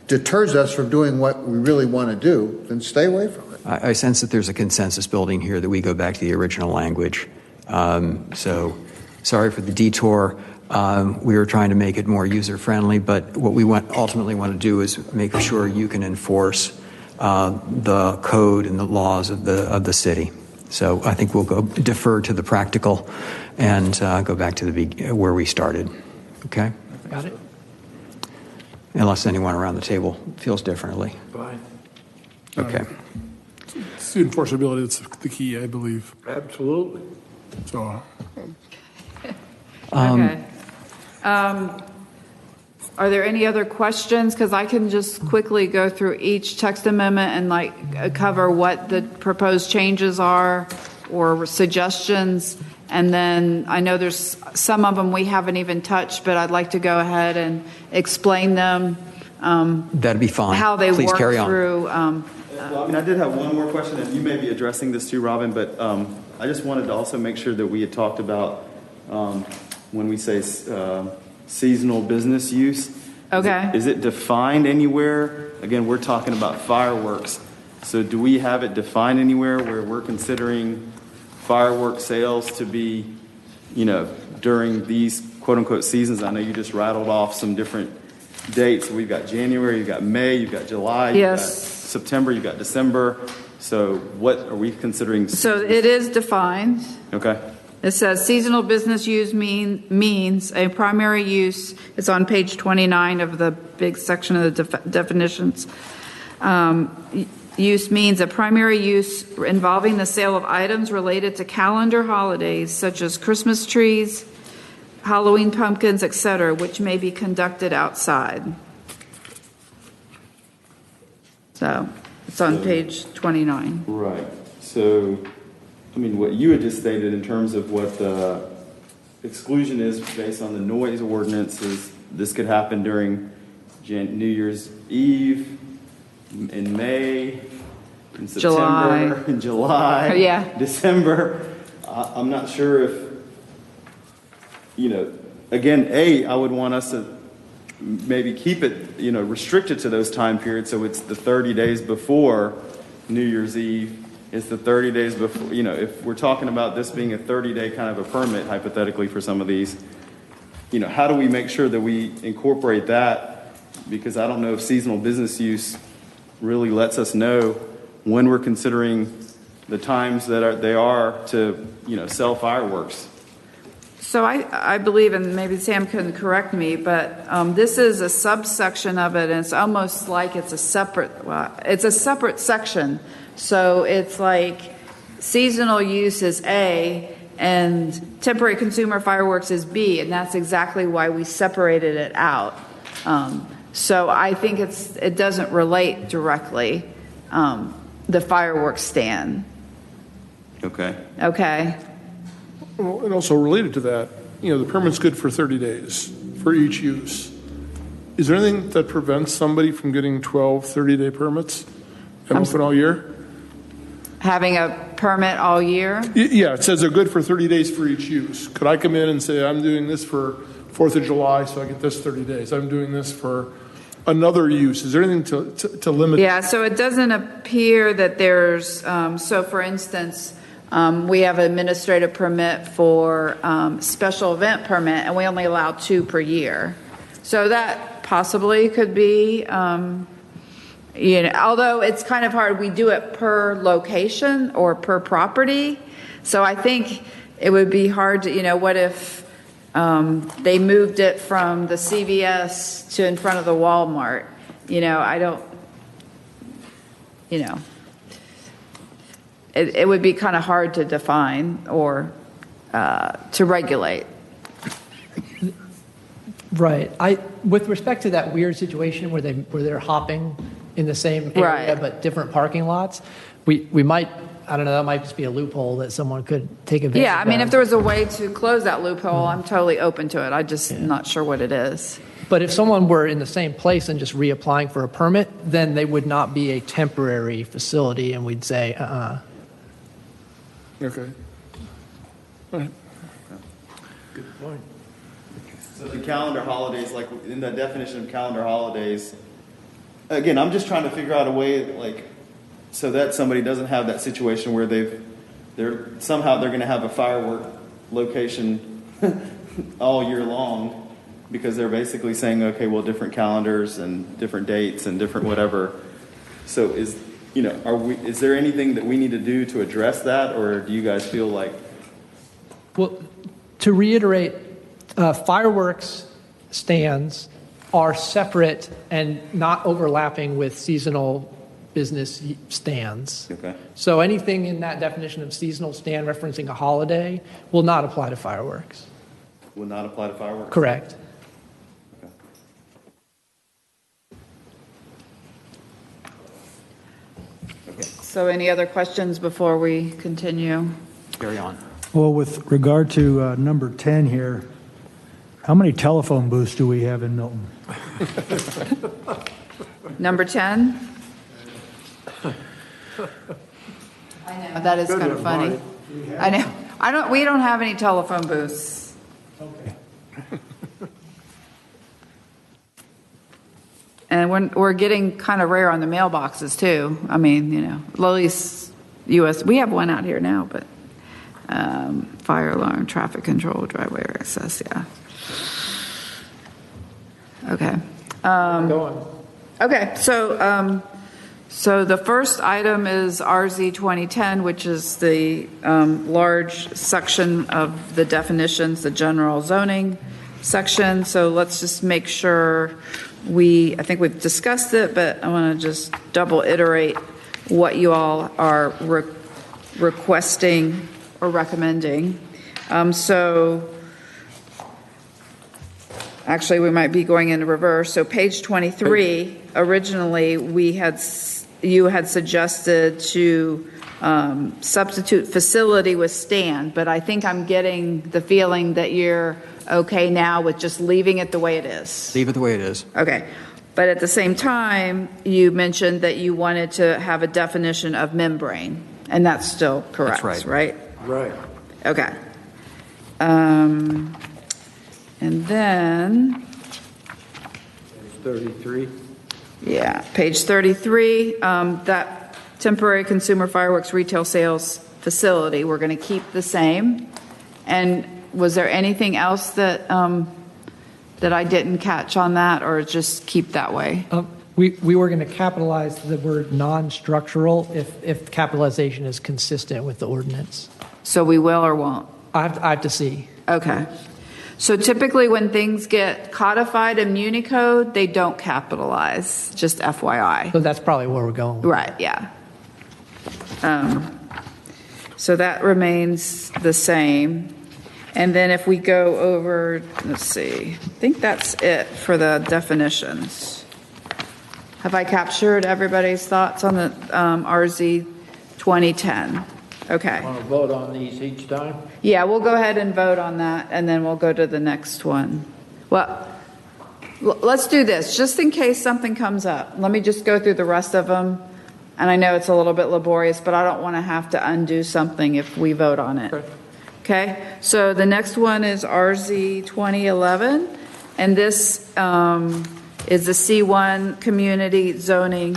deters us from doing what we really want to do, then stay away from it. I sense that there's a consensus building here that we go back to the original language. So sorry for the detour. We were trying to make it more user-friendly, but what we ultimately want to do is make sure you can enforce the code and the laws of the city. So I think we'll defer to the practical and go back to where we started. Okay? Got it. Unless anyone around the table feels differently. Fine. Okay. It's the enforceability that's the key, I believe. Absolutely. So. Okay. Are there any other questions? Because I can just quickly go through each text amendment and cover what the proposed changes are or suggestions. And then I know there's some of them we haven't even touched, but I'd like to go ahead and explain them. That'd be fine. How they Please work carry on. through. I did have one more question, and you may be addressing this too, Robin, but I just wanted to also make sure that we had talked about when we say seasonal business use. Okay. Is it defined anywhere? Again, we're talking about fireworks. So do we have it defined anywhere where we're considering firework sales to be, during these quote-unquote seasons? I know you just rattled off some different dates. We've got January, you've got May, you've got July, you've got September, you've got December. So what are we considering? So it is defined. Okay. It says seasonal business use means a primary use. It's on page 29 of the big section of the definitions. Use means a primary use involving the sale of items related to calendar holidays such as Christmas trees, Halloween pumpkins, etc., which may be conducted outside. So it's on page 29. Right. So, what you had just stated in terms of what the exclusion is based on the noise ordinance is this could happen during New Year's Eve, in May, in July. September, in July, Yeah. December. I'm not sure if, again, I would want us to maybe keep it, restricted to those time periods. So it's the 30 days before New Year's Eve. It's the 30 days before, if we're talking about this being a 30-day kind of a permit, hypothetically, for some of these, how do we make sure that we incorporate that? Because I don't know if seasonal business use really lets us know when we're considering the times that they are to, sell fireworks. So I believe, and maybe Sam can correct me, but this is a subsection of it, and it's almost like it's a separate section. So it's like seasonal use is A, and temporary consumer fireworks is B, and that's exactly why we separated it out. So I think it doesn't relate directly, the fireworks stand. Okay. Okay. Well, and also related to that, the permit's good for 30 days for each use. Is there anything that prevents somebody from getting 12 30-day permits and open all year? Having a permit all year? Yeah, it says they're good for 30 days for each use. Could I come in and say, I'm doing this for 4th of July, so I get this 30 days. I'm doing this for another use. Is there anything to limit? Yeah, so it doesn't appear that there's, so for instance, we have an administrative permit for special event permit, and we only allow 2 per year. So that possibly could be, although it's kind of hard, we do it per location or per property. So I think it would be hard to, what if they moved it from the CVS to in front of the Walmart? I don't, it would be kind of hard to define or to regulate. Right. With respect to that weird situation where they're hopping in the same area but different parking lots, we might, I don't know, that might just be a loophole that someone could take advantage of. Yeah, I mean, if there was a way to close that loophole, I'm totally open to it. I'm just not sure what it is. But if someone were in the same place and just reapplying for a permit, then they would not be a temporary facility, and we'd say, Okay. All right. Good point. So the calendar holidays, like in the definition of calendar holidays, again, I'm just trying to figure out a way, so that somebody doesn't have that situation where they're going to have a firework location all year long, because they're basically saying, okay, well, different calendars and different dates and different whatever. So is there anything that we need to do to address that, or do you guys feel like? well, to reiterate, fireworks stands are separate and not overlapping with seasonal business stands. Okay. So anything in that definition of seasonal stand referencing a holiday will not apply to fireworks. Will not apply to fireworks? Correct. So any other questions before we continue? Carry on. Well, with regard to number 10 here, how many telephone booths do we have in Milton? Number 10? I know, that is kind of funny. I know. We don't have any telephone booths. Okay. And we're getting kind of rare on the mailboxes too. I mean, at least US, we have one out here now, but fire alarm, traffic control, driveway access, yeah. Okay. Go on. Okay, so the first item is RZ 2010, which is the large section of the definitions, the general zoning section. So let's just make sure I think we've discussed it, but I want to just double iterate what you all are requesting or recommending. So actually, we might be going in reverse. So page 23, originally you had suggested to substitute facility with stand, but I think I'm getting the feeling that you're okay now with just leaving it the way it is. Leave it the way it is. Okay. But at the same time, you mentioned that you wanted to have a definition of membrane, and that's still correct, That's right? Right. Okay. And then, 33. yeah, page 33, that temporary consumer fireworks retail sales facility, we're going to keep the same. And was there anything else that that I didn't catch on that, or just keep that way? We were going to capitalize the word non-structural if capitalization is consistent with the ordinance. So we will or won't? I have to see. Okay. So typically when things get codified in Municode, they don't capitalize, just FYI. So that's probably where we're going. Right, yeah. So that remains the same. And then if we go over, let's see, I think that's it for the definitions. Have I captured everybody's thoughts on the RZ 2010? Okay. Want to vote on these each time? Yeah, we'll go ahead and vote on that, and then we'll go to the next one. Well, let's do this, just in case something comes up. Let me just go through the rest of them. And I know it's a little bit laborious, but I don't want to have to undo something if we vote on it. Okay, so the next one is RZ 2011, and this is the C1 Community Zoning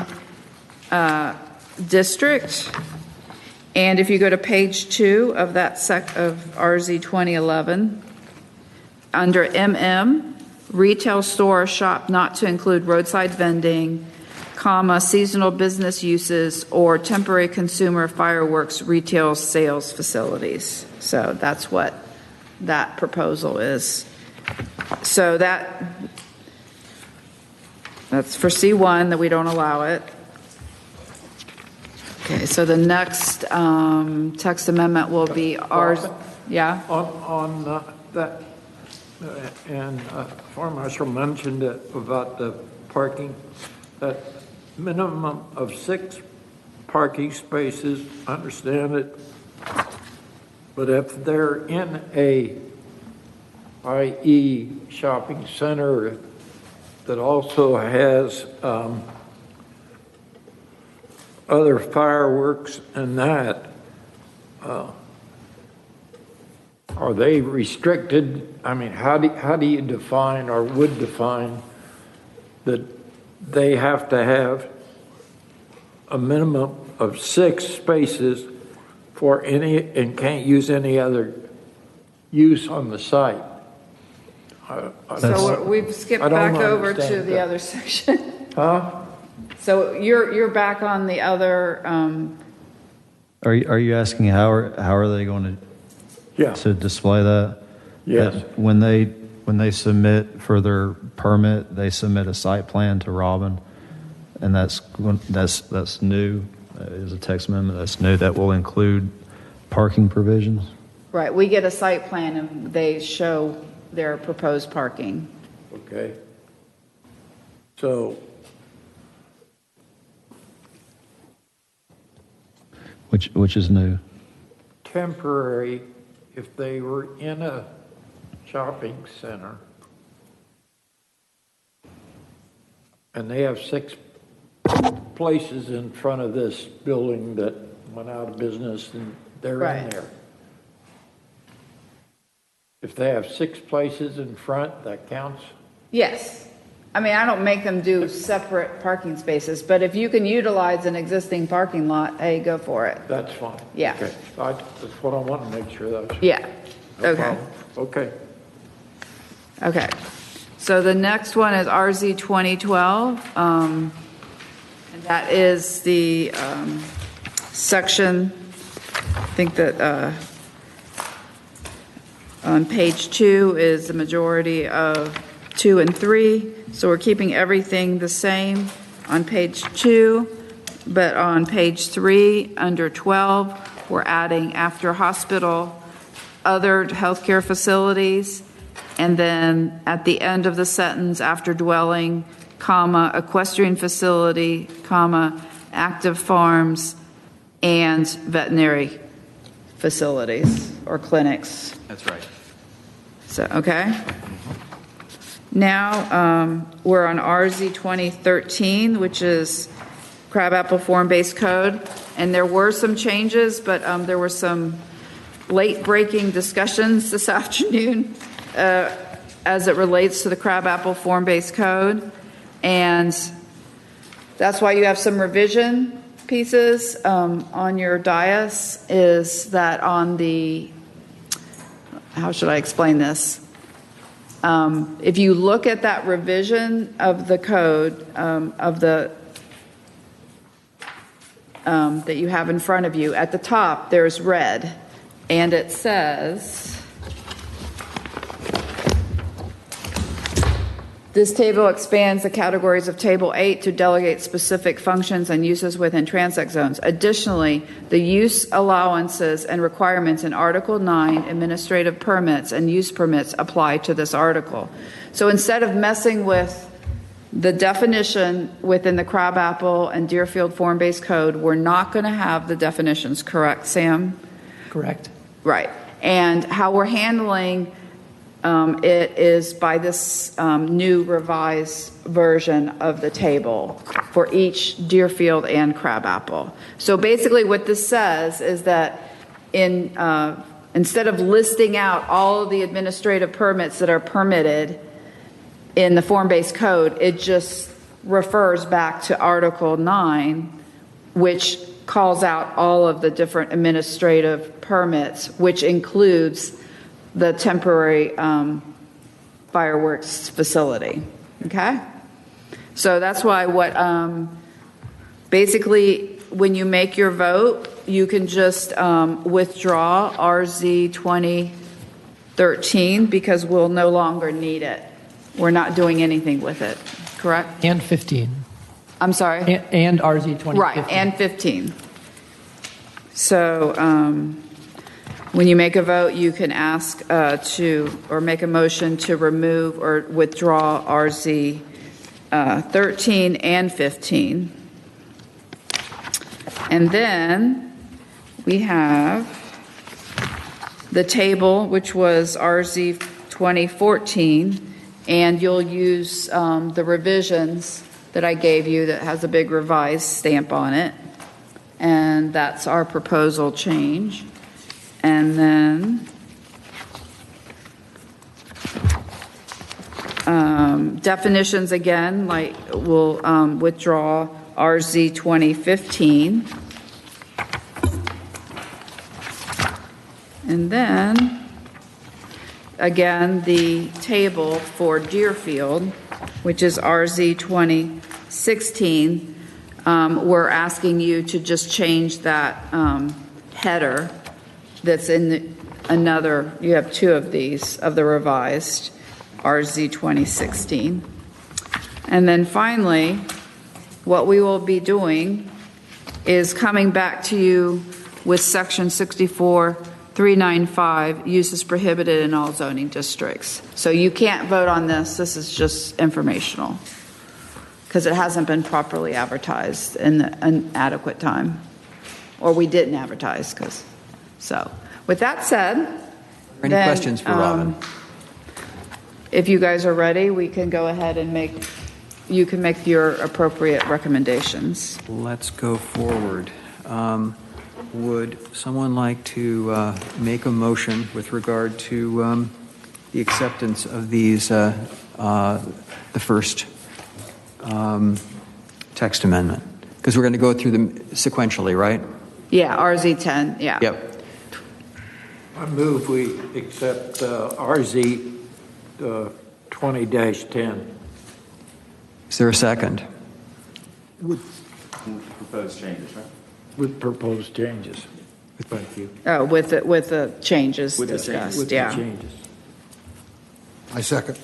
District. And if you go to page 2 of that of RZ 2011, under MM, retail store or shop not to include roadside vending, comma, seasonal business uses, or temporary consumer fireworks retail sales facilities. So that's what that proposal is. So that's for C1, that we don't allow it. Okay, so the next text amendment will be ours. Yeah? On that, and Fire Marshal mentioned it about the parking, that minimum of 6 parking spaces, understand it. But if they're in a, i.e. shopping center that also has other fireworks and that, are they restricted? I mean, how do you define or would define that they have to have a minimum of 6 spaces for any, and can't use any other use on the site? So we've skipped back over to the other section. Huh? So you're back on the other. Are you asking how are they going to display that? Yes. That when they submit for their permit, they submit a site plan to Robin, and that's new. Is a text amendment that's new that will include parking provisions. Right, we get a site plan and they show their proposed parking. Okay. So. Which is new. Temporary, if they were in a shopping center and they have 6 places in front of this building that went out of business and they're in there. If they have 6 places in front, that counts? Yes. I mean, I don't make them do separate parking spaces, but if you can utilize an existing parking lot, hey, go for it. That's fine. Yeah. Okay. That's what I want to make sure that's. Yeah. No Okay. problem. Okay. Okay. So the next one is RZ 2012. And that is the section, I think that on page 2 is the majority of 2 and 3. So we're keeping everything the same on page 2, but on page 3, under 12, we're adding after hospital, other healthcare facilities, and then at the end of the sentence, after dwelling, comma, equestrian facility, comma, active farms, and veterinary facilities or clinics. That's right. So, okay. Now, we're on RZ 2013, which is crabapple form-based code. And there were some changes, but there were some late-breaking discussions this afternoon as it relates to the crabapple form-based code. And that's why you have some revision pieces on your dais, is that on the, how should I explain this? If you look at that revision of the code that you have in front of you, at the top there's red, and it says, this table expands the categories of Table 8 to delegate specific functions and uses within transect zones. Additionally, the use allowances and requirements in Article 9, administrative permits and use permits, apply to this article. So instead of messing with the definition within the crabapple and Deerfield form-based code, we're not going to have the definitions, correct, Sam? Correct. Right. And how we're handling it is by this new revised version of the table for each Deerfield and crabapple. So basically what this says is that instead of listing out all of the administrative permits that are permitted in the form-based code, it just refers back to Article 9, which calls out all of the different administrative permits, which includes the temporary fireworks facility. Okay? So that's why basically when you make your vote, you can just withdraw RZ 2013 because we'll no longer need it. We're not doing anything with it, correct? And 15. I'm sorry? And RZ 2015. Right, and 15. So when you make a vote, you can ask or make a motion to remove or withdraw RZ 13 and 15. And then we have the table, which was RZ 2014, and you'll use the revisions that I gave you that has a big revised stamp on it. And that's our proposal change. And then definitions again, like we'll withdraw RZ 2015. And then again, the table for Deerfield, which is RZ 2016, we're asking you to just change that header that's in another, you have two of these, of the revised RZ 2016. And then finally, what we will be doing is coming back to you with Section 64.395, uses prohibited in all zoning districts. So you can't vote on this. This is just informational because it hasn't been properly advertised in an adequate time, or we didn't advertise because. So with that said, any questions for Robin? If you guys are ready, we can go ahead and you can make your appropriate recommendations. Let's go forward. Would someone like to make a motion with regard to the acceptance of these, the first text amendment? Because we're going to go through them sequentially, right? Yeah, RZ 10, yeah. Yep. I move we accept RZ 20-10. Is there a second? With proposed changes, right? With proposed changes. Thank you. Oh, with the changes discussed, With yeah. the changes. I second.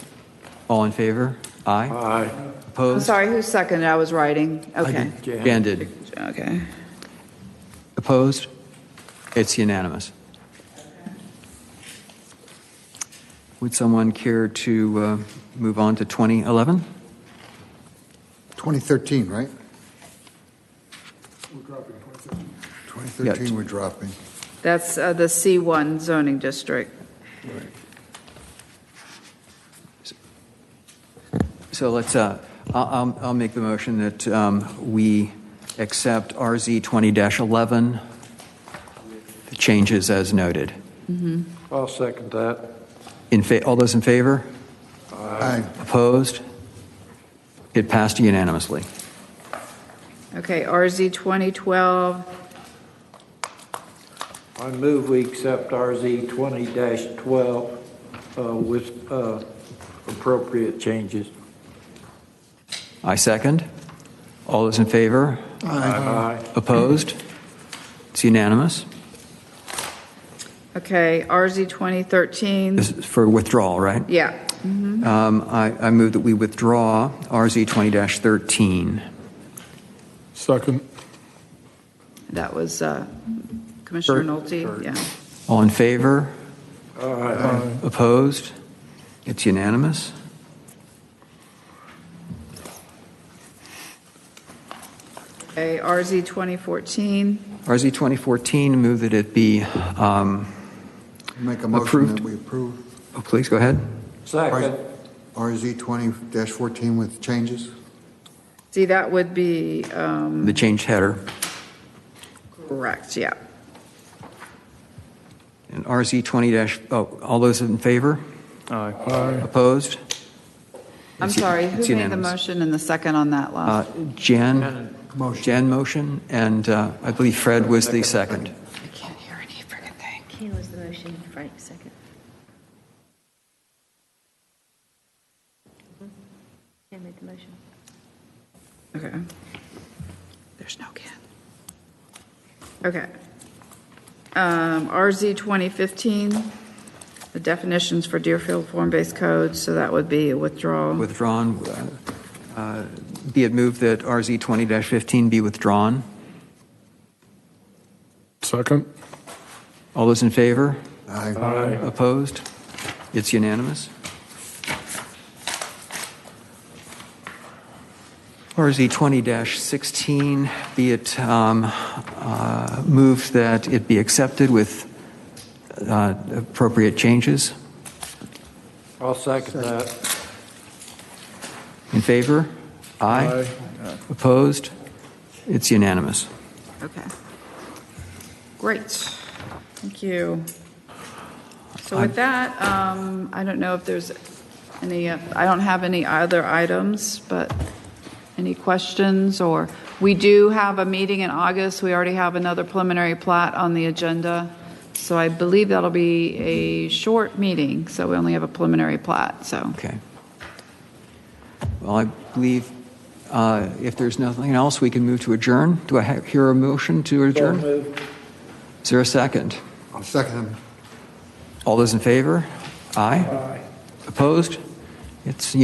All in favor? Aye. Aye. I'm Opposed? sorry, who seconded? I was writing. Okay. Jan did. Okay. Opposed? It's unanimous. Would someone care to move on to 2011? 2013, right? We're dropping 2013. 2013, we're dropping. That's the C1 zoning district. So let's, I'll make the motion that we accept RZ 20-11, the changes as noted. I'll second that. All those in favor? Aye. Opposed? It passed unanimously. Okay, RZ 2012, I move we accept RZ 20-12 with appropriate changes. I second. All those in favor? Aye. Opposed? It's unanimous. okay, RZ 2013, This is for withdrawal, right? yeah. I move that we withdraw RZ 20-13. Second. That was Commissioner Nolte, yeah. All in favor? Aye. Opposed? It's unanimous. Okay, RZ 2014, RZ 2014, move that it be Make a motion approved. that we approve. Oh, please go ahead. Second. RZ 20-14 with changes. see, that would be The changed header. correct, yeah. And RZ 20- all those in favor? Aye. Opposed? I'm It's- sorry, it's who made the unanimous. motion and the second on that last? Jan motion, and I believe Fred was the second. I can't hear any friggin' thing. Ken was the motion, Frank second. Ken made the motion. Okay. There's no Ken. Okay. RZ 2015, the definitions for Deerfield form-based codes, so that would be a withdrawal. Withdrawn. Be it moved that RZ 20-15 be withdrawn. Second. All those in favor? Aye. Opposed? It's unanimous. RZ 20-16, be it moved that it be accepted with appropriate changes. I'll second that. In favor? Aye. Opposed? It's unanimous. Okay. Great. Thank you. So with that, I don't know if there's any, I don't have any other items, but any questions? Or we do have a meeting in August. We already have another preliminary plat on the agenda. So I believe that'll be a short meeting. So we only have a preliminary plat, so. Okay. Well, I believe if there's nothing else, we can move to adjourn. Do I hear a motion to adjourn? Is there a second? I'll second him. All those in favor? Aye. Opposed? It's